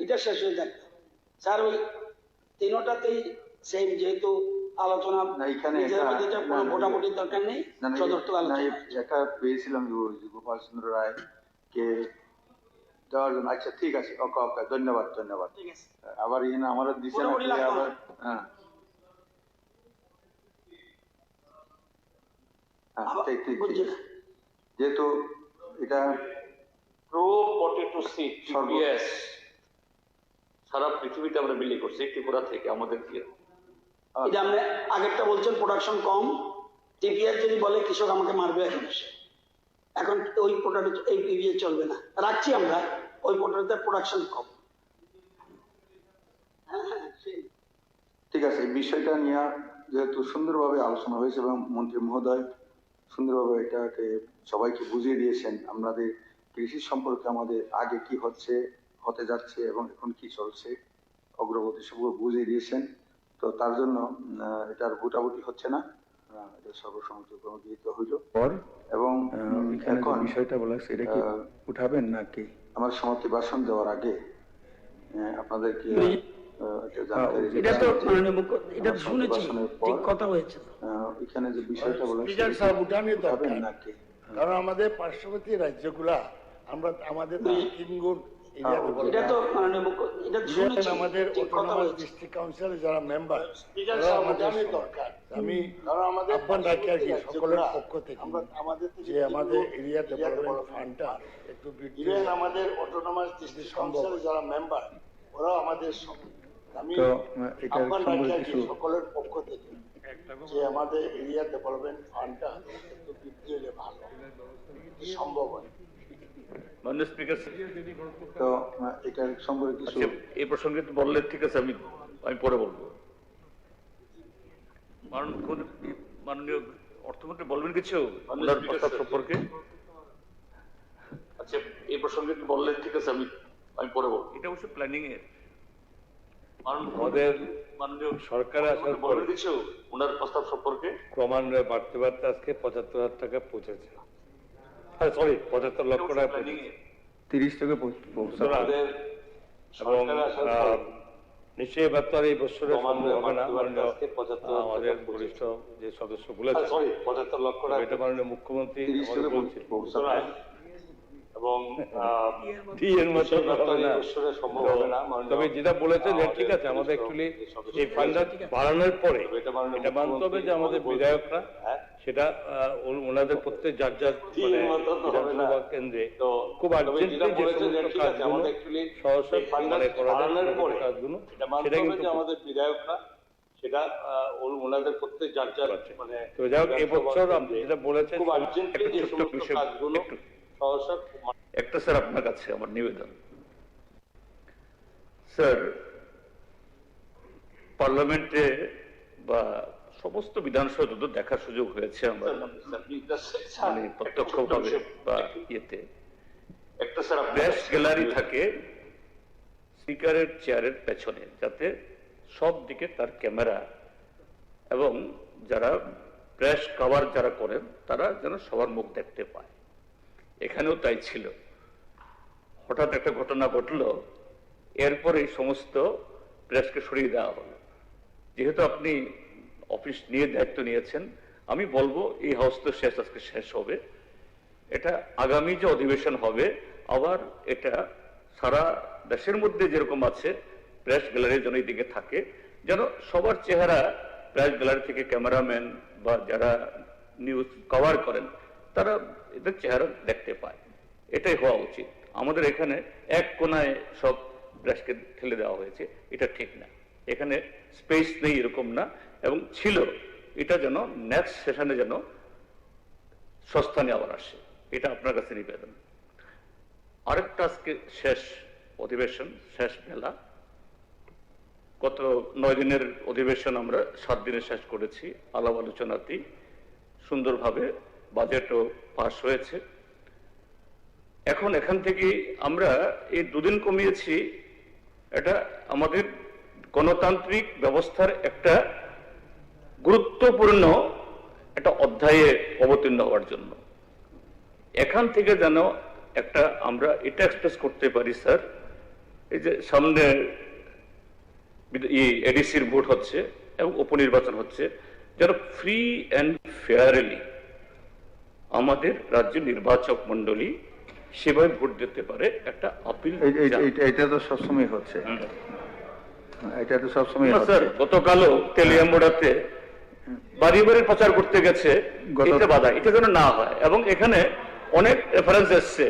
এটা শেষ হয়ে যাক স্যার। ওই তিনটাতেই সেম, যেহেতু আলোচনা মোটামুটি দরকার নেই, সদর্থক আলোচনা একটা পেয়েছিলাম গোপাল চন্দ্র রায় কে দেওয়ার জন্য। আচ্ছা ঠিক আছে, ওকে ওকে, ধন্যবাদ ধন্যবাদ। আবার আমারও দিচ্ছে আবার। হ্যাঁ ঠিক ঠিক, যেহেতু এটা প্রো পটেটো সিড পিপিএস সারা পৃথিবীতে আমরা বিলি করছি, ত্রিপুরা থেকে আমাদের দিয়ে। এটা আমরা আগেরটা বলছেন প্রোডাকশন কম, টিপিএস যদি বলে কৃষক আমাকে মারবে এখন ওই প্রোডাক্ট এই পিপিএস চলবে না, রাখছি আমরা ওই প্রোডাক্টের প্রোডাকশন কম। ঠিক আছে, এই বিষয়টা নিয়ে যেহেতু সুন্দরভাবে আলোচনা হয়েছে এবং মন্ত্রী মহোদয় সুন্দরভাবে এটাকে সবাইকে বুঝিয়ে দিয়েছেন, আমাদের কৃষি সম্পর্কে আমাদের আগে কি হচ্ছে, হতে যাচ্ছে এবং এখন কি চলছে, অগ্রগতি সবগুলো বুঝিয়ে দিয়েছেন। তো তার জন্য এটার ভোটাভুটি হচ্ছে না, এটা সর্বসম্মতিক্রমে গৃহীত হইল। এবং এখন বিষয়টা বলা সেটা কি উঠাবেন নাকি? আমার সমাপ্তি ভাষণ দেওয়ার আগে আপনাদেরকে এখানে যে বিষয়টা বলা উঠাবেন নাকি, কারণ আমাদের পার্শ্ববর্তী রাজ্যগুলা আমরা আমাদের 3 গুণ আমাদের অটোনমাস ডিস্ট্রিক্ট কাউন্সিলের যারা মেম্বার আমাদের দরকার। আমি আহ্বান রাখি আর কি সকলের পক্ষ থেকে যে আমাদের এরিয়া ডেভেলপমেন্ট ফান্ডটা একটু বৃদ্ধি, আমাদের অটোনমাস ডিস্ট্রিক্ট কাউন্সিলের যারা মেম্বার ওরাও আমাদের। আমি আহ্বান রাখি আর কি সকলের পক্ষ থেকে যে আমাদের এরিয়া ডেভেলপমেন্ট ফান্ডটা একটু বৃদ্ধি হলে ভালো সম্ভব হয়। মাননীয় স্পিকার, তো এটা সম্পর্কে কিছু এই প্রসঙ্গে বললে ঠিক আছে, আমি পরে বলবো। মাননীয় অর্থমন্ত্রী বলবেন কিছু প্রস্তাব সম্পর্কে? আচ্ছা, এই প্রসঙ্গে বললে ঠিক আছে, আমি পরে বলবো। এটা অবশ্য প্ল্যানিং এর আমাদের সরকারে আসার পর কিছু ওনার প্রস্তাব সম্পর্কে ক্রমান্বয়ে বাড়তে বাড়তে আজকে ৭৫,০০০ টাকা পৌঁছেছে। সরি, ৭৫ লক্ষ টাকা 30 থেকে এবং নিশ্চয়ই এবার তো আর এই বছরে সম্ভব হবে না। আমাদের বরিষ্ঠ যে সদস্য বলেছে ৭৫ লক্ষ টাকা, এটা মাননীয় মুখ্যমন্ত্রী এবং তবে যেটা বলেছেন ঠিক আছে, আমাদের অ্যাকচুয়ালি এই ফান্ডটা বাড়ানোর পরে এটা মানতে হবে যে আমাদের বিধায়করা সেটা ওনাদের প্রত্যেক যার যার বিধানসভা কেন্দ্রে খুব আর্জেন্টলি যে সমস্ত কাজগুলো সহসা করা যায় কাজগুলো সেটা কিন্তু আমাদের বিধায়করা সেটা ওনাদের প্রত্যেক যার যার মানে তো যাই হোক এবছর আপনি যেটা বলেছেন খুব আর্জেন্টলি যে সমস্ত কাজগুলো সহসা। একটা স্যার আপনার কাছে আমার নিবেদন, স্যার পার্লামেন্টে বা সমস্ত বিধানসভা যত দেখার সুযোগ হয়েছে আমরা প্রত্যক্ষভাবে বা ইয়েতে, একটা স্যার প্রেস গ্যালারি থাকে স্পিকারের চেয়ারের পেছনে, যাতে সব দিকে তার ক্যামেরা এবং যারা প্রেস কভার যারা করেন তারা যেন সবার মুখ দেখতে পায়। এখানেও তাই ছিল। হঠাৎ একটা ঘটনা ঘটলো, এরপরে সমস্ত প্রেসকে সরিয়ে দেওয়া হলো। যেহেতু আপনি অফিস নিয়ে দায়িত্ব নিয়েছেন, আমি বলবো এই হাউস তো আজকে শেষ হবে, এটা আগামী যে অধিবেশন হবে আবার এটা সারা দেশের মধ্যে যেরকম আছে প্রেস গ্যালারির জন্য এইদিকে থাকে, যেন সবার চেহারা প্রেস গ্যালারি থেকে ক্যামেরাম্যান বা যারা নিউজ কভার করেন তারা এদের চেহারা দেখতে পায়। এটাই হওয়া উচিত। আমাদের এখানে এক কোনায় সব প্রেসকে ঠেলে দেওয়া হয়েছে, এটা ঠিক না। এখানে স্পেস নেই এরকম না, এবং ছিল, এটা যেন নেক্সট সেশনে যেন সস্থানে আবার আসে, এটা আপনার কাছে নিবেদন। আরেকটা আজকে শেষ অধিবেশন, শেষ বেলা, গত 9 দিনের অধিবেশন আমরা 7 দিনে শেষ করেছি আলাপ আলোচনাতেই, সুন্দরভাবে বাজেটও পাশ হয়েছে। এখন এখান থেকে আমরা এই 2 দিন কমিয়েছি, এটা আমাদের গণতান্ত্রিক ব্যবস্থার একটা গুরুত্বপূর্ণ একটা অধ্যায়ে অবতীর্ণ হওয়ার জন্য। এখান থেকে যেন একটা আমরা এটা এক্সপ্রেস করতে পারি স্যার, এই যে সামনে এডিসির ভোট হচ্ছে এবং উপনির্বাচন হচ্ছে, যেন ফ্রি অ্যান্ড ফেয়ারলি আমাদের রাজ্যের নির্বাচক মন্ডলী সেভাবে ভোট দিতে পারে, একটা আপিল। এটা তো সবসময় হচ্ছে, এটা তো সবসময় স্যার। গতকালও তেলিয়ামুড়াতে বাড়ি বাড়ি প্রচার করতে গেছে, এটা বাধা, এটা যেন না হয়। এবং এখানে অনেক রেফারেন্স এসছে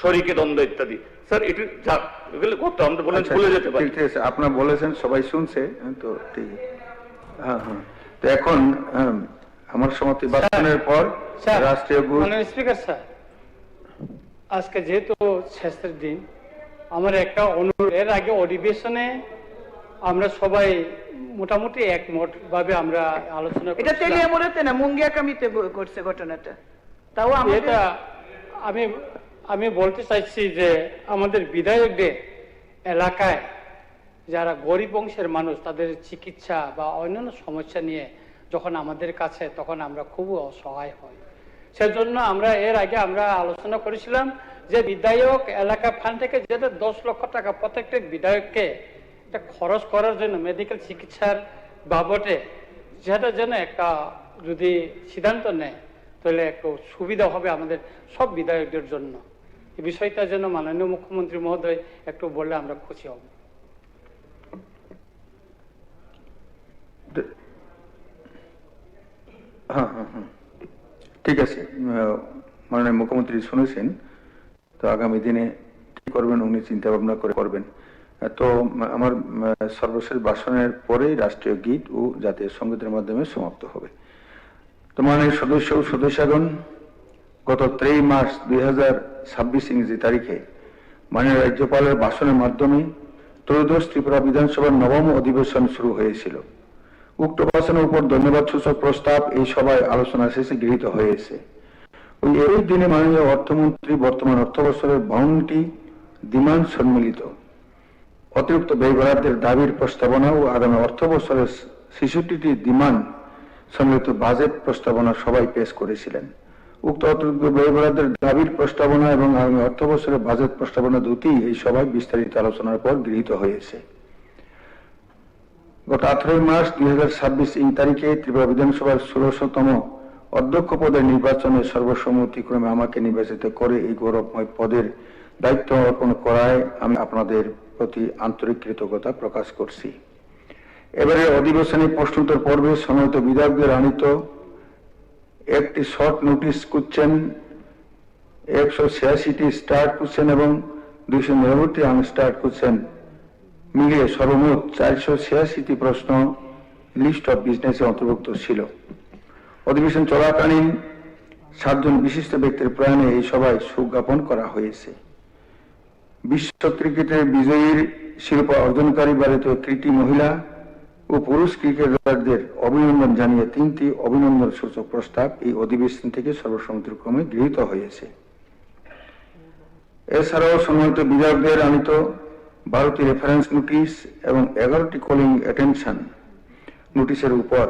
শরিকে দ্বন্দ্ব ইত্যাদি, স্যার এটা যাক, এগুলো করতে আমরা বলেন ভুলে যেতে পারি। ঠিক আছে, আপনার বলেছেন, সবাই শুনছে তো, ঠিক। হ্যাঁ হ্যাঁ, তো এখন আমার সমাপ্তি বাচনের পর রাষ্ট্রীয় স্পিকার স্যার, আজকে যেহেতু শেষের দিন, আমার একটা অনুরোধ, এর আগে অধিবেশনে আমরা সবাই মোটামুটি একমত ভাবে আমরা আলোচনা এটা তেলিয়ামুড়াতে না, মুঙ্গিয়াকামিতে ঘটছে ঘটনাটা। তাও এটা আমি বলতে চাইছি যে আমাদের বিধায়কদের এলাকায় যারা গরিব অংশের মানুষ, তাদের চিকিৎসা বা অন্যান্য সমস্যা নিয়ে যখন আমাদের কাছে, তখন আমরা খুব অসহায় হই। সেজন্য আমরা এর আগে আমরা আলোচনা করেছিলাম যে বিধায়ক এলাকা ফান্ড থেকে যেটা 10 লক্ষ টাকা প্রত্যেকটা বিধায়ককে এটা খরচ করার জন্য মেডিকেল চিকিৎসার বাবদে, যেটা যেন একটা যদি সিদ্ধান্ত নেয় তাহলে একটু সুবিধা হবে আমাদের সব বিধায়কদের জন্য। এই বিষয়টা যেন মাননীয় মুখ্যমন্ত্রী মহোদয় একটু বললে আমরা খুশি হব। হ্যাঁ হ্যাঁ হ্যাঁ, ঠিক আছে, মাননীয় মুখ্যমন্ত্রী শুনেছেন, তো আগামী দিনে কি করবেন উনি চিন্তা ভাবনা করে করবেন। তো আমার সর্বশেষ ভাষণের পরেই রাষ্ট্রীয় গীত ও জাতীয় সঙ্গীতের মাধ্যমে সমাপ্ত হবে। তো মাননীয় সদস্য ও সদস্যগণ, গত 3 মার্চ 2026 ইংরেজি তারিখে মাননীয় রাজ্যপালের ভাষণের মাধ্যমে ত্রয়োদশ ত্রিপুরা বিধানসভার 9ম অধিবেশন শুরু হয়েছিল। উক্ত ভাষণের উপর ধন্যবাদ সূচক প্রস্তাব এই সভায় আলোচনা শেষে গৃহীত হয়েছে। ওই দিনে মাননীয় অর্থমন্ত্রী বর্তমান অর্থবছরের 52টি ডিমান্ড সম্মিলিত অতিরিক্ত ব্যয় বরাদ্দের দাবির প্রস্তাবনা ও আগামী অর্থবছরের 66টি ডিমান্ড সম্মিলিত বাজেট প্রস্তাবনা সবাই পেশ করেছিলেন। উক্ত অতিরিক্ত ব্যয় বরাদ্দের দাবির প্রস্তাবনা এবং আগামী অর্থবছরের বাজেট প্রস্তাবনা দুটি এই সভায় বিস্তারিত আলোচনার পর গৃহীত হয়েছে। গত 18 মার্চ 2026 ইং তারিখে ত্রিপুরা বিধানসভার 16তম অধ্যক্ষ পদের নির্বাচনে সর্বসম্মতিক্রমে আমাকে নির্বাচিত করে এই গৌরবময় পদের দায়িত্ব অর্পণ করায় আমি আপনাদের প্রতি আন্তরিক কৃতজ্ঞতা প্রকাশ করছি। এবারে অধিবেশনে প্রশ্নোত্তর পর্বে সম্মানিত বিধায়কদের আনিত একটি শর্ট নোটিস কোশ্চেন, 186টি স্টার্ট কোশ্চেন এবং 299টি আনস্টার্ট কোশ্চেন মিলিয়ে সর্বমোট 486টি প্রশ্ন লিস্ট অফ বিজনেসে অন্তর্ভুক্ত ছিল। অধিবেশন চলাকালীন 7 জন বিশিষ্ট ব্যক্তির প্রয়াণে এই সভায় শোক জ্ঞাপন করা হয়েছে। বিশ্ব ক্রিকেটের বিজয়ীর শিরোপা অর্জনকারী ভারতীয় কৃতি মহিলা ও পুরুষ ক্রিকেটারদের অভিনন্দন জানিয়ে 3টি অভিনন্দন সূচক প্রস্তাব এই অধিবেশন থেকে সর্বসম্মতিক্রমে গৃহীত হয়েছে। এছাড়াও সম্মানিত বিধায়কদের আনিত 12টি রেফারেন্স নোটিশ এবং 11টি কলিং অ্যাটেনশন নোটিশের উপর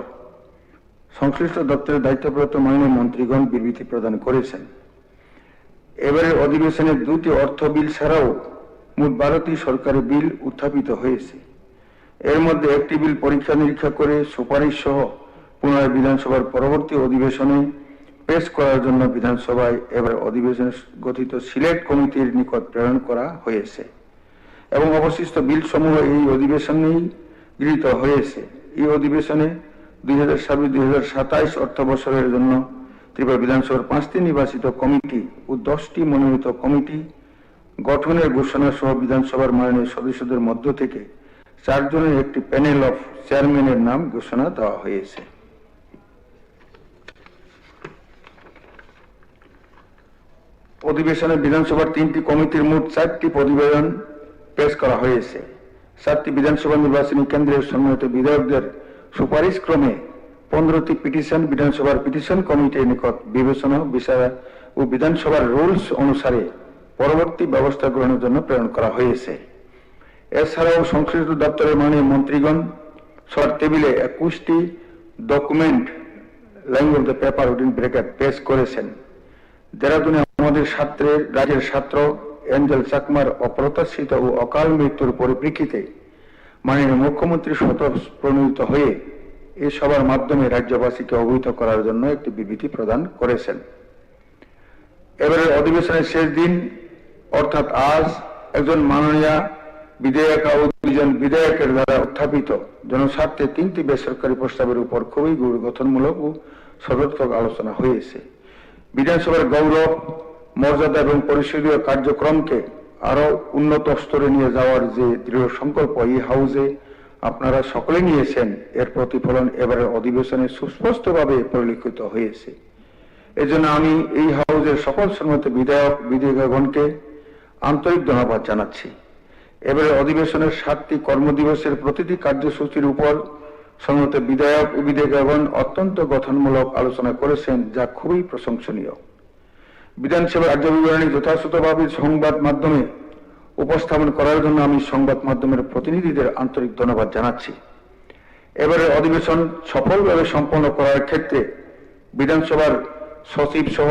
সংশ্লিষ্ট দপ্তরের দায়িত্বপ্রাপ্ত মাননীয় মন্ত্রীগণ বিবৃতি প্রদান করেছেন। এবারের অধিবেশনে 2টি অর্থ বিল ছাড়াও মোট 12টি সরকারি বিল উত্থাপিত হয়েছে। এর মধ্যে একটি বিল পরীক্ষা নিরীক্ষা করে সুপারিশ সহ পুনরায় বিধানসভার পরবর্তী অধিবেশনে পেশ করার জন্য বিধানসভায় এবার অধিবেশনে গঠিত সিলেক্ট কমিটির নিকট প্রেরণ করা হয়েছে এবং অবশিষ্ট বিল সমূহ এই অধিবেশনেই গৃহীত হয়েছে। এই অধিবেশনে 2026-2027 অর্থ বছরের জন্য ত্রিপুরা বিধানসভার 5টি নির্বাচিত কমিটি ও 10টি মনোনীত কমিটি গঠনের ঘোষণা সহ বিধানসভার মাননীয় সদস্যদের মধ্য থেকে 4 জনের একটি প্যানেল অফ চেয়ারম্যানের নাম ঘোষণা দেওয়া হয়েছে। অধিবেশনে বিধানসভার 3টি কমিটির মোট 4টি প্রতিবেদন পেশ করা হয়েছে। 7টি বিধানসভা নির্বাচনী কেন্দ্রের সম্মানিত বিধায়কদের সুপারিশ ক্রমে 15টি পিটিশন বিধানসভার পিটিশন কমিটির নিকট বিবেচনা, বিচার ও বিধানসভার রুলস অনুসারে পরবর্তী ব্যবস্থা গ্রহণের জন্য প্রেরণ করা হয়েছে। এছাড়াও সংশ্লিষ্ট দপ্তরের মাননীয় মন্ত্রীগণ সবার টেবিলে 21টি document laying of the paper within bracket পেশ করেছেন। দেরাদুনে আমাদের রাজ্যের ছাত্র এঞ্জেল চাকমার অপ্রত্যাশিত ও অকাল মৃত্যুর পরিপ্রেক্ষিতে মাননীয় মুখ্যমন্ত্রী স্বতঃপ্রণোদিত হয়ে এই সভার মাধ্যমে রাজ্যবাসীকে অবহিত করার জন্য একটি বিবৃতি প্রদান করেছেন। এবারের অধিবেশনের শেষ দিন অর্থাৎ আজ একজন মাননীয় বিধায়িকা ও 2 জন বিধায়কের দ্বারা উত্থাপিত জনস্বার্থে 3টি বেসরকারি প্রস্তাবের উপর খুবই গঠনমূলক ও সদর্থক আলোচনা হয়েছে। বিধানসভার গৌরব, মর্যাদা এবং পরিষদীয় কার্যক্রমকে আরো উন্নত স্তরে নিয়ে যাওয়ার যে দৃঢ় সংকল্প এই হাউসে আপনারা সকলে নিয়েছেন, এর প্রতিফলন এবারের অধিবেশনে সুস্পষ্টভাবে পরিলক্ষিত হয়েছে। এজন্য আমি এই হাউসের সকল সম্মানিত বিধায়ক বিধায়িকাগণকে আন্তরিক ধন্যবাদ জানাচ্ছি। এবারে অধিবেশনের 7টি কর্মদিবসের প্রতিটি কার্যসূচির উপর সম্মানিত বিধায়ক ও বিধায়িকাগণ অত্যন্ত গঠনমূলক আলোচনা করেছেন, যা খুবই প্রশংসনীয়। বিধানসভা কার্য বিবরণী যথাযথভাবে সংবাদ মাধ্যমে উপস্থাপন করার জন্য আমি সংবাদ মাধ্যমের প্রতিনিধিদের আন্তরিক ধন্যবাদ জানাচ্ছি। এবারে অধিবেশন সফলভাবে সম্পন্ন করার ক্ষেত্রে বিধানসভার সচিব সহ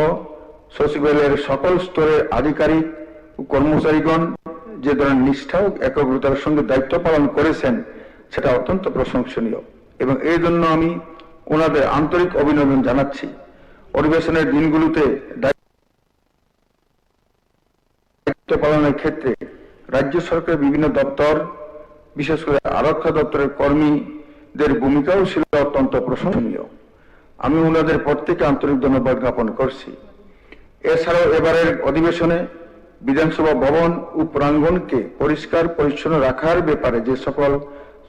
সচিবালয়ের সকল স্তরের আধিকারিক ও কর্মচারীগণ যে ধরনের নিষ্ঠা ও একাগ্রতার সঙ্গে দায়িত্ব পালন করেছেন সেটা অত্যন্ত প্রশংসনীয় এবং এই জন্য আমি ওনাদের আন্তরিক অভিনন্দন জানাচ্ছি। অধিবেশনের দিনগুলোতে দায়িত্ব পালনের ক্ষেত্রে রাজ্য সরকারের বিভিন্ন দপ্তর, বিশেষ করে আরক্ষা দপ্তরের কর্মীদের ভূমিকাও ছিল অত্যন্ত প্রশংসনীয়। আমি ওনাদের প্রত্যেকে আন্তরিক ধন্যবাদ জ্ঞাপন করছি। এছাড়াও এবারের অধিবেশনে বিধানসভা ভবন ও প্রাঙ্গণকে পরিষ্কার পরিচ্ছন্ন রাখার ব্যাপারে যে সকল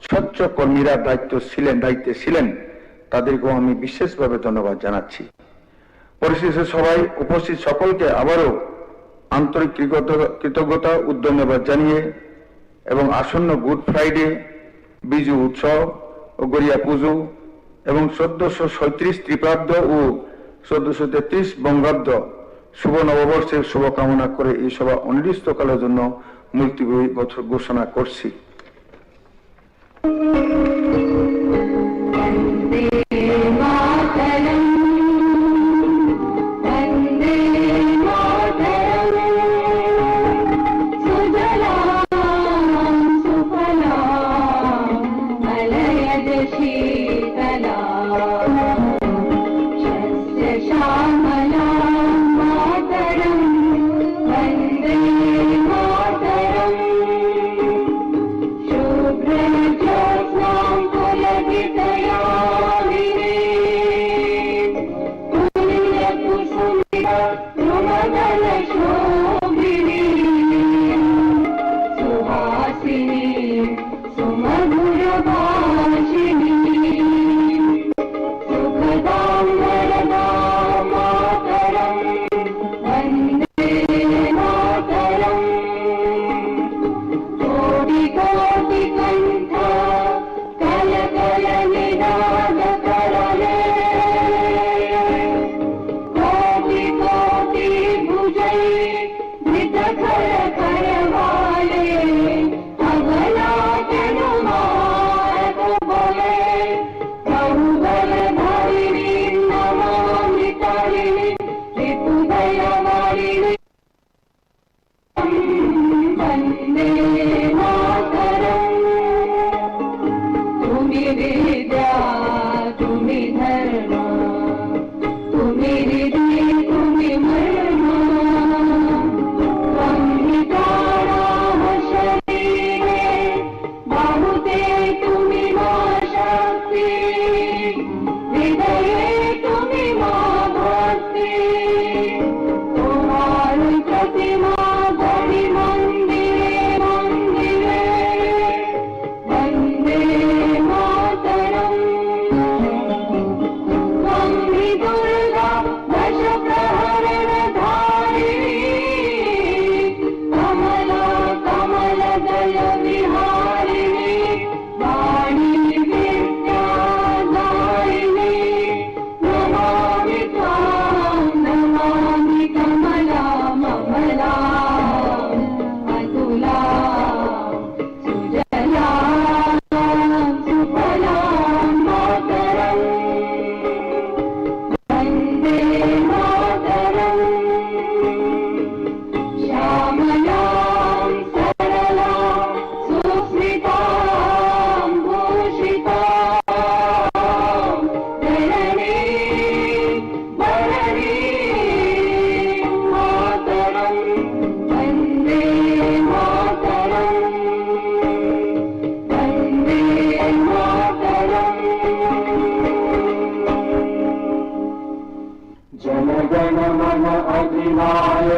স্বচ্ছ কর্মীরা দায়িত্বে ছিলেন তাদেরকেও আমি বিশেষভাবে ধন্যবাদ জানাচ্ছি। পরিশেষে সবাই উপস্থিত সকলকে আবারও আন্তরিক কৃতজ্ঞতা ও ধন্যবাদ জানিয়ে এবং আসন্ন গুড ফ্রাইডে, বিজু উৎসব ও গড়িয়া পুজো এবং 1437 ত্রিপাব্দ ও 1433 বঙ্গাব্দ শুভ নববর্ষের শুভকামনা করে এই সভা অনির্দিষ্টকালের জন্য মুলতবি ঘোষণা করছি। प्रतिमा बड़ी मंदिरे मंदिरे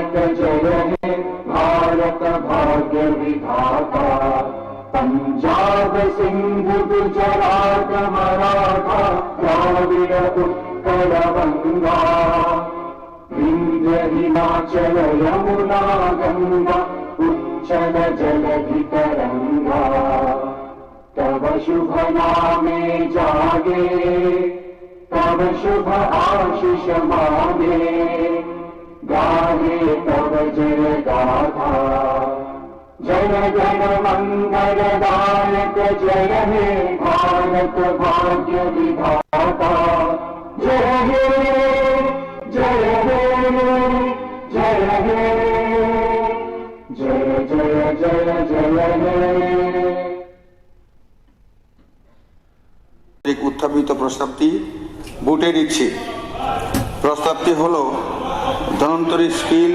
नायक जय हे भारत भाग्य विधाता पंजाब सिंध गुजरात मराठा द्राविड उत्कल गंगा विंध्य हिमाचल यमुना गंगा उच्चल जलधि तरंगा तव शुभ नामे जागे तव शुभ आशीष मागे गाहे तव जय गाथा जन गण मंगल दायक जय हे भारत भाग्य विधाता जय हे जय हे जय हे जय जय जय जय हे। উত্থাপিত প্রস্তাবটি ভোটে দিচ্ছি। প্রস্তাবটি হলো ধন্বন্তরী স্কিল